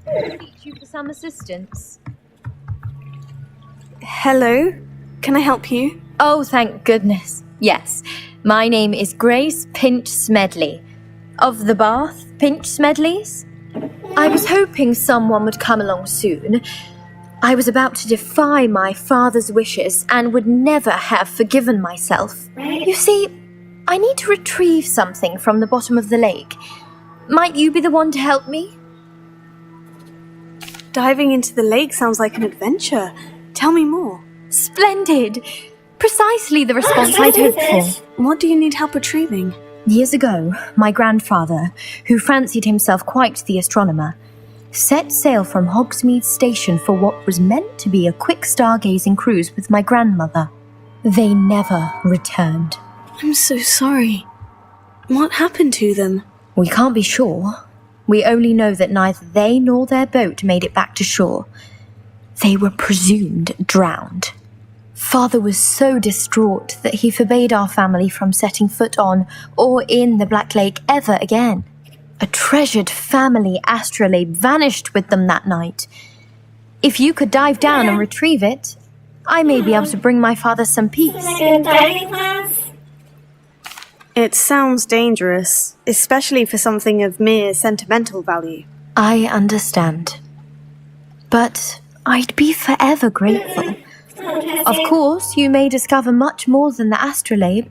O: Reach you for some assistance.
B: Hello? Can I help you?
O: Oh, thank goodness. Yes. My name is Grace Pinch Smedley. Of the Bath Pinch Smedleys? I was hoping someone would come along soon. I was about to defy my father's wishes and would never have forgiven myself. You see, I need to retrieve something from the bottom of the lake. Might you be the one to help me?
B: Diving into the lake sounds like an adventure. Tell me more.
O: Splendid! Precisely the response I'd hoped for.
B: What do you need help retrieving?
O: Years ago, my grandfather, who fancied himself quite the astronomer, set sail from Hogsmeade Station for what was meant to be a quick stargazing cruise with my grandmother. They never returned.
B: I'm so sorry. What happened to them?
O: We can't be sure. We only know that neither they nor their boat made it back to shore. They were presumed drowned. Father was so distraught that he forbade our family from setting foot on or in the Black Lake ever again. A treasured family astrolabe vanished with them that night. If you could dive down and retrieve it, I may be able to bring my father some peace.
B: It sounds dangerous, especially for something of mere sentimental value.
O: I understand. But I'd be forever grateful. Of course, you may discover much more than the astrolabe.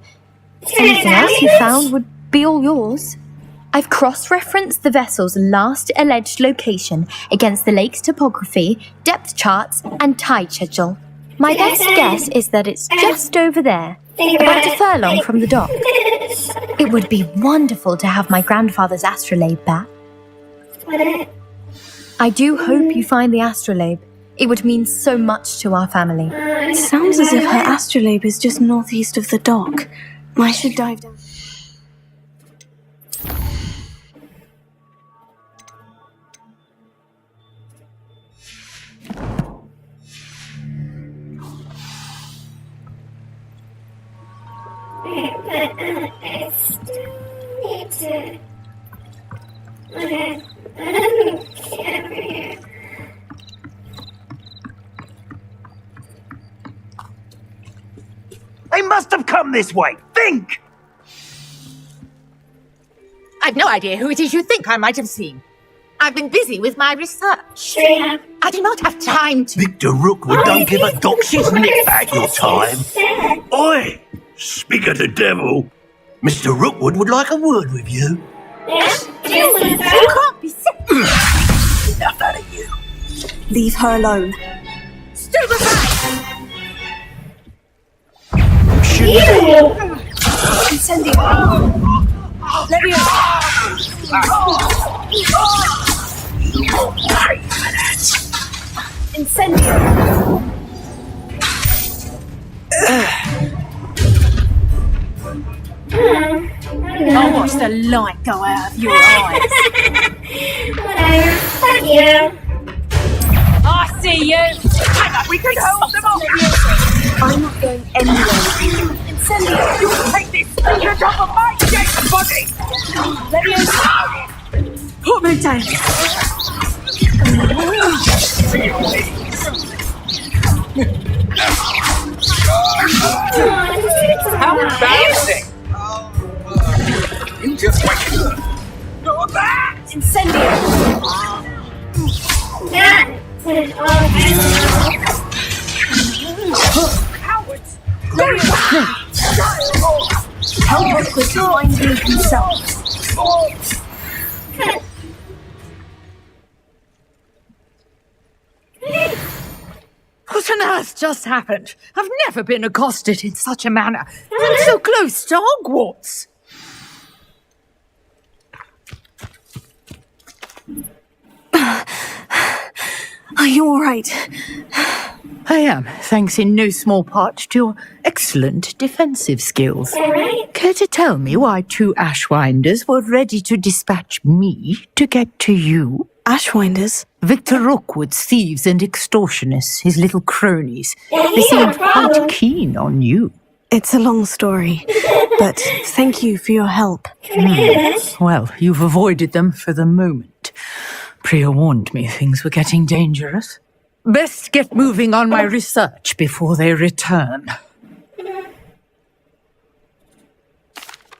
O: Anything else you found would be all yours. I've cross-referenced the vessel's last alleged location against the lake's topography, depth charts, and tide schedule. My best guess is that it's just over there, about a furlong from the dock. It would be wonderful to have my grandfather's astrolabe back. I do hope you find the astrolabe. It would mean so much to our family.
B: It sounds as if her astrolabe is just northeast of the dock. I should dive down.
A: But I still need to... Okay. Get over here.
D: They must have come this way. Think!
C: I've no idea who it is you think I might have seen. I've been busy with my research. I do not have time to...
T: Victor Rookwood don't give a doxy's nip back your time. Oi! Speak of the devil. Mr. Rookwood would like a word with you.
C: You can't be sick.
T: Enough out of you.
G: Leave her alone.
C: Stupefy!
G: Incendio! Incendio! I'll watch the light go out of your eyes.
A: Whatever. Fuck you.
C: I see you. Hang on, we can hold them off.
G: I'm not going anywhere with you.
C: Incendio! You take this! You're top of my dead body!
G: Put me down.
S: How embarrassing! You just wait. Go back!
G: Incendio!
S: Cowards!
G: Help us with finding himself.
C: What on earth just happened? I've never been accosted in such a manner. And so close to Hogwarts.
B: Are you all right?
C: I am, thanks in no small part to your excellent defensive skills. Care to tell me why 2 Ashwinders were ready to dispatch me to get to you?
B: Ashwinders?
C: Victor Rookwood's thieves and extortionists, his little cronies. They seemed quite keen on you.
B: It's a long story, but thank you for your help.
C: Well, you've avoided them for the moment. Priya warned me things were getting dangerous. Best get moving on my research before they return.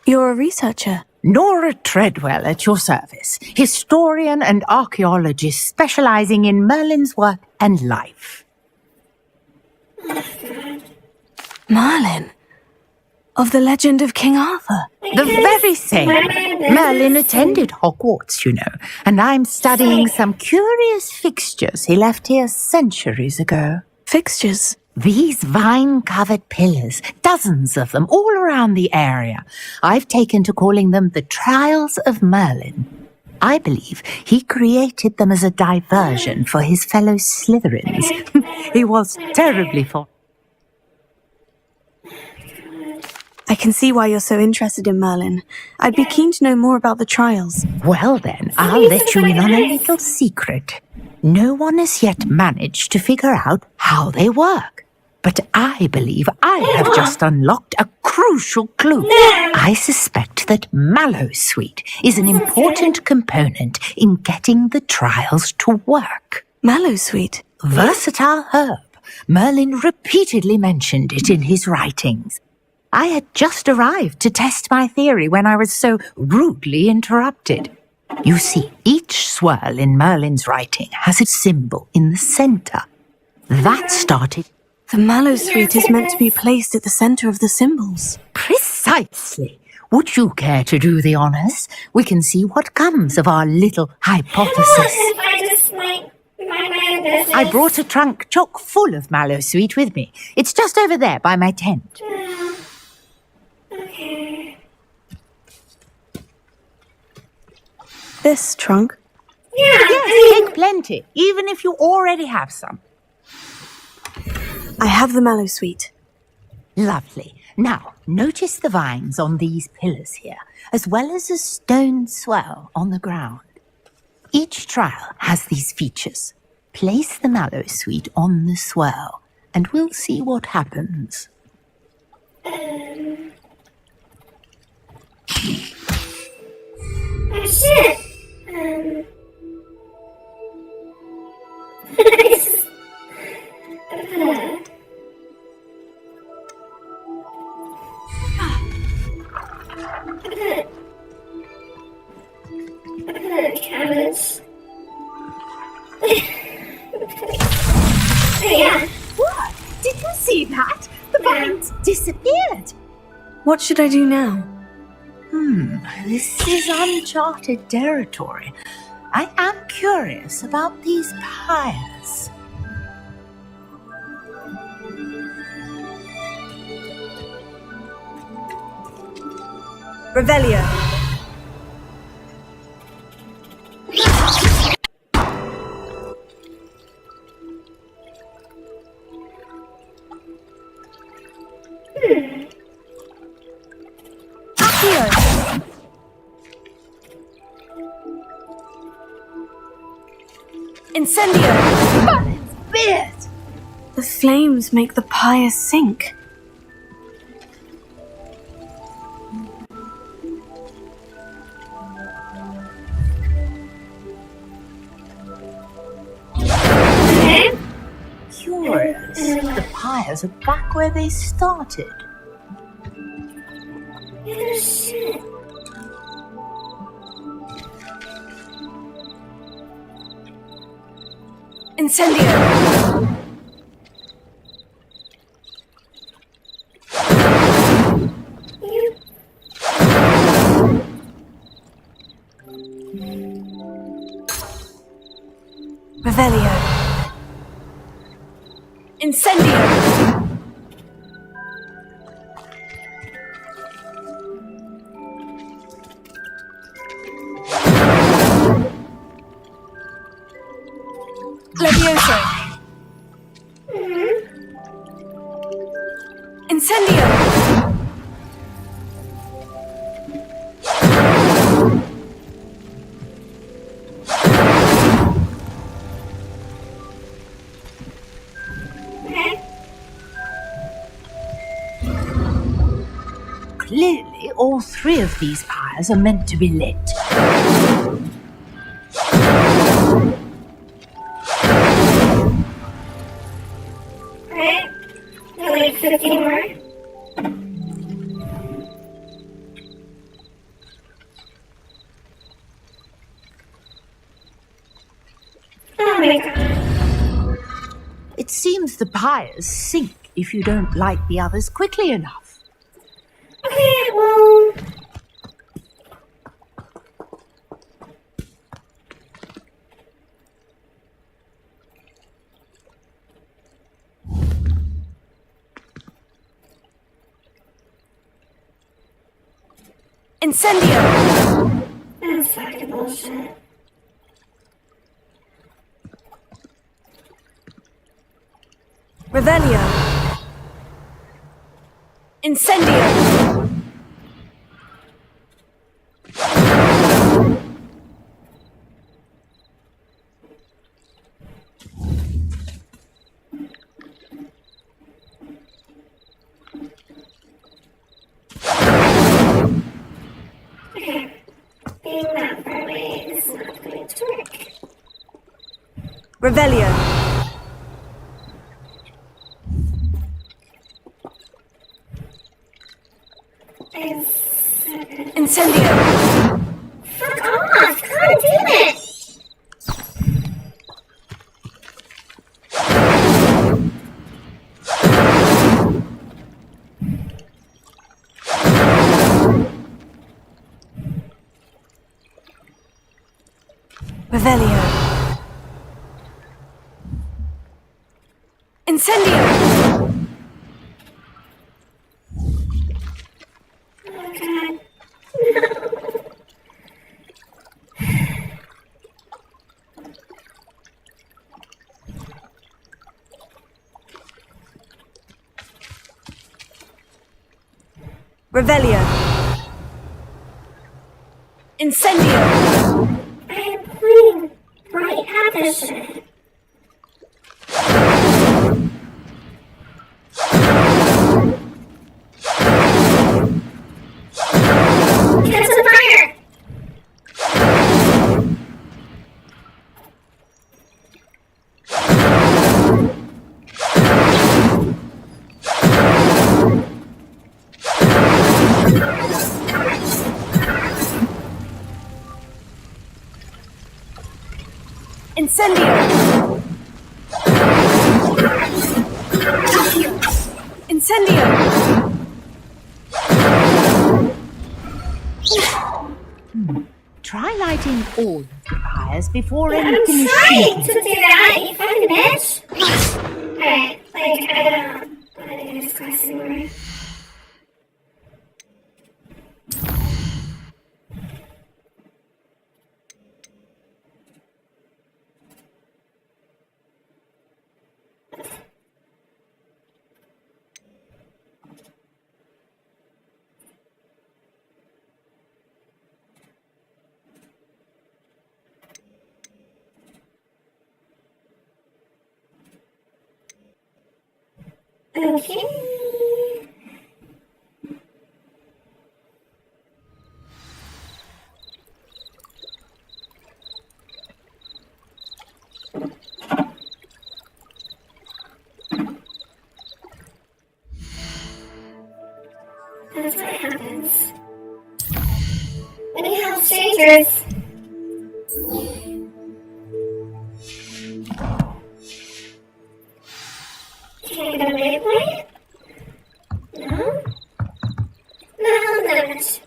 B: You're a researcher?
C: Nora Treadwell at your service, historian and archaeologist specializing in Merlin's work and life.
B: Merlin? Of the legend of King Arthur?
C: The very same. Merlin attended Hogwarts, you know, and I'm studying some curious fixtures he left here centuries ago.
B: Fixtures?
C: These vine-covered pillars, dozens of them, all around the area. I've taken to calling them the Trials of Merlin. I believe he created them as a diversion for his fellow Slytherins. He was terribly fond.
B: I can see why you're so interested in Merlin. I'd be keen to know more about the trials.
C: Well then, I'll let you in on a little secret. No one has yet managed to figure out how they work. But I believe I have just unlocked a crucial clue. I suspect that Mallowsweet is an important component in getting the trials to work.
B: Mallowsweet?
C: Versatile herb. Merlin repeatedly mentioned it in his writings. I had just arrived to test my theory when I was so rudely interrupted. You see, each swirl in Merlin's writing has its symbol in the center. That started...
B: The Mallowsweet is meant to be placed at the center of the symbols.
C: Precisely. Would you care to do the honors? We can see what comes of our little hypothesis. I brought a trunk chock full of Mallowsweet with me. It's just over there by my tent.
A: Okay.
B: This trunk?
C: Yes, take plenty, even if you already have some.
B: I have the Mallowsweet.
C: Lovely. Now, notice the vines on these pillars here, as well as a stone swell on the ground. Each trial has these features. Place the Mallowsweet on the swell, and we'll see what happens.
A: Oh shit! Nice. Cabbage. Yeah.
L: What? Did you see that? The vines disappeared.
B: What should I do now?
C: This is uncharted territory. I am curious about these pyres.
G: Revelio.
L: Accio.
G: Incendio.
L: Beard.
B: The flames make the pyre sink.
C: Curious. The pyres are back where they started.
A: Oh shit.
G: Incendio. Revelio. Incendio. Levioso. Incendio.
C: Clearly, all three of these pyres are meant to be lit.
A: Alright. Got like 15 more. Oh my god.
C: It seems the pyres sink if you don't light the others quickly enough.
A: Okay, well.
G: Incendio.
A: That's fucking bullshit.
G: Revelio. Incendio.
A: Okay. Being that far away is not going to work.
G: Revelio. Incendio.
A: Fuck off! God damn it!
G: Revelio. Incendio.
A: Oh god.
G: Revelio. Incendio.
A: I am pointing right at this shit. Catch the fire!
G: Incendio! Incendio!
C: Try lighting all of the fires before
A: I'm
C: anything is
A: trying
C: shaken.
A: to do that, you fucking bitch! Alright, like, I don't want to do this class anymore. Okay. That's what happens when you help strangers. Can I get a waypoint? No? No, not.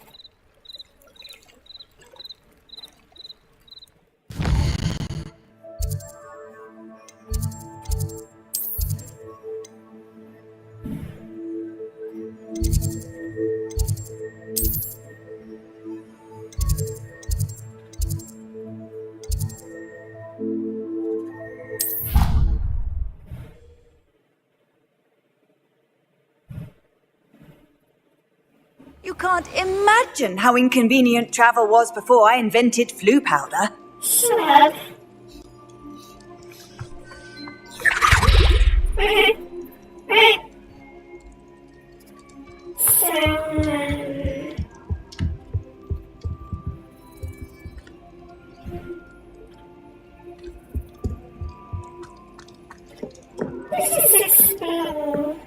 G: You can't imagine how inconvenient travel was before I invented flu powder.
A: Shut up. Okay. Right. So, this is expelled.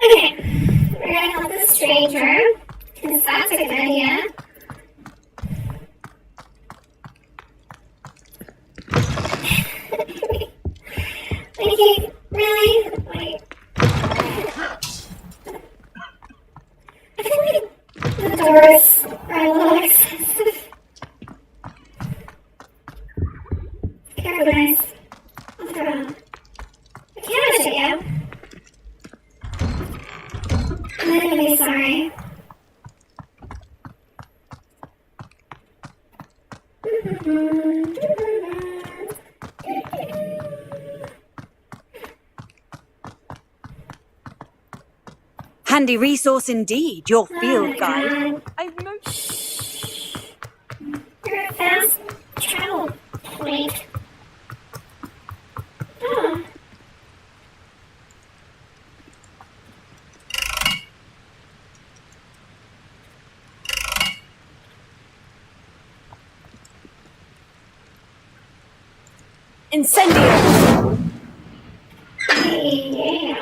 A: Okay, we're gonna help the stranger, because that's a good idea. Like, really? Wait. I feel like the doors are a little excessive. Careful, guys. I'll throw out. I can't shoot you. I'm gonna be sorry.
G: Handy resource indeed, your field guide.
A: I've no. You're a fast travel plate. Oh.
G: Incendio!
A: Yeah.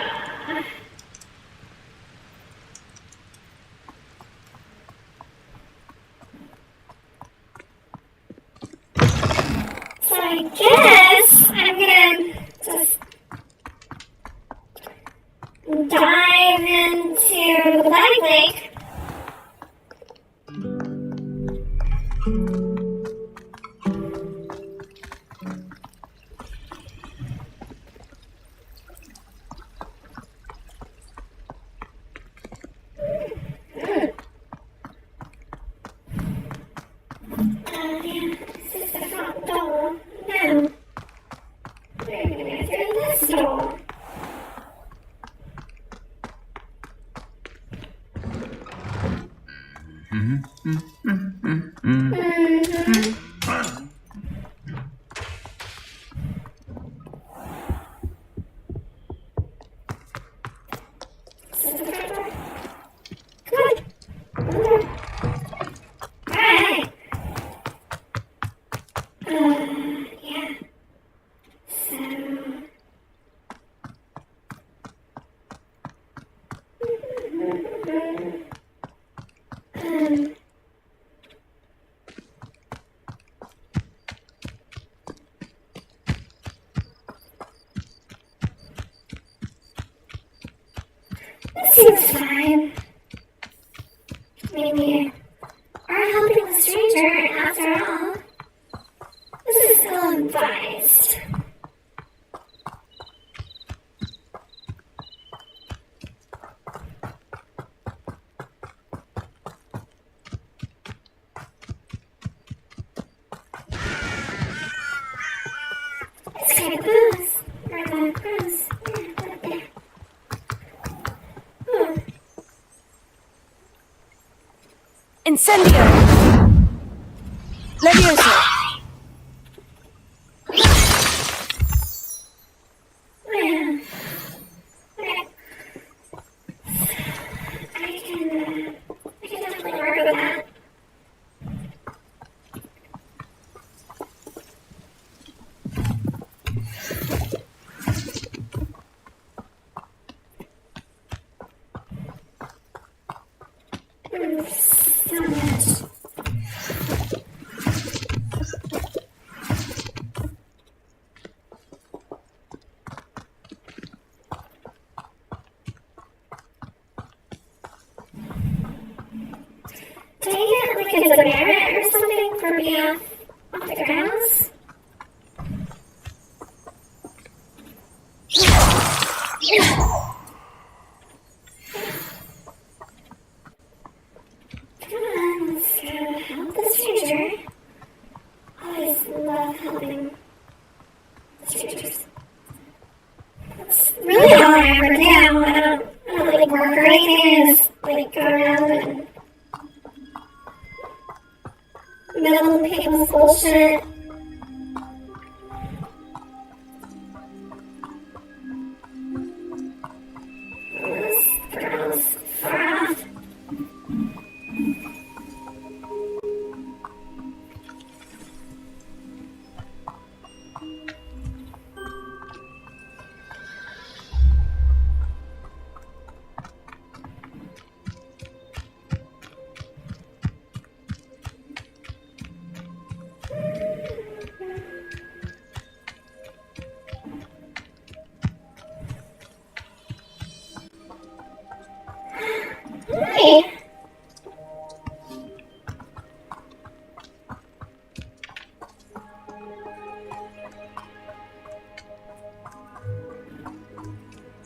A: So I guess I'm gonna just dive into the Black Lake. Seems fine. Maybe you are helping the stranger after all. This is ill-advised. It's kind of booze. Or the cruise.
Q: Incendio! Levioso!
A: I can definitely work with that. So much. Did I get like a demerit or something for being off the grounds? Come on, let's go help the stranger. Always love helping strangers. That's really all I ever do. I don't like work or anything. I just like go around and meddle in people's bullshit. Those girls far off. Hey.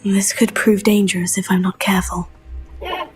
B: This could prove dangerous if I'm not careful.
A: Yeah.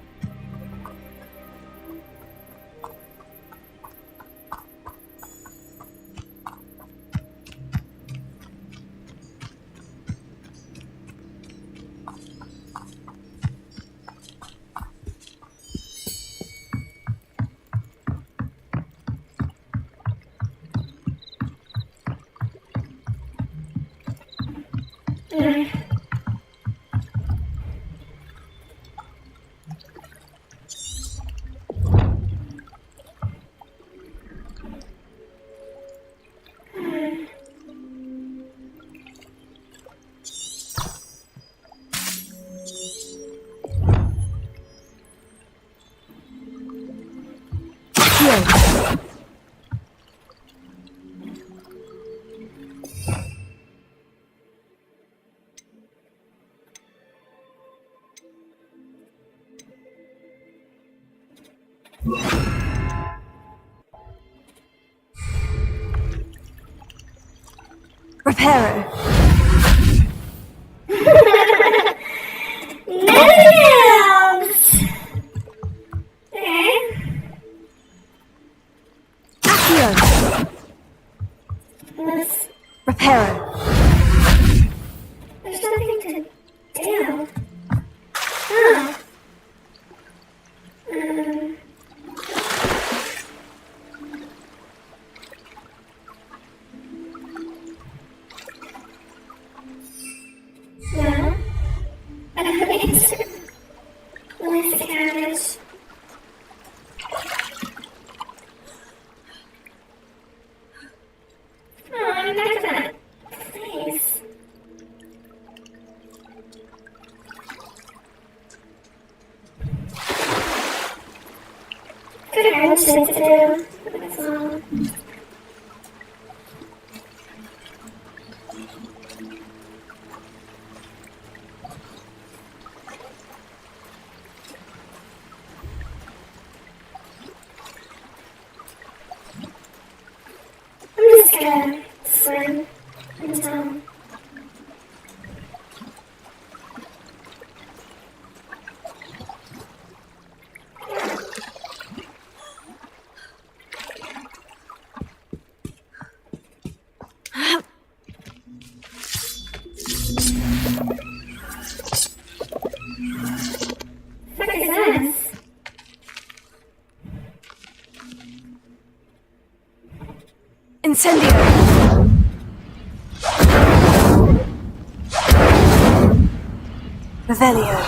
Q: Reparo.
A: Nothing else. Okay.
Q: Accio.
A: Let's.
Q: Reparo.
A: There's nothing to do. Huh. Good wrenching to do. That's all. I'm just gonna swim until... What is this?
Q: Incendio. Revelio.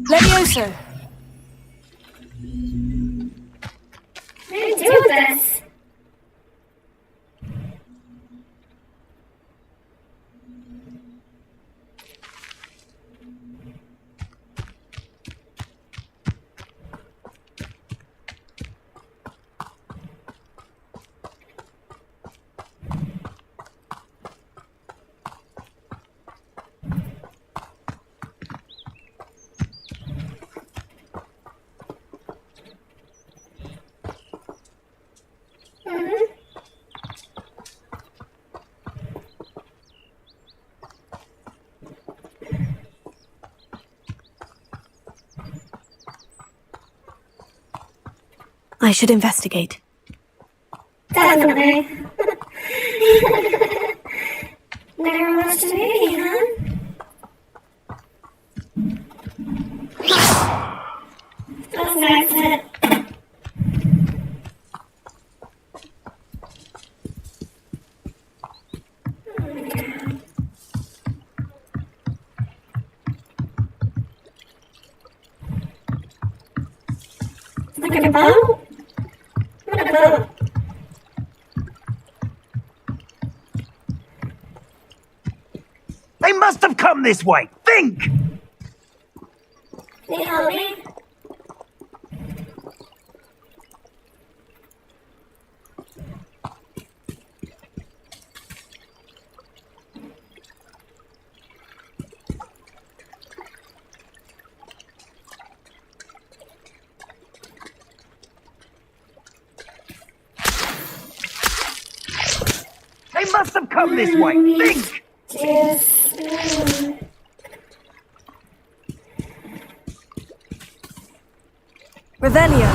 Q: Levioso.
A: What do you do with this?
O: I should investigate.
A: Definitely. Never watched a movie, huh? That's an accident. Like a boat? What a boat?
D: They must have come this way. Think!
A: Can you help me?
D: They must have come this way. Think!
Q: Revelio.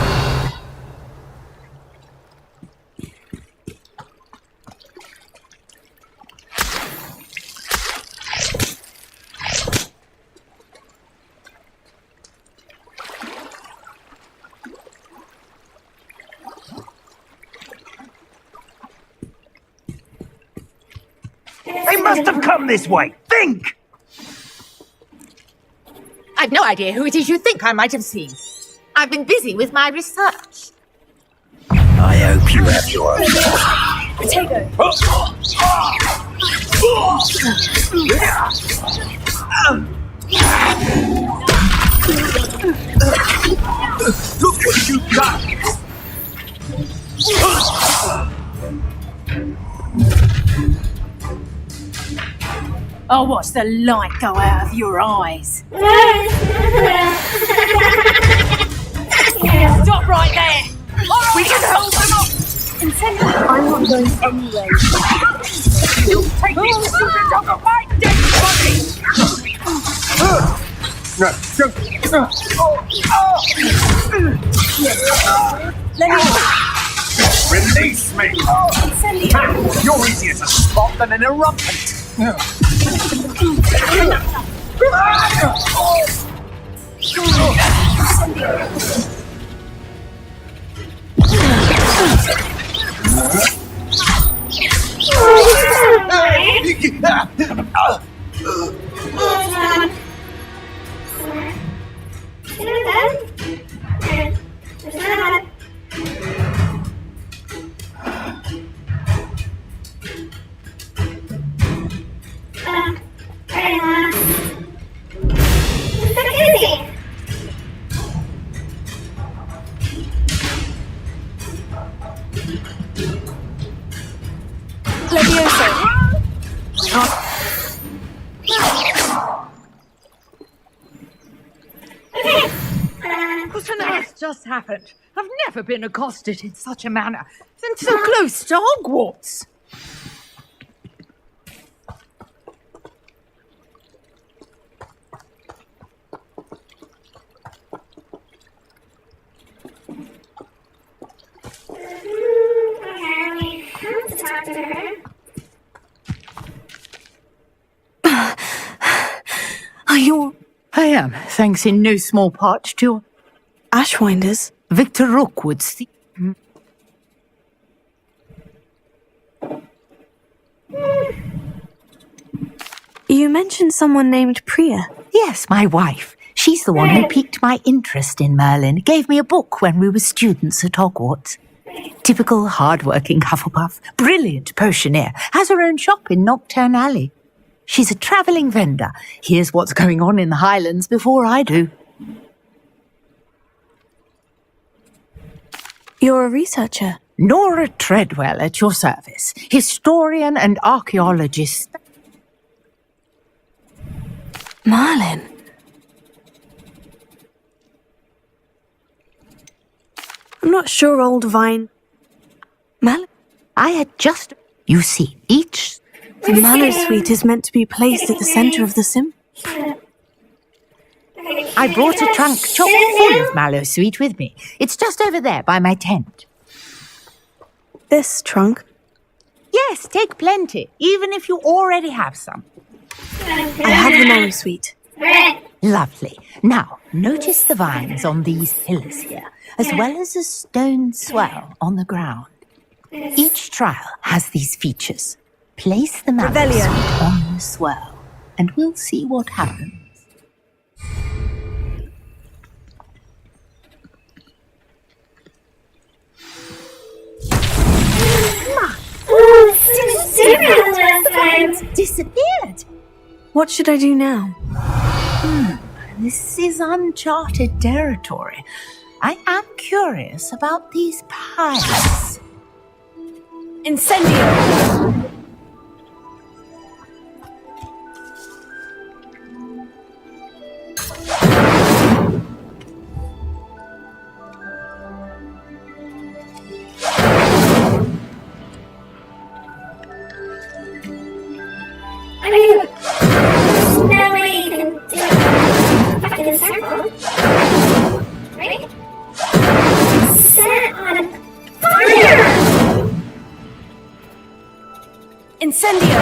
D: They must have come this way. Think!
P: I've no idea who it is you think I might have seen. I've been busy with my research.
D: I hope you have your own.
Q: Potato.
D: Look what you've done!
L: I'll watch the light go out of your eyes. Stop right there! We can hold them up!
J: I'm not going anywhere.
S: You'll take these students off of my dead body!
D: Release me! You're easier to spot than an eruptant.
P: What on earth just happened? I've never been accosted in such a manner since so close to Hogwarts.
A: Okay, we have to talk to her.
C: Are you... I am, thanks in no small part to...
B: Ashwinders?
C: Victor Rookwood's...
B: You mentioned someone named Priya.
C: Yes, my wife. She's the one who piqued my interest in Merlin. Gave me a book when we were students at Hogwarts. Typical hard-working Hufflepuff. Brilliant potioneer. Has her own shop in Knockturn Alley. She's a travelling vendor. Hears what's going on in the Highlands before I do.
B: You're a researcher.
C: Nora Treadwell at your service. Historian and archaeologist.
B: Merlin. I'm not sure, old Vine. Merlin?
C: I had just... You see, each...
B: The Mallow Suite is meant to be placed at the centre of the sim.
C: I brought a trunk chock full of Mallow Sweet with me. It's just over there by my tent.
B: This trunk?
C: Yes, take plenty, even if you already have some.
B: I have the Mallow Suite.
C: Lovely. Now, notice the vines on these pillars here, as well as a stone swell on the ground. Each trial has these features. Place the Mallow Sweet on the swell, and we'll see what happens. Disappeared.
B: What should I do now?
C: This is uncharted territory. I am curious about these pies.
Q: Incendio!
A: I mean, there's no way you can do it back in a circle. Right? Set on fire!
Q: Incendio!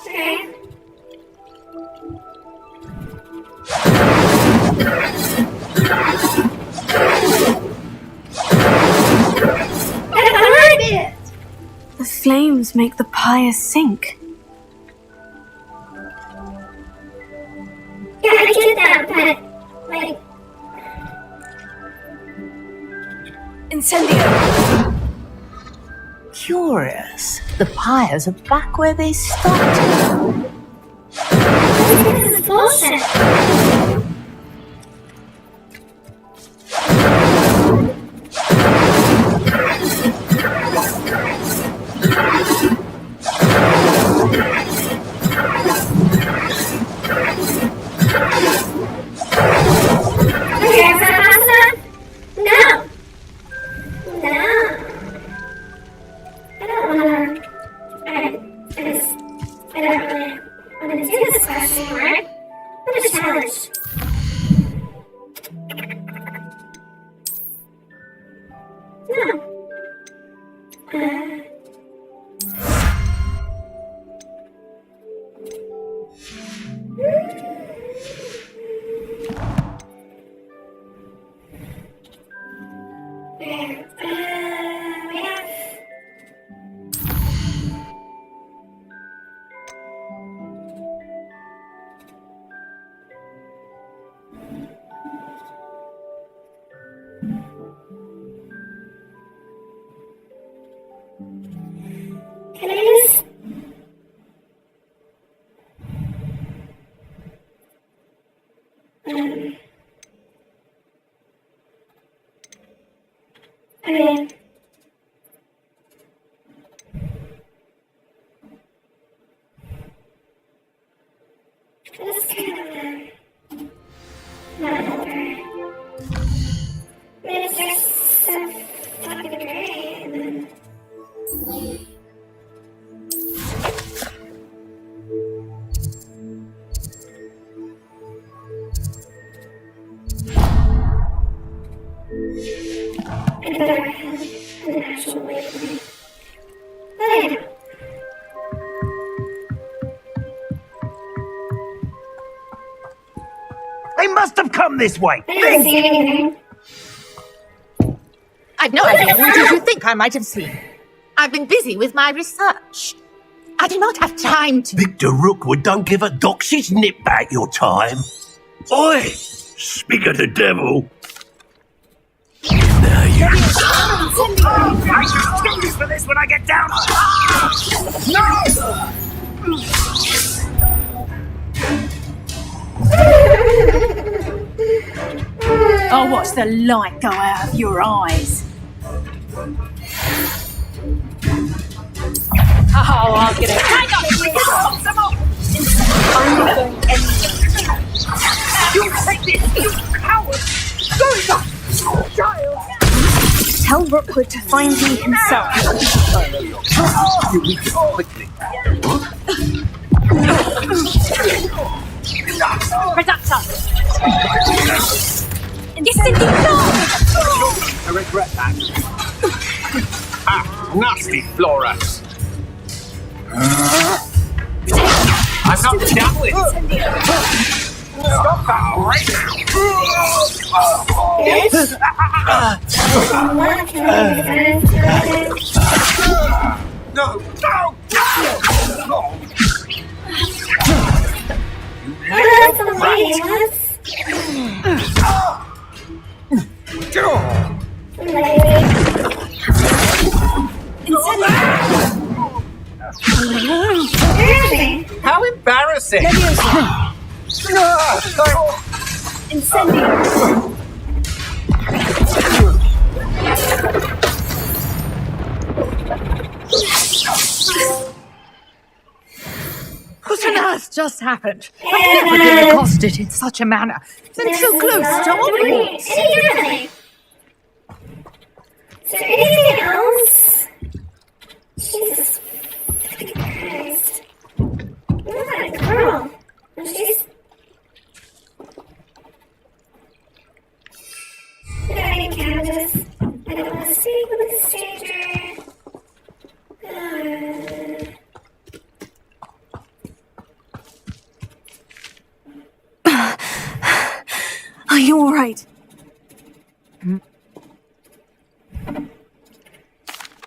A: Okay.
B: The flames make the pyre sink.
A: Yeah, I get that, but, like...
Q: Incendio!
C: Curious. The pyres are back where they started.
A: This is bullshit. Okay, is that pasta? No. No. I don't wanna... I don't really wanna do this class anymore. What a challenge. No. Can I just... I'd better have an actual way of living. But I don't.
D: They must have come this way.
A: I didn't see anything.
P: I've no idea. Who did you think I might have seen? I've been busy with my research. I do not have time to.
K: Victor Rookwood don't give a doxy's nip back your time. Oi! Speak of the devil. Now you...
D: I shall kill you for this when I get down. No!
L: I'll watch the light go out of your eyes. Oh, I'm gonna hang up with I'm not going anywhere.
S: You take this, you coward! Go back, child!
J: Tell Rookwood to find me himself.
K: You weak quickly.
L: Predator! Incendio!
K: I regret that. Ah, nasty Florax. I'm not done with Stop that right now! No! No!
A: That's the way it was.
K: How embarrassing!
J: Incendio!
P: What on earth just happened? I've never been accosted in such a manner. Then so close to Hogwarts.
A: Anything. Is there anything else? Jesus Christ. Look at that girl. She's... I can't just... I don't want to speak with a stranger.
B: Are you all right?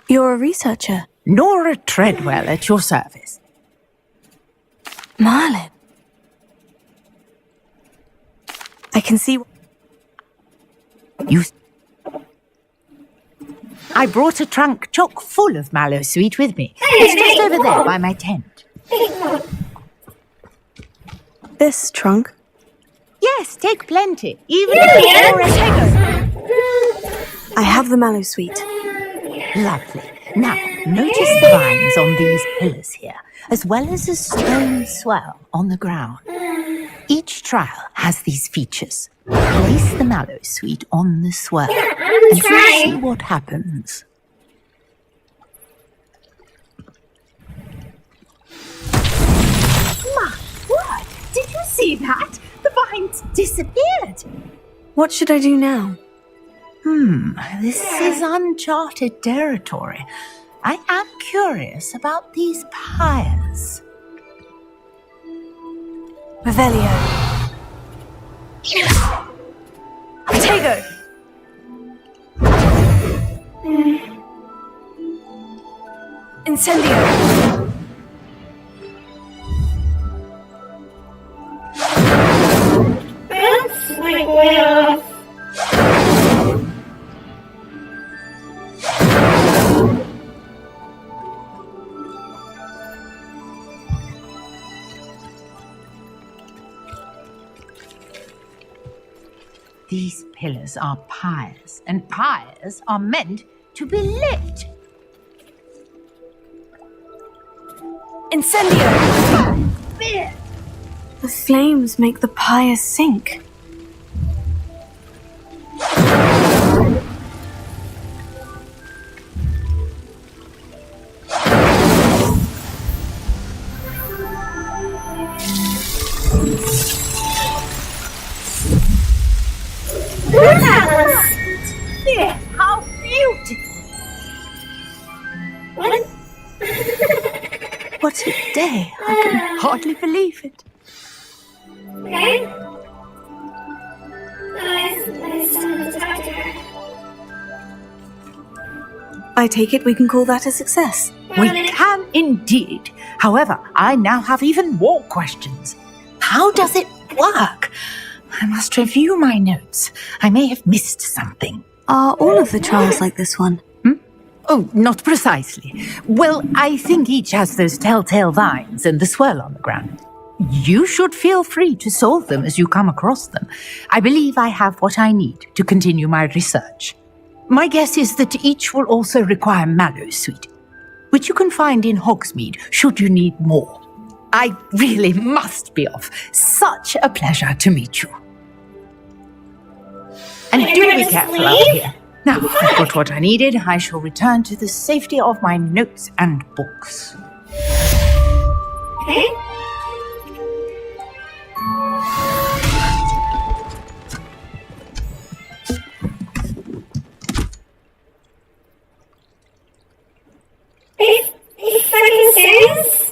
B: You're a researcher.
C: Nora Treadwell at your service.
B: Merlin. I can see...
C: You... I brought a trunk chock full of mallow sweet with me. It's just over there by my tent.
B: This trunk?
C: Yes, take plenty. Even if
B: I have the mallow sweet.
C: Lovely. Now, notice the vines on these pillars here, as well as a stone swell on the ground. Each trial has these features. Place the mallow sweet on the swell, and you'll see what happens.
P: My word! Did you see that? The vines disappeared.
B: What should I do now?
C: This is uncharted territory. I am curious about these pyres.
B: Revelio.
J: Tego! Incendio!
A: That's like way off.
C: These pillars are pyres, and pyres are meant to be lit.
J: Incendio!
B: The flames make the pyre sink.
C: What a day. I can hardly believe it.
A: Okay. I still have to talk to her.
B: I take it we can call that a success.
C: We can indeed. However, I now have even more questions. How does it work? I must review my notes. I may have missed something.
B: Are all of the trials like this one?
C: Oh, not precisely. Well, I think each has those telltale vines and the swirl on the ground. You should feel free to solve them as you come across them. I believe I have what I need to continue my research. My guess is that each will also require Mallowsweet, which you can find in Hogsmeade should you need more. I really must be off. Such a pleasure to meet you. And do be careful out here. Now, I've got what I needed. I shall return to the safety of my notes and books.
A: Okay. Are you fucking serious?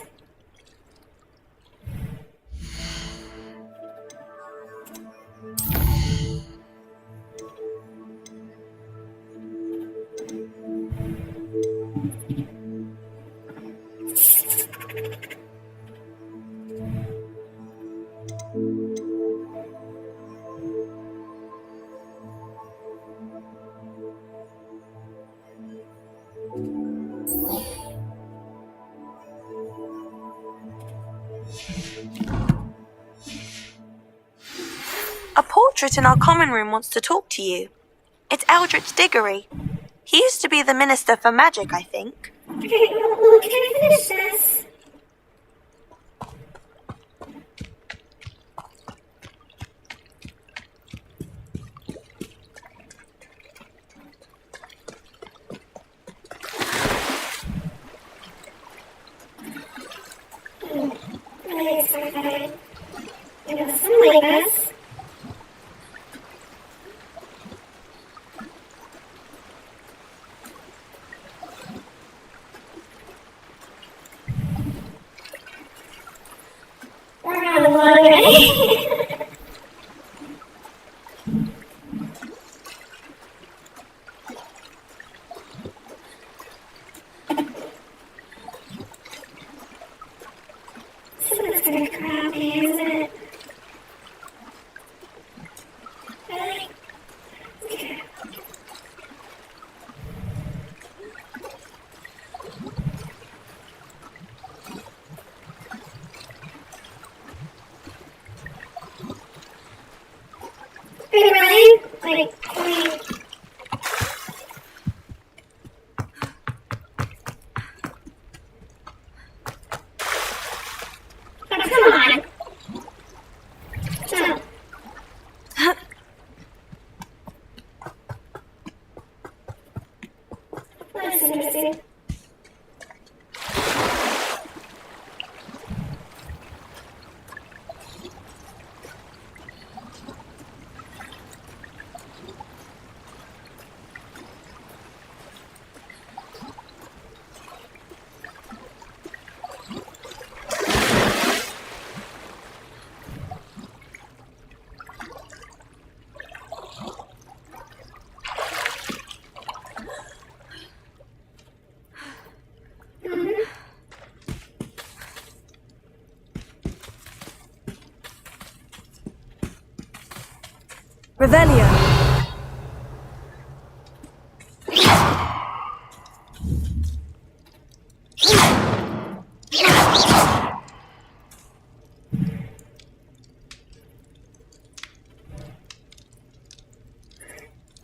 R: A portrait in our common room wants to talk to you. It's Eldritch Diggory. He used to be the Minister for Magic, I think.
A: Okay, well, can I finish this? Really excited. It was something like this. We're on the long way. This is gonna crappy, isn't it? Really? Okay. Are you ready? Oh, come on. Jump. That's interesting.
Q: Revelio.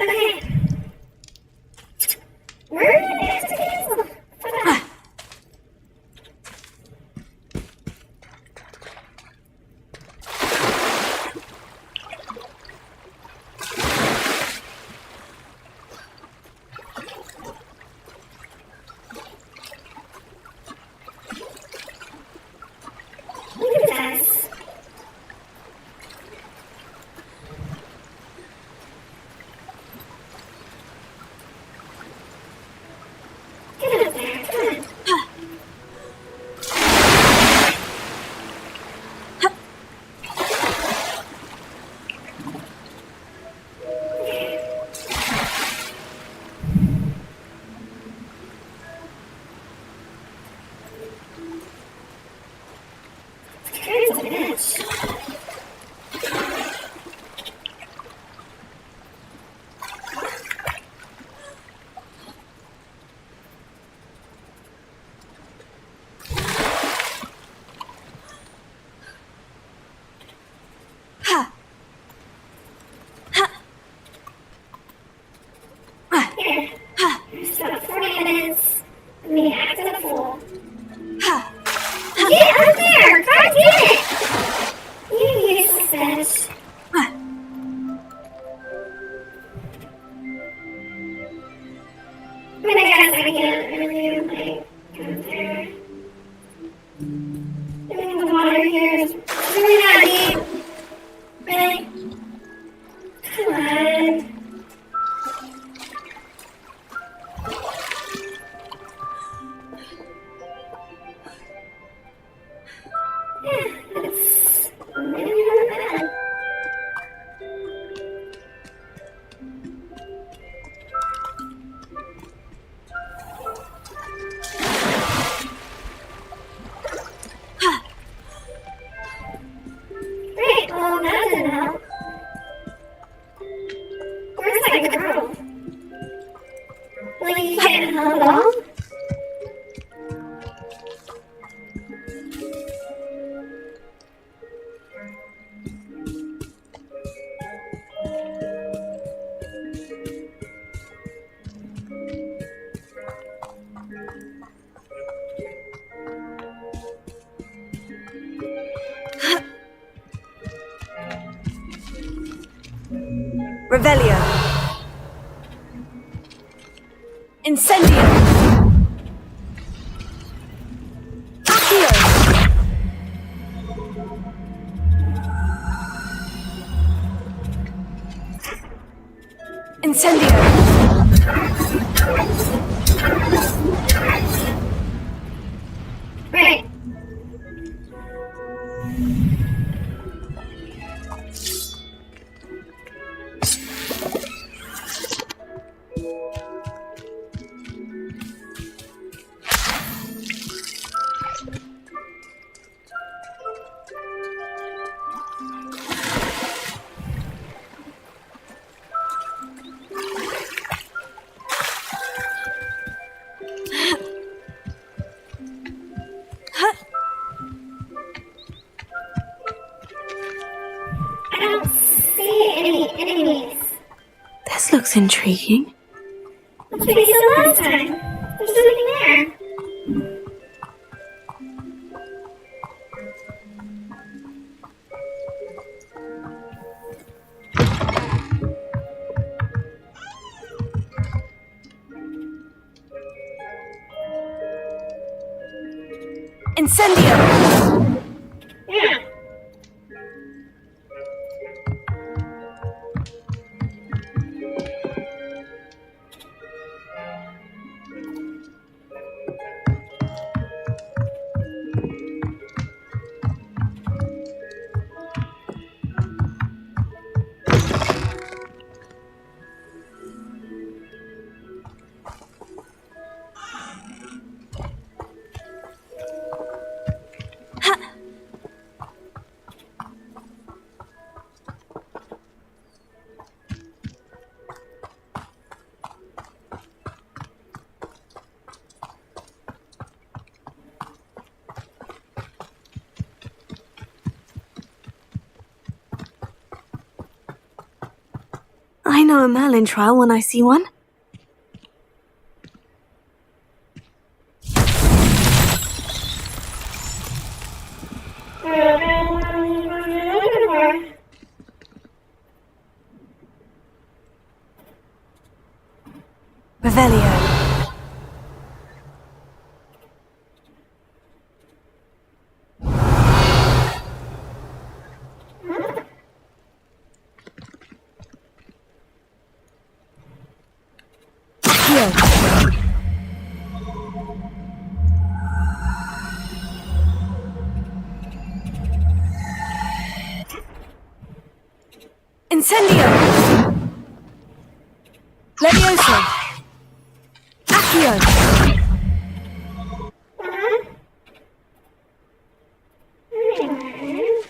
A: Okay. Where did I have to cancel? bitch. Here. Just about 40 minutes. Me acting a fool. Get up there! God damn it! You useless bitch. I mean, I guess I can't really, like, come there. I mean, the water here is really not deep. Really? Come on. It's really not bad. Great, well, that didn't help. Where's that girl? Will you get hello?
Q: Revelio. Incendio. Accio. Incendio.
A: Right. I don't see any enemies.
B: This looks intriguing.
A: That's what we said last time. There's nothing there.
Q: Incendio.
A: Yeah.
B: I know a Merlin trial when I see one.
Q: Revelio. Incendio. Levioso. Accio.
A: Anyway.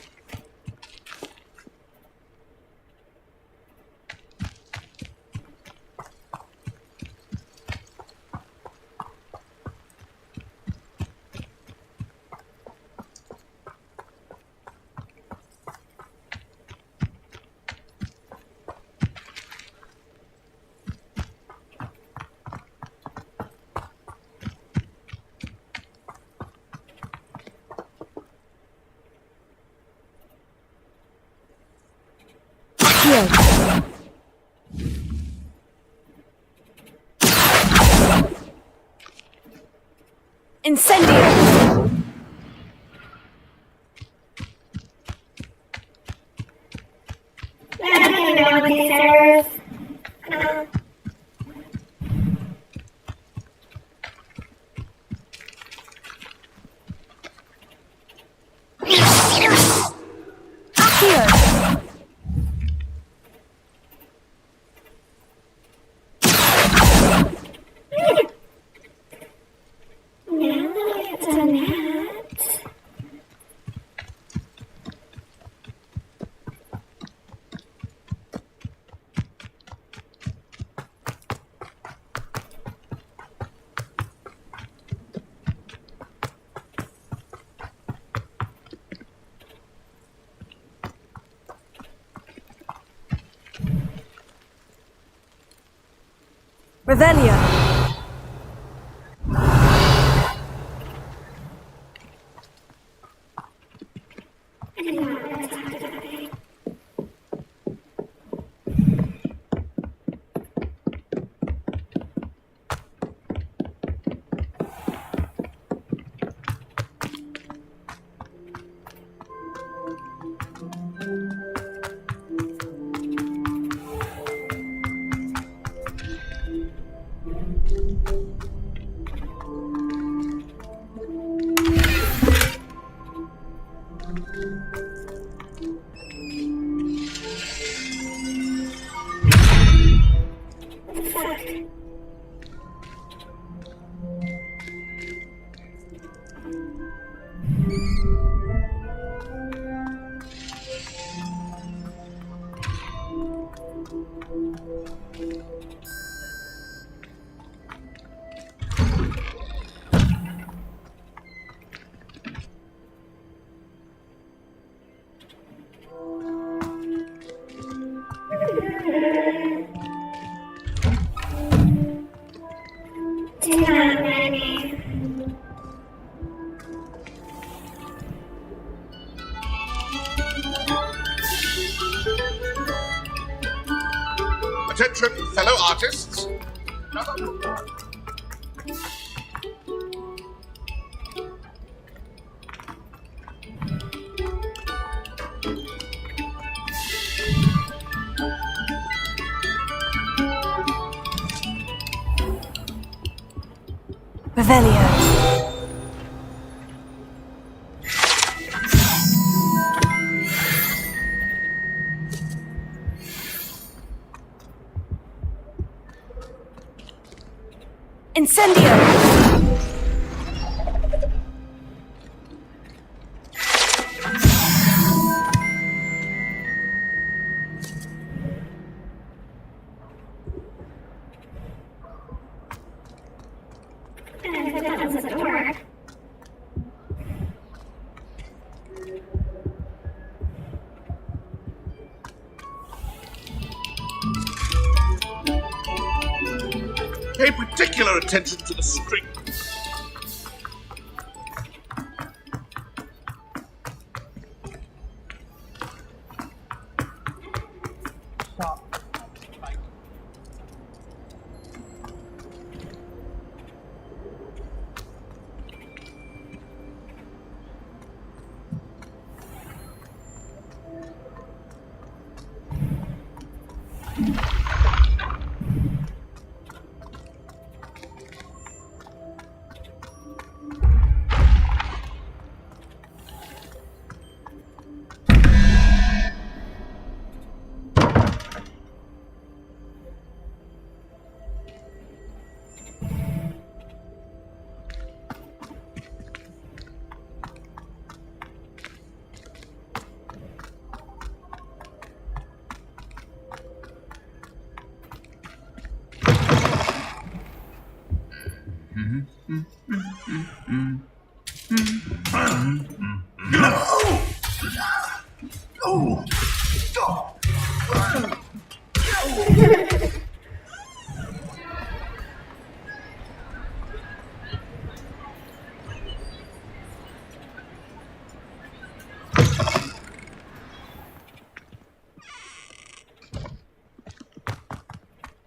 Q: Incendio!
A: I don't know what these errors.
Q: Revelio.
M: Attention, fellow artists.
Q: Revelio. Incendio!
A: That was a door.
M: Pay particular attention to the string.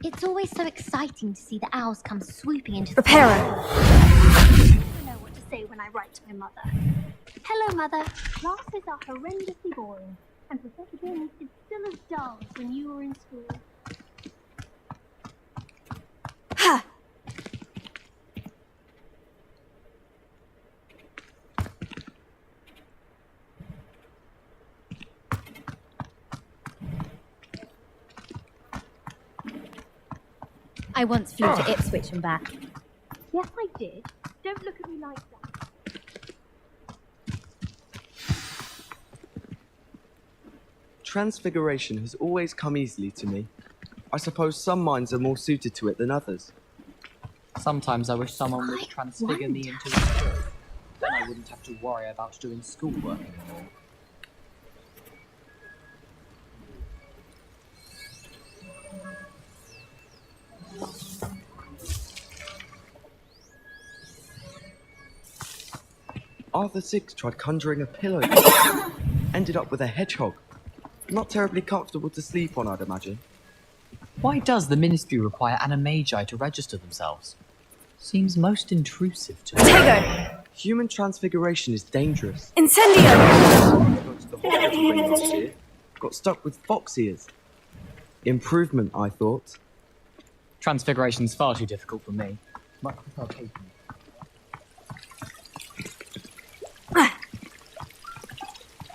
I: It's always so exciting to see the owls come swooping into the
Q: Reparo.
I: I don't know what to I write to my mother. Hello, Mother. Classes are horrendously boring, and Professor Binns is still as dull as when you were in school.
Q: Ha!
O: I once flew to Ipswich and back.
I: Yes, I did. Don't look at me like that.
E: Transfiguration has always come easily to me. I suppose some minds are more suited to it than others.
V: Sometimes I wish someone would transfigure me into a spirit. Then I wouldn't have to worry about doing schoolwork anymore.
E: Arthur VI tried conjuring a pillow. Ended up with a hedgehog. Not terribly comfortable to sleep on, I'd imagine.
V: Why does the ministry require animagi to register themselves? Seems most intrusive to me.
Q: Tego!
E: Human transfiguration is dangerous.
Q: Incendio!
E: Got to the hospital ring last year. Got stuck with fox ears. Improvement, I thought.
V: Transfiguration's far too difficult for me. Much prefer paper.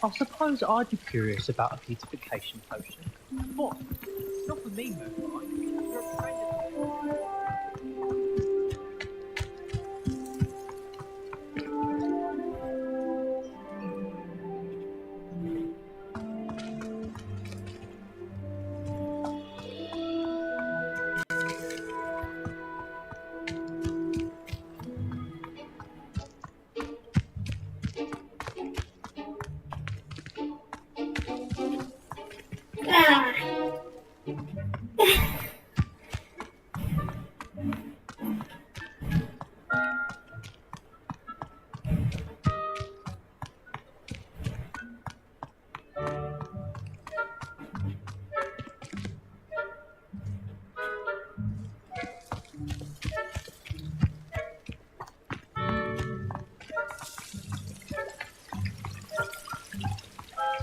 V: I suppose I'd be curious about a beautification potion. What? Not for me, Moonlight. You're a friend of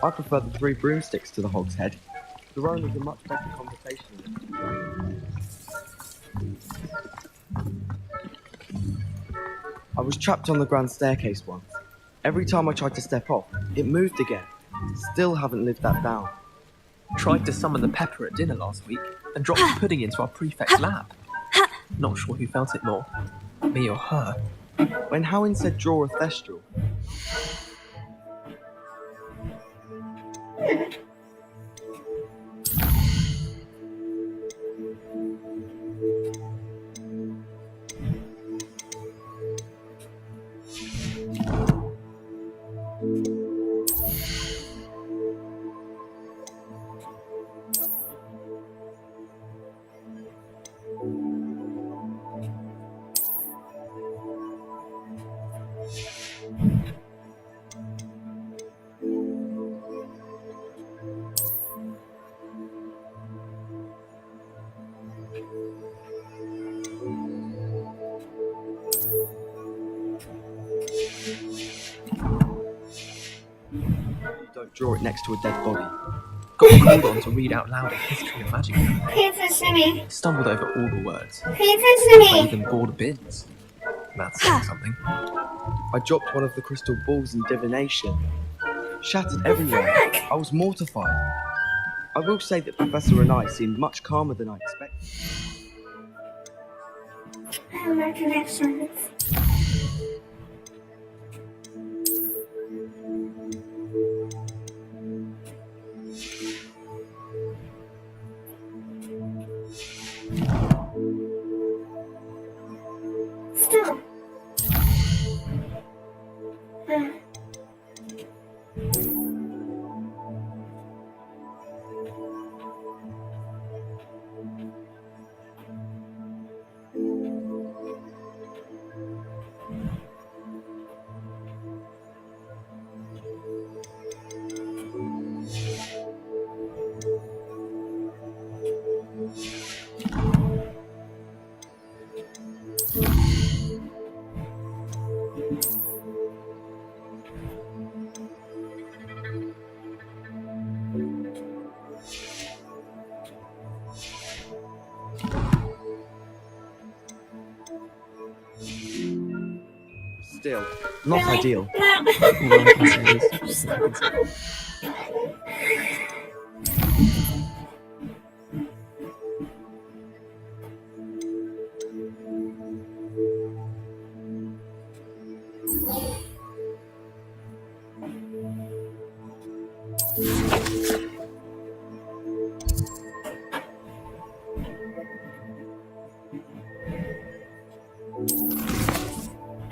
E: I prefer the 3 broomsticks to the hog's head. The roan is a much better conversationalist. I was trapped on the grand staircase once. Every time I tried to step off, it moved again. Still haven't lived that down.
V: Tried to summon the pepper at dinner last week and dropped the pudding into our prefect's lab. Not sure who felt it more, me or her.
E: When Howin said draw a thestral, don't draw it next to a dead body.
V: Got called on to read out loud a history of magic.
A: Pay attention to me.
V: Stumbled over all the words.
A: Pay attention to
V: I
A: me.
V: even bore the bins. That's saying something.
E: I dropped one of the crystal balls in divination. Shattered everywhere. I was mortified. I will say that Professor and I seemed much calmer than I expected.
A: I have more connections. Still.
E: deal. Not
A: Really?
E: ideal.
A: No.
E: All I can say is just look inside.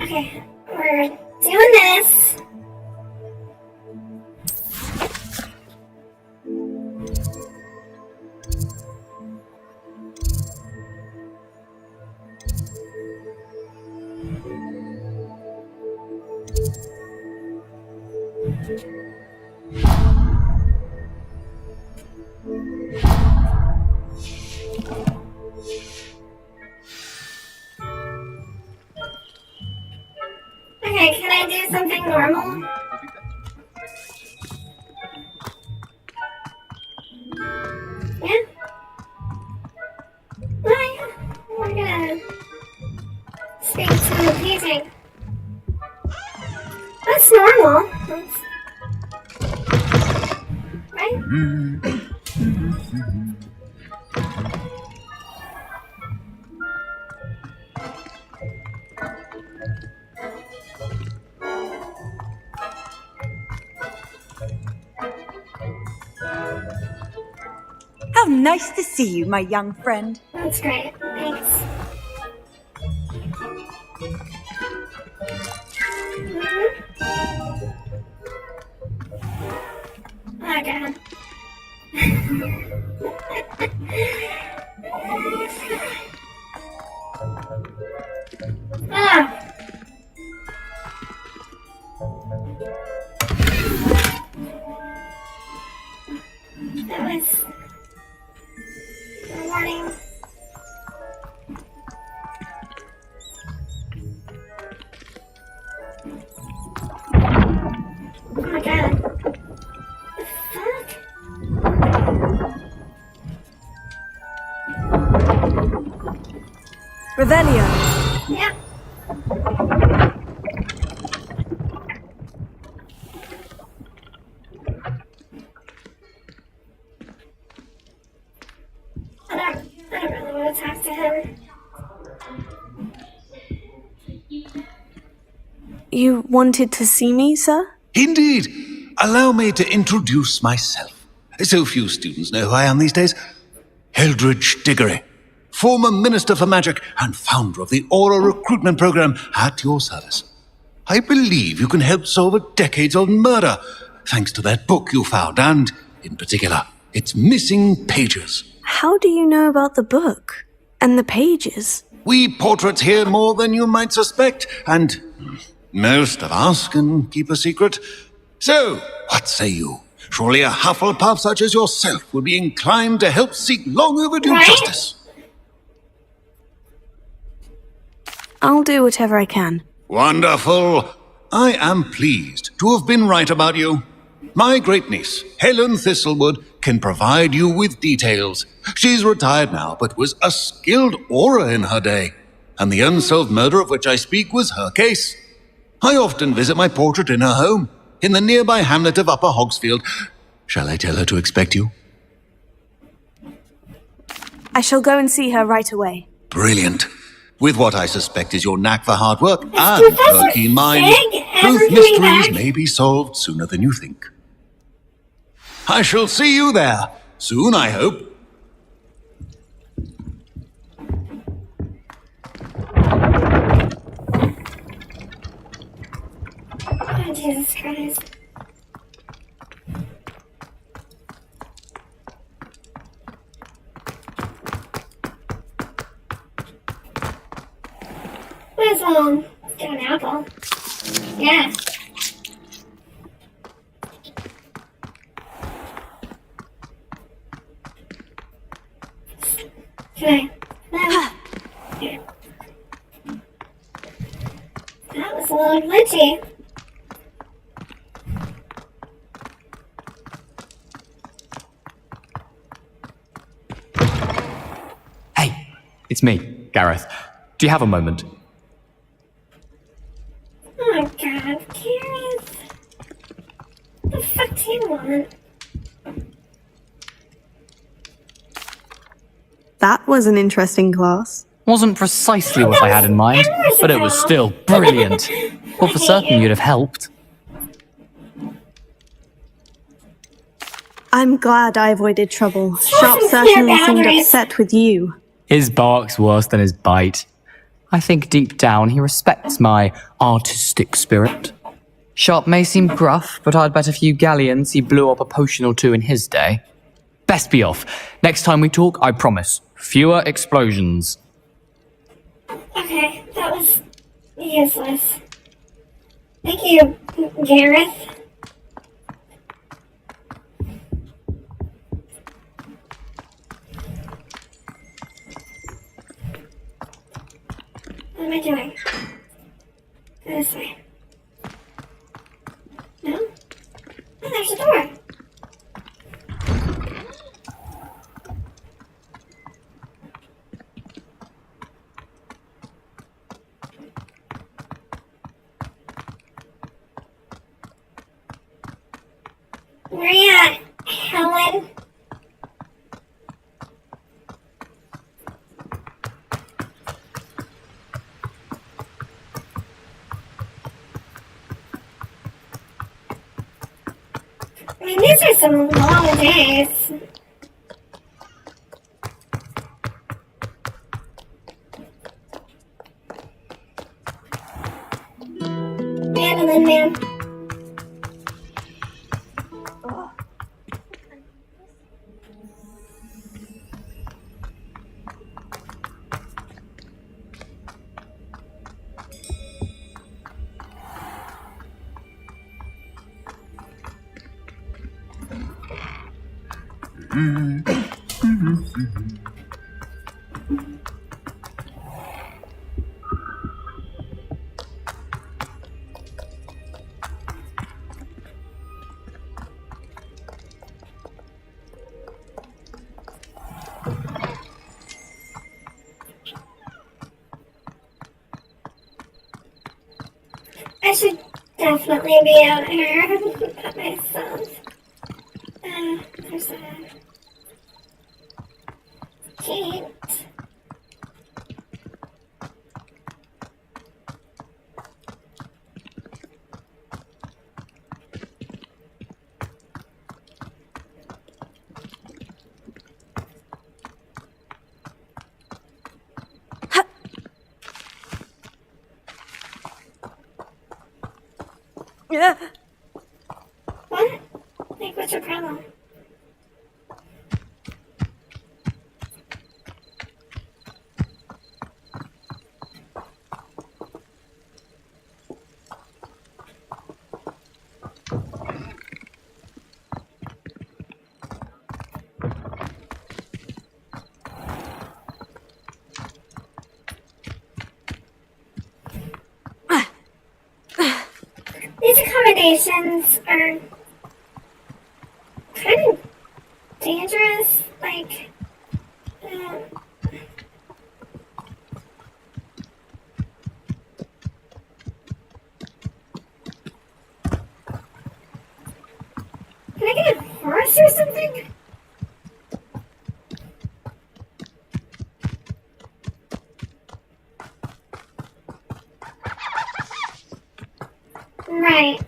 A: Okay, we're doing this. Okay, can I do something normal? Yeah? Alright, we're gonna speak to the painting. That's normal. Right?
G: How nice to see you, my young friend.
A: That's great. Thanks. Oh, God. Ah. That was a warning. Oh my God. The fuck?
G: Revelio.
A: Yep. I don't really want to talk to him.
B: You wanted to see me, sir?
T: Indeed. Allow me to introduce myself. So few students know who I am these days. Eldridge Diggory, former Minister for Magic and founder of the Aura Recruitment Program, at your service. I believe you can help solve a decades-old murder, thanks to that book you found, and, in particular, its missing pages.
B: How do you know about the book? And the pages?
T: We portraits hear more than you might suspect, and most of us can keep a secret. So, what say you? Surely a Hufflepuff such as yourself would be inclined to help seek long overdue justice.
B: I'll do whatever I can.
T: Wonderful. I am pleased to have been right about you. My great-niece, Helen Thistlewood, can provide you with details. She's retired now, but was a skilled aura in her day. And the unsolved murder of which I speak was her case. I often visit my portrait in her home, in the nearby hamlet of Upper Hogsfield. Shall I tell her to expect you?
B: I shall go and see her right away.
T: Brilliant. With what I suspect is your knack for hard work and
A: Professor
T: her keen mind,
A: Fig ever
T: both
A: coming
T: mysteries
A: back?
T: may be solved sooner than you think. I shall see you there. Soon, I hope.
A: Oh, Jesus Christ. Where's long? Let's get an apple. Yeah. Can I? Here. That was a little glitchy.
H: It's me, Gareth. Do you have a moment?
A: do you want?
B: That was an interesting class.
H: Wasn't precisely what I had in mind, but it was still brilliant. Well, for certain you'd have helped.
B: I'm glad I avoided trouble. Sharp certainly seemed upset with you.
H: His bark's worse than his bite. I think deep down he respects my artistic spirit. Sharp may seem gruff, but I'd bet a few galleons he blew up a potion or two in his day. Best be off. Next time we talk, I promise, fewer explosions.
A: Okay, that was useless. Thank you, Gareth. What am I doing? Go this way. No? Oh, there's a door. Where are you at, Helen? I mean, these are some long days. Madeline, man. I should definitely be out here by myself. There's a gate. What? Like, what's your problem? These accommodations are kind of dangerous, like, can I get a horse or something? Right.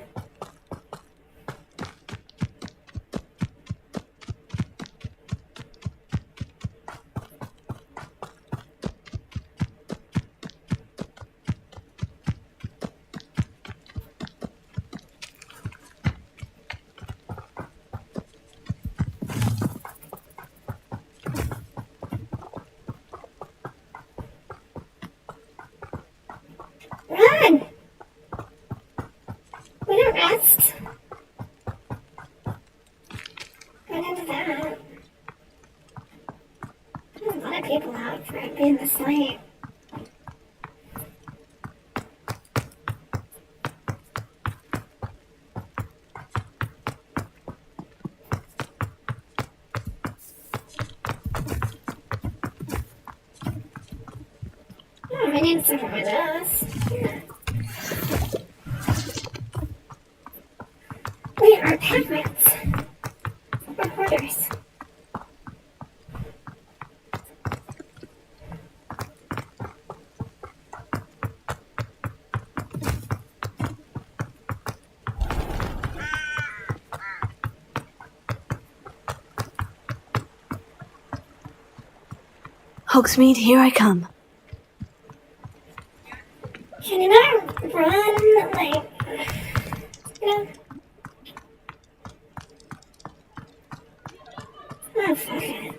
A: Run! We don't rest. Run into that. There's a lot of people out for it being this late. Oh, I need some more of those. Yeah. Wait, are pack-rats. Or hoarders.
B: Hogsmeade, here I come.
A: Can you not run, like, you know? Oh, fuck it.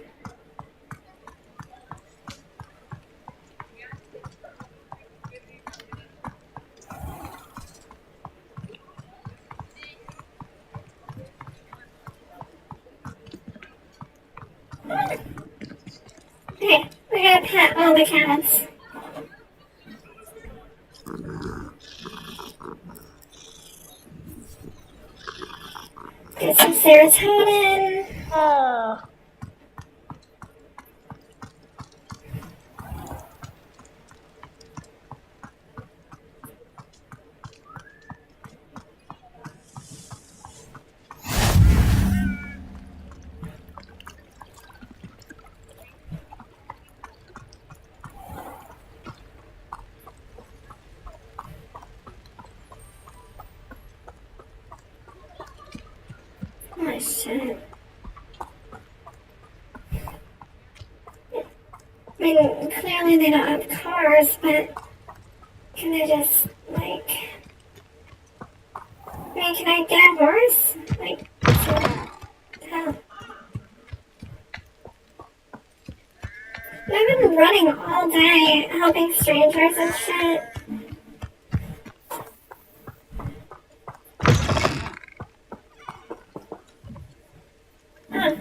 A: Okay, we gotta pet all the cats. Get some serotonin. Oh shit. I mean, clearly they don't have cars, but can they just, like... I mean, can I get a horse? Like, hell. I've been running all day, helping strangers and shit. Huh.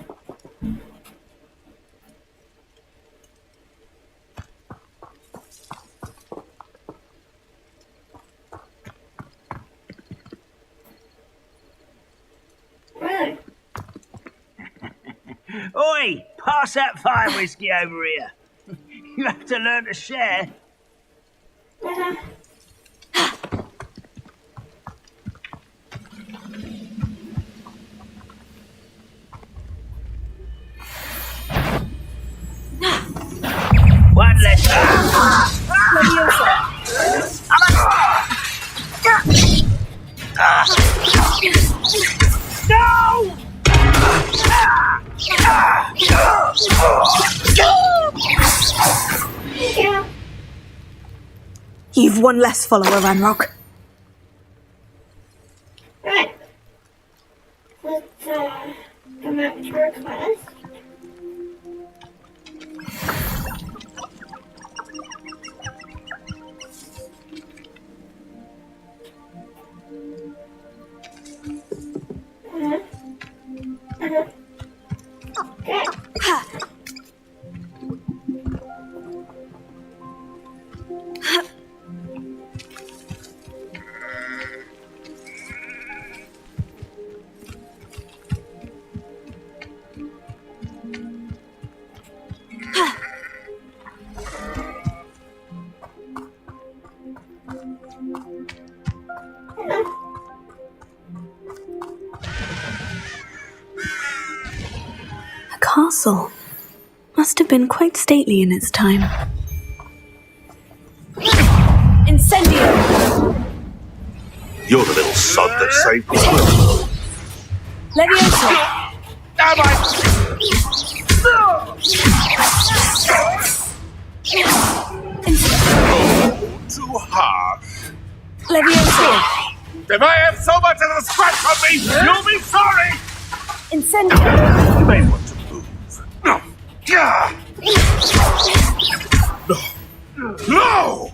A: Really?
N: Oi! Pass that fire whiskey over here. You have to learn to share. One less. No!
L: You've one less follower, Ranrock.
A: Right. Let's, go back to our quest.
B: A castle. Must have been quite stately in its time.
L: Incendio!
M: You're the little sod that saved me.
L: Leviosa!
M: Too harsh.
L: Leviosa!
M: If I have so much as a scratch on me, you'll be sorry!
L: Incendio!
M: You may want to move. No! No! No!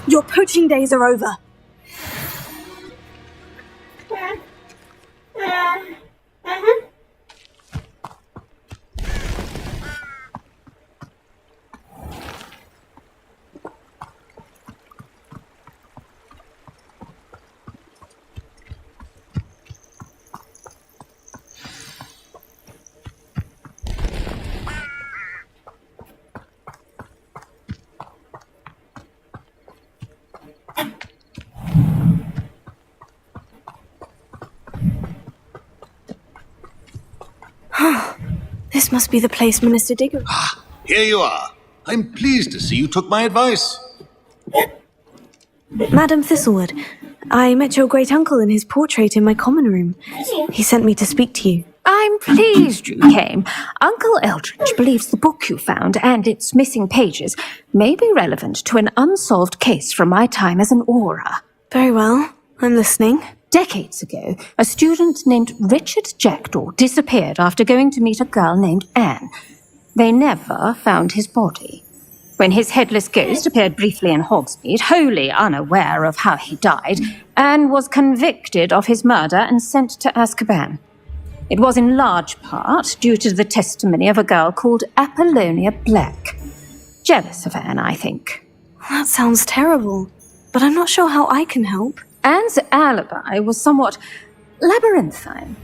L: Your poaching days are over.
B: This must be the place Minister Diggory...
T: Here you are. I'm pleased to see you took my advice.
B: Madam Thistlewood, I met your great-uncle in his portrait in my common room. He sent me to speak to you.
F: I'm pleased you came. Uncle Eldridge believes the book you found and its missing pages may be relevant to an unsolved case from my time as an aura.
B: Very well. I'm listening.
F: Decades ago, a student named Richard Jackdaw disappeared after going to meet a girl named Anne. They never found his body. When his headless ghost appeared briefly in Hogsmeade, wholly unaware of how he died, Anne was convicted of his murder and sent to Azkaban. It was in large part due to the testimony of a girl called Apollonia Black. Jealous of Anne, I think.
B: That sounds terrible, but I'm not sure how I can help.
F: Anne's alibi was somewhat labyrinthine.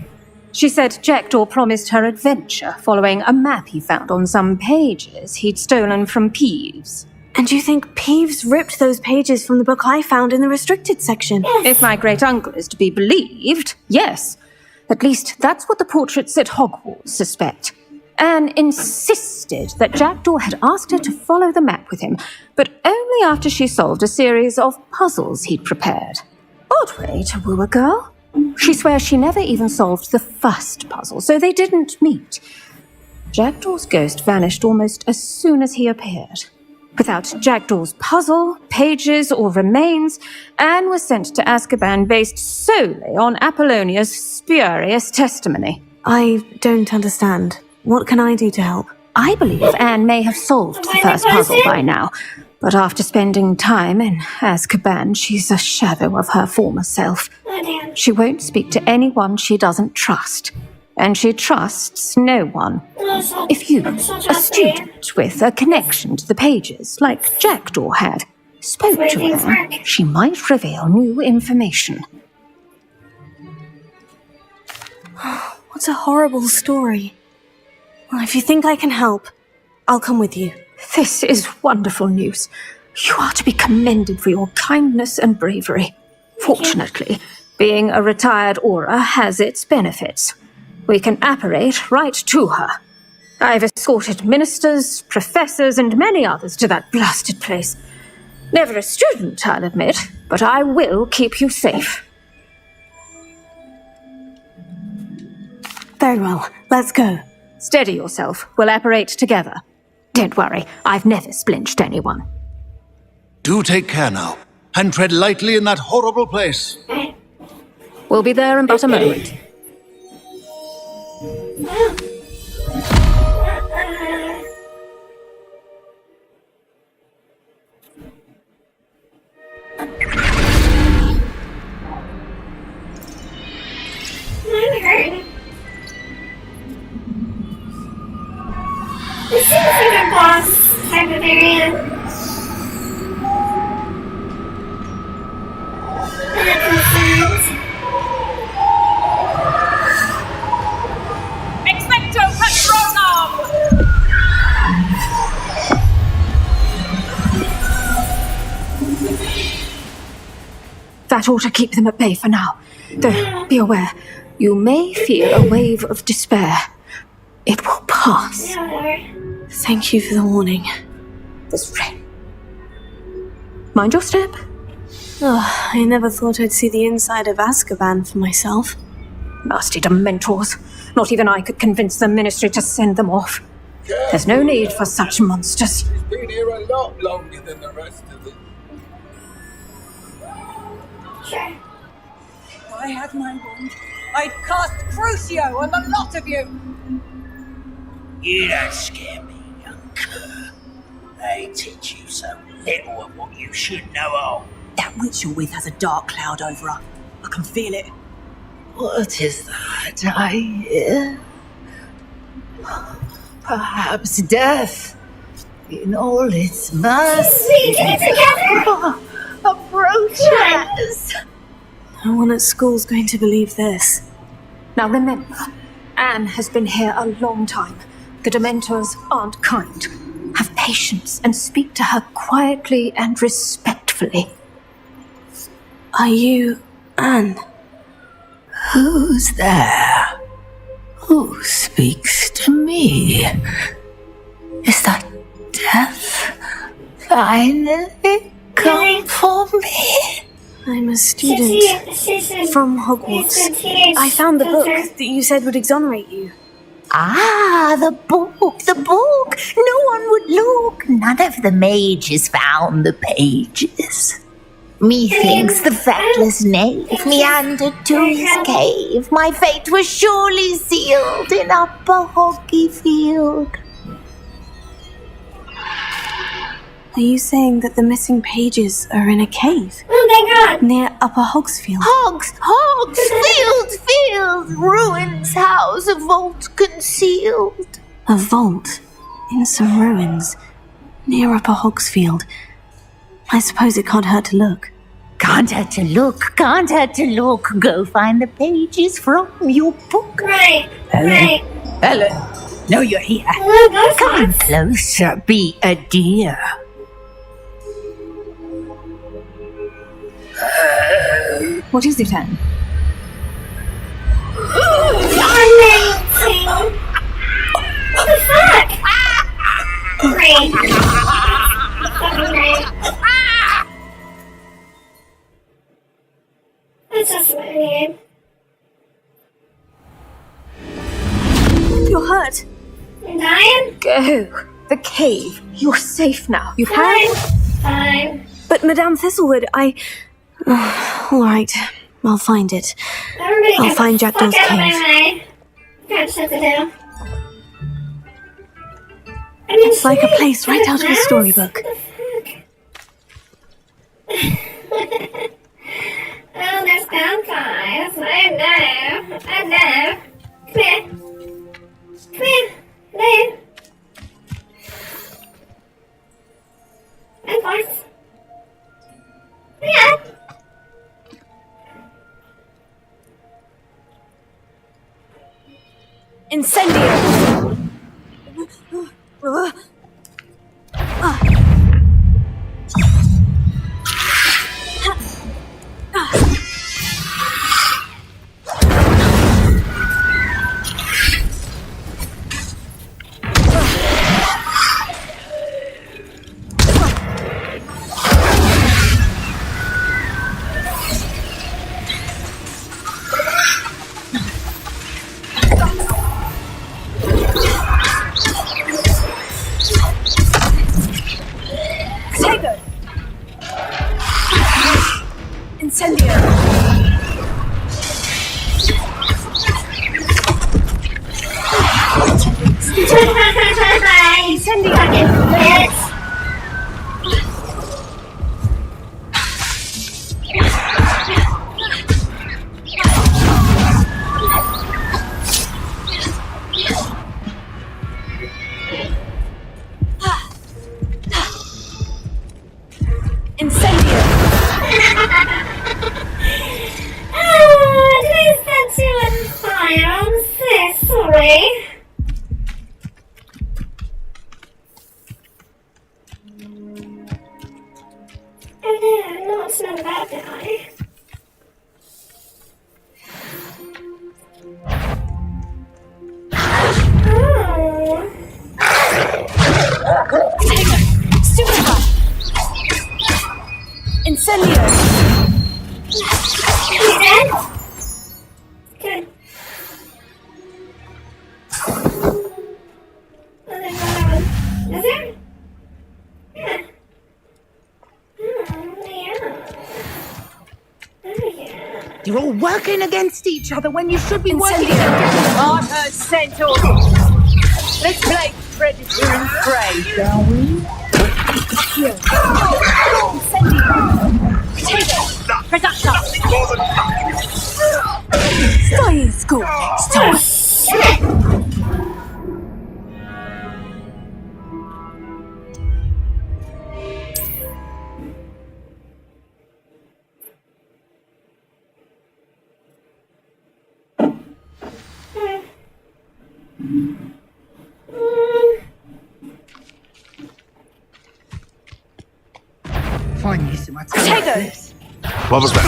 F: She said Jackdaw promised her adventure following a map he found on some pages he'd stolen from Peeves.
B: And you think Peeves ripped those pages from the book I found in the restricted section?
F: If my great-uncle is to be believed, yes. At least that's what the portraits at Hogwarts suspect. Anne insisted that Jackdaw had asked her to follow the map with him, but only after she solved a series of puzzles he'd prepared. Odd way to woo a girl. She swears she never even solved the first puzzle, so they didn't meet. Jackdaw's ghost vanished almost as soon as he appeared. Without Jackdaw's puzzle, pages, or remains, Anne was sent to Azkaban based solely on Apollonia's spurious testimony.
B: I don't understand. What can I do to help?
F: I believe Anne may have solved the first puzzle by now, but after spending time in Azkaban, she's a shadow of her former self. She won't speak to anyone she doesn't trust, and she trusts no one. If you, a student with a connection to the pages, like Jackdaw had, spoke to her, she might reveal new information.
B: What a horrible story. Well, if you think I can help, I'll come with you.
F: This is wonderful news. You are to be commended for your kindness and bravery. Fortunately, being a retired aura has its benefits. We can apparate right to her. I've escorted ministers, professors, and many others to that blasted place. Never a student, I'll admit, but I will keep you safe.
B: Very well, let's go.
F: Steady yourself. We'll apparate together. Don't worry, I've never splinched anyone.
T: Do take care now, and tread lightly in that horrible place.
F: We'll be there in but a moment.
A: This seems like a boss type of area.
L: Expecto Patronum!
F: That ought to keep them at bay for now. Though, be aware, you may feel a wave of despair. It will pass.
B: Thank you for the warning.
F: This rain. Mind your step.
B: Oh, I never thought I'd see the inside of Azkaban for myself.
F: Nasty Dementors. Not even I could convince the Ministry to send them off. There's no need for such monsters.
U: She's been here a lot longer than the rest of them.
G: If I had my wand, I'd cast Crucio on the lot of you!
N: You don't scare me, young cur. They teach you so little of what you should know of.
G: That witch you're with has a dark cloud over her. I can feel it.
C: What is that I hear? Perhaps death in all its mercy. Approach us.
B: No one at school's going to believe this.
F: Now remember, Anne has been here a long time. The Dementors aren't kind. Have patience and speak to her quietly and respectfully.
B: Are you Anne?
C: Who's there? Who speaks to me? Is that death finally come for me?
J: I'm a student from Hogwarts. I found the book that you said would exonerate you.
C: Ah, the book. No one would look. None of the mages found the pages. Methinks the feckless knave meandered to his cave. My fate was surely sealed in Upper Hoggyfield.
B: Are you saying that the missing pages are in a cave?
A: Oh my god!
B: Near Upper Hogsfield?
C: Field, ruins house, a vault concealed.
B: A vault? In some ruins? Near Upper Hogsfield? I suppose it can't hurt to look.
C: Can't hurt to look. Go find the pages from your book.
A: Right.
C: Ellen, no, you're here. Come closer, be a dear.
F: What is it, Anne?
A: Amazing! What the fuck? Great. Fucking great. That's just what I need.
J: You're hurt.
A: I'm dying?
J: Go. The cave. You're safe now. You
A: Fine.
J: But Madame Thistlewood, all right. I'll find it.
A: Everybody
J: I'll find Jackdaw's
A: out of my
J: cave.
A: way. Got shit to do.
J: It's like a place right out of a storybook.
A: Oh, there's vampires. I know. Come here. There. And voice. Yeah.
J: Incendio! Incendio! Incendio!
A: He's dead? Good. Is there? Yeah.
C: You're all working against each other when you should be working
P: I've heard centaurs. Let's play predator and prey, shall we?
J: Stay in school. Stop.
C: Find you some
J: Potatoes!
M: What was that?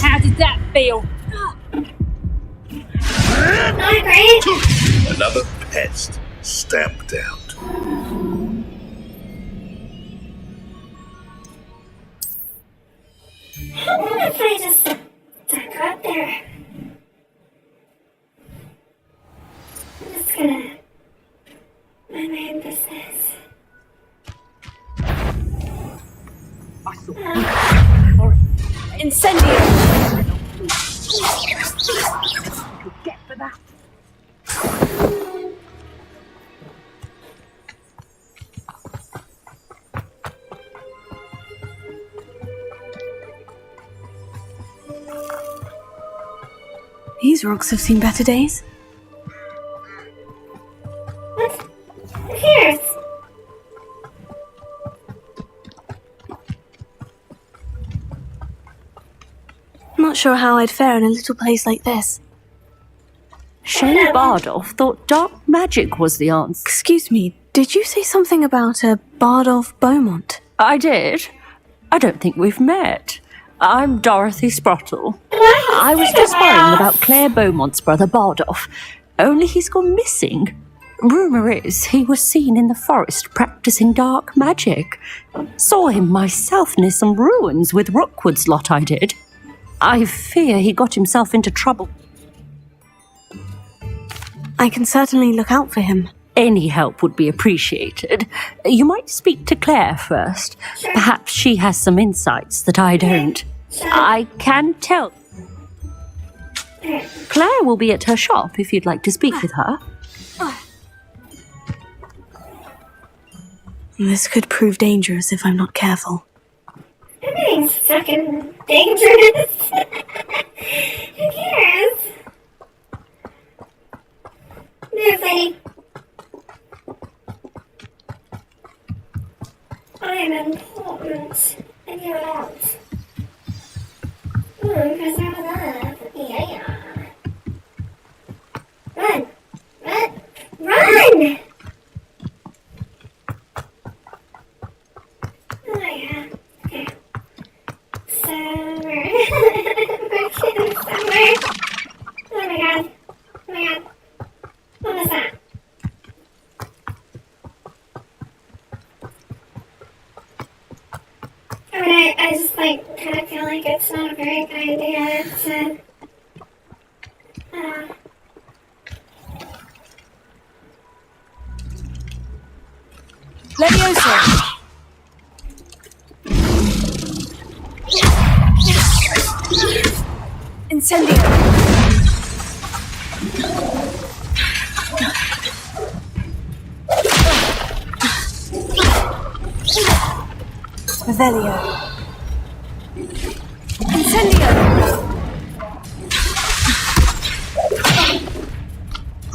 L: How did that feel?
A: Not great.
M: Another pest stamped out.
A: How about if I just duck up there? I'm just gonna mind my own business.
L: Incendio!
P: Get for that.
B: These rocks have seen better days.
A: What? Who cares?
B: Not sure how I'd fare in a little place like this.
C: Shane Bardolph thought dark magic was the answer.
B: Excuse me, did you say something about a Bardolph Beaumont?
C: I did. I don't think we've met. I'm Dorothy Sprottle. I was just worrying about Claire Beaumont's brother Bardolph, only he's gone missing. Rumour is he was seen in the forest practicing dark magic. Saw him myself near some ruins with Rookwood's lot I did. I fear he got himself into trouble.
B: I can certainly look out for him.
C: Any help would be appreciated. You might speak to Claire first. Perhaps she has some insights that I don't. I can tell. Claire will be at her shop if you'd like to speak with her.
B: This could prove dangerous if I'm not careful.
A: Everything's fucking dangerous. Who cares? Move, lady. I am important, and you're not. Prisoner of love. Yeah. Run! Run! Run! Oh yeah. Okay. So we're getting somewhere. Oh my god. Oh my god. What was that? I mean, I just like kind of feel like it's not a very good idea to
L: Leviosa! Incendio!
B: Revelio.
L: Incendio!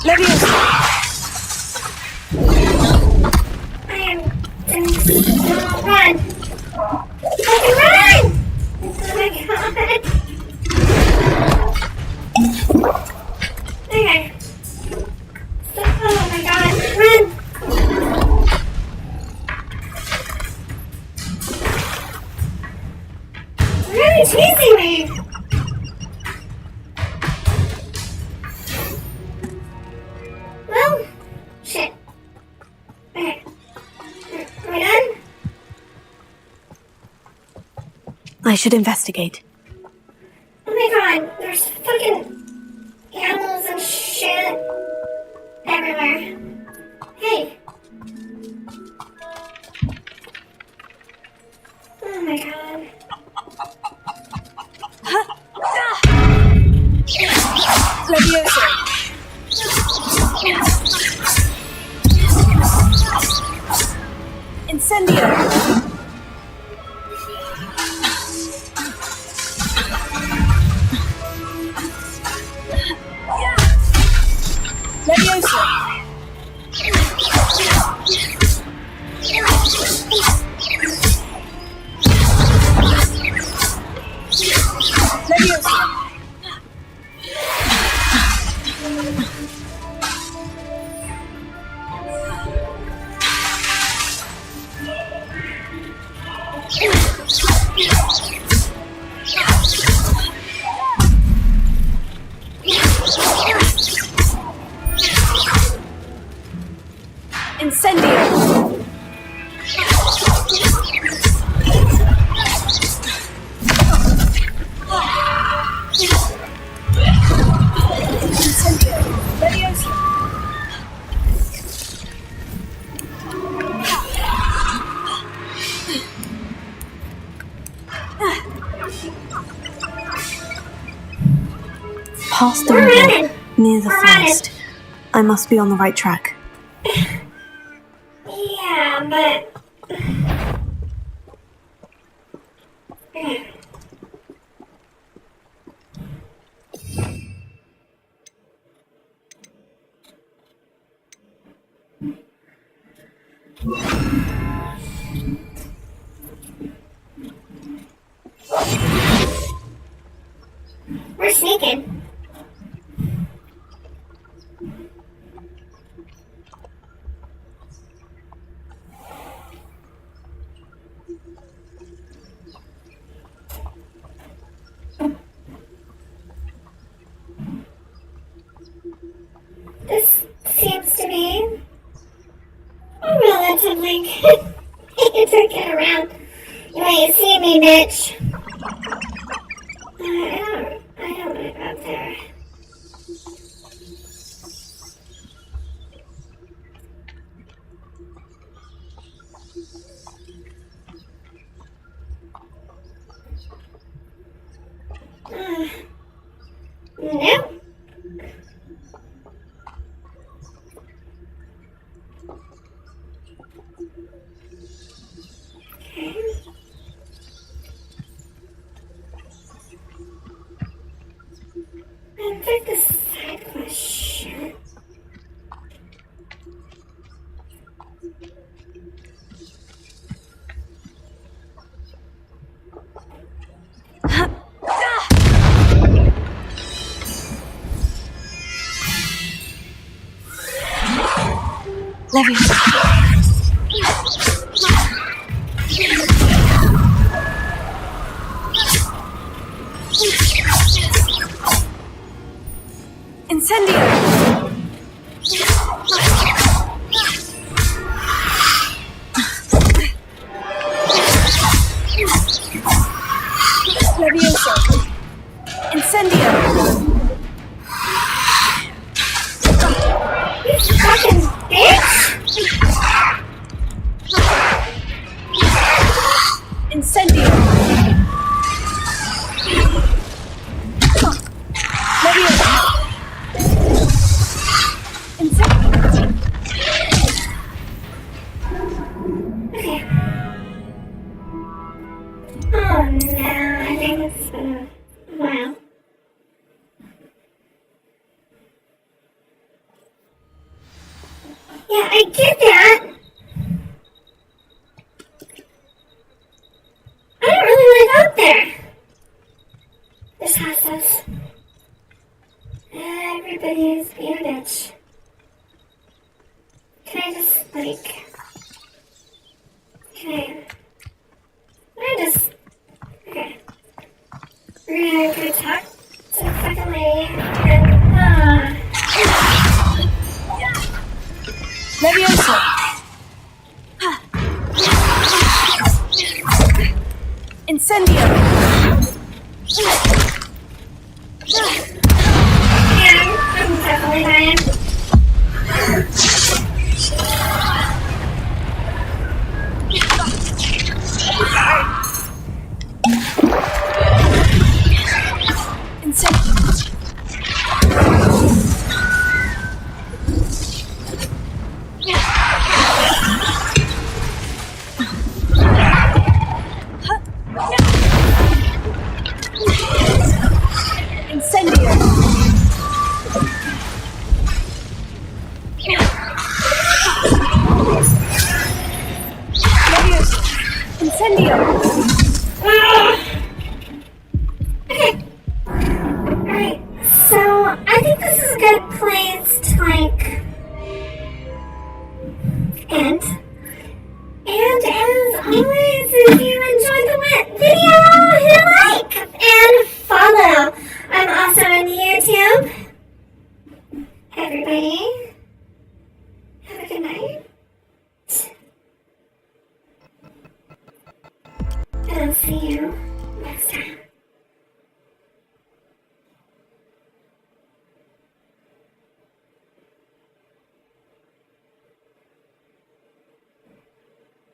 L: Leviosa!
A: I am don't run! I can run! Oh my god! Okay. Oh my god, run! Really chasing me! Well, shit. Okay. Are we done?
B: I should investigate.
A: Oh my god, there's fucking animals and shit everywhere. Hey. Oh my god.
L: Leviosa! Incendio! Leviosa!
B: past the river, near the forest. I must be on the right track.
A: Yeah, but... We're sneaking. This seems to be a relatively good way to get around. You ain't see me, bitch. I don't want to go up there. Nope. I think the side was shut. Yeah, I get that. I don't really want to go up there. This house does. Everybody is being a bitch. Can I just, like... Can I just... Okay. We're gonna go talk to the fucking lady and,
L: Leviosa! Incendio!
A: Yeah, I'm definitely dying. Alright, so I think this is a good place to, like, end. And as always, if you enjoyed the video, hit like and follow. I'm also on YouTube. Everybody.